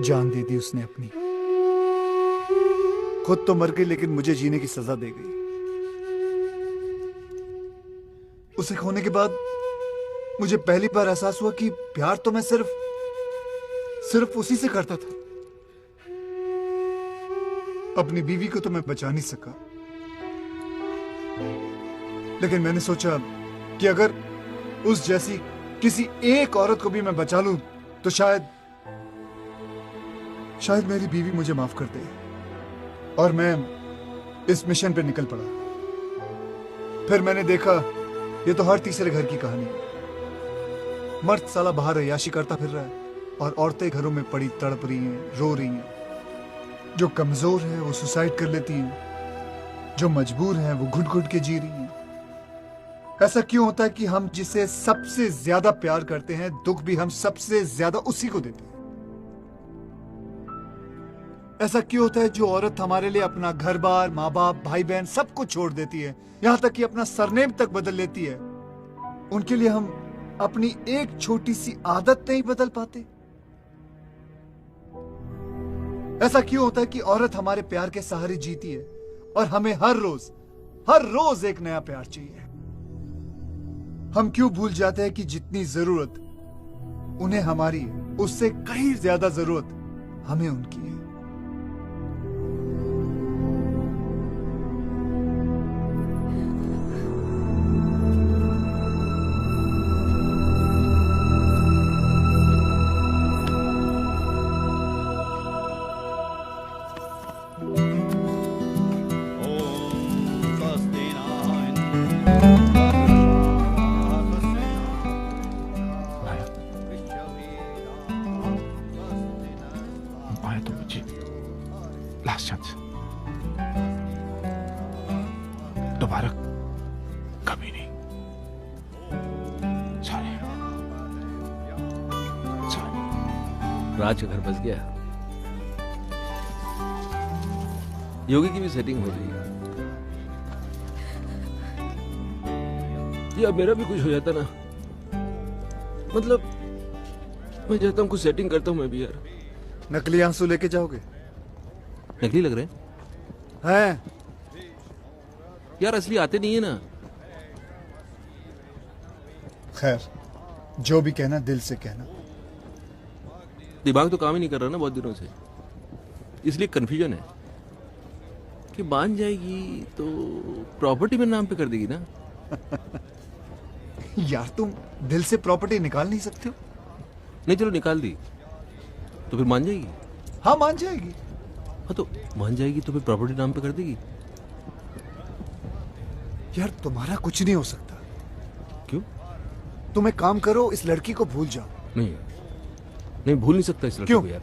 जान दे दी उसने अपनी, खुद तो मर गई लेकिन मुझे जीने की सजा दे गई। उसे खोने के बाद मुझे पहली बार एहसास हुआ कि प्यार तो मैं सिर्फ उसी से करता था। अपनी बीवी को तो मैं बचा नहीं सका, लेकिन मैंने सोचा कि अगर उस जैसी किसी एक औरत को भी मैं बचा लूं तो शायद मेरी बीवी मुझे माफ कर दे। और मैं इस मिशन पे निकल पड़ा। फिर मैंने देखा ये तो हर तीसरे घर की कहानी है। मर्द साला बाहर अय्याशी करता फिर रहा है और औरतें घरों में पड़ी तड़प रही हैं, रो रही हैं। जो कमजोर है वो सुसाइड कर लेती हैं, जो मजबूर है वो घुट घुट के जी रही हैं। ऐसा क्यों होता है कि हम जिसे सबसे ज्यादा प्यार करते हैं, दुख भी हम सबसे ज्यादा उसी को देते हैं? ऐसा क्यों होता है जो औरत हमारे लिए अपना घर बार, माँ बाप, भाई बहन सब कुछ छोड़ देती है, यहां तक कि अपना सरनेम तक बदल लेती है, उनके लिए हम अपनी एक छोटी सी आदत नहीं बदल पाते? ऐसा क्यों होता है कि औरत हमारे प्यार के सहारे जीती है और हमें हर रोज एक नया प्यार चाहिए? हम क्यों भूल जाते हैं कि जितनी जरूरत उन्हें हमारी है, उससे कहीं ज्यादा जरूरत हमें उनकी है? कभी नहीं। सॉरी। राज का घर बस गया। योगी की भी सेटिंग हो रही है। या मेरा भी कुछ हो जाता ना, मतलब मैं चाहता हूँ कुछ सेटिंग करता हूँ मैं भी यार। नकली आंसू लेके जाओगे? नकली लग रहे हैं यार, असली आते नहीं है ना। खैर, जो भी कहना दिल से कहना। दिमाग तो काम ही नहीं कर रहा ना बहुत दिनों से, इसलिए कंफ्यूजन है कि मान जाएगी तो प्रॉपर्टी में नाम पे कर देगी ना। यार तुम दिल से प्रॉपर्टी निकाल नहीं सकते हो? नहीं चलो निकाल दी तो फिर मान जाएगी। हाँ मान जाएगी। हाँ तो मान जाएगी तो फिर प्रॉपर्टी नाम पे कर देगी। यार तुम्हारा कुछ नहीं हो सकता। क्यों? तुम एक काम करो, इस लड़की को भूल जाओ। नहीं नहीं भूल नहीं सकता इस लड़की को यार,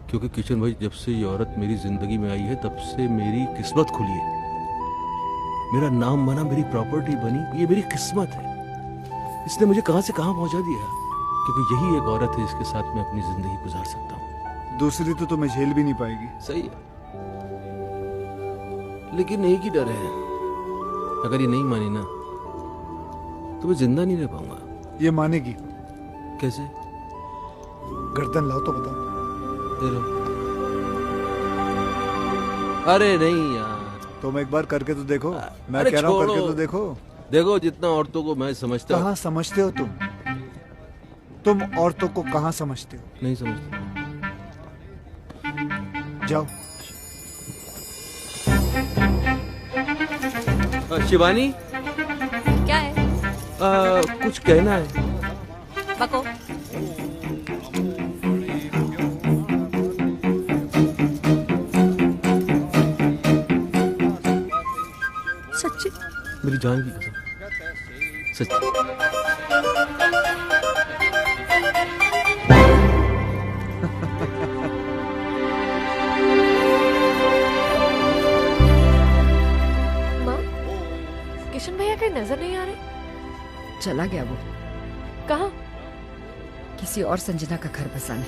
क्योंकि किशन भाई जब से ये औरत मेरी जिंदगी में आई है तब से मेरी किस्मत खुली है। मेरा नाम बना, मेरी प्रॉपर्टी बनी, ये मेरी किस्मत है। इसने मुझे कहां से कहां पहुंचा दिया, क्योंकि यही एक औरत है इसके साथ मैं अपनी जिंदगी गुजार सकता हूँ। दूसरी तो तुम्हें झेल भी नहीं पाएगी। सही है, लेकिन एक ही डर है, अगर ये नहीं मानी ना तो मैं जिंदा नहीं रह पाऊंगा। ये मानेगी। कैसे? गर्दन लाओ तो बताओ। अरे नहीं यार, तुम एक बार करके तो देखो। मैं कह रहा हूँ करके तो देखो। देखो जितना औरतों को मैं समझता हूँ। कहाँ समझते हो तुम औरतों को कहाँ समझते हो? नहीं समझता। जाओ। शिवानी क्या है? कुछ कहना है। बको। सच्ची मेरी जान की कसम, सच्ची। माँ, किशन भैया कहीं नजर नहीं आ रहे? चला गया वो। कहाँ? किसी और संजना का घर बसाने।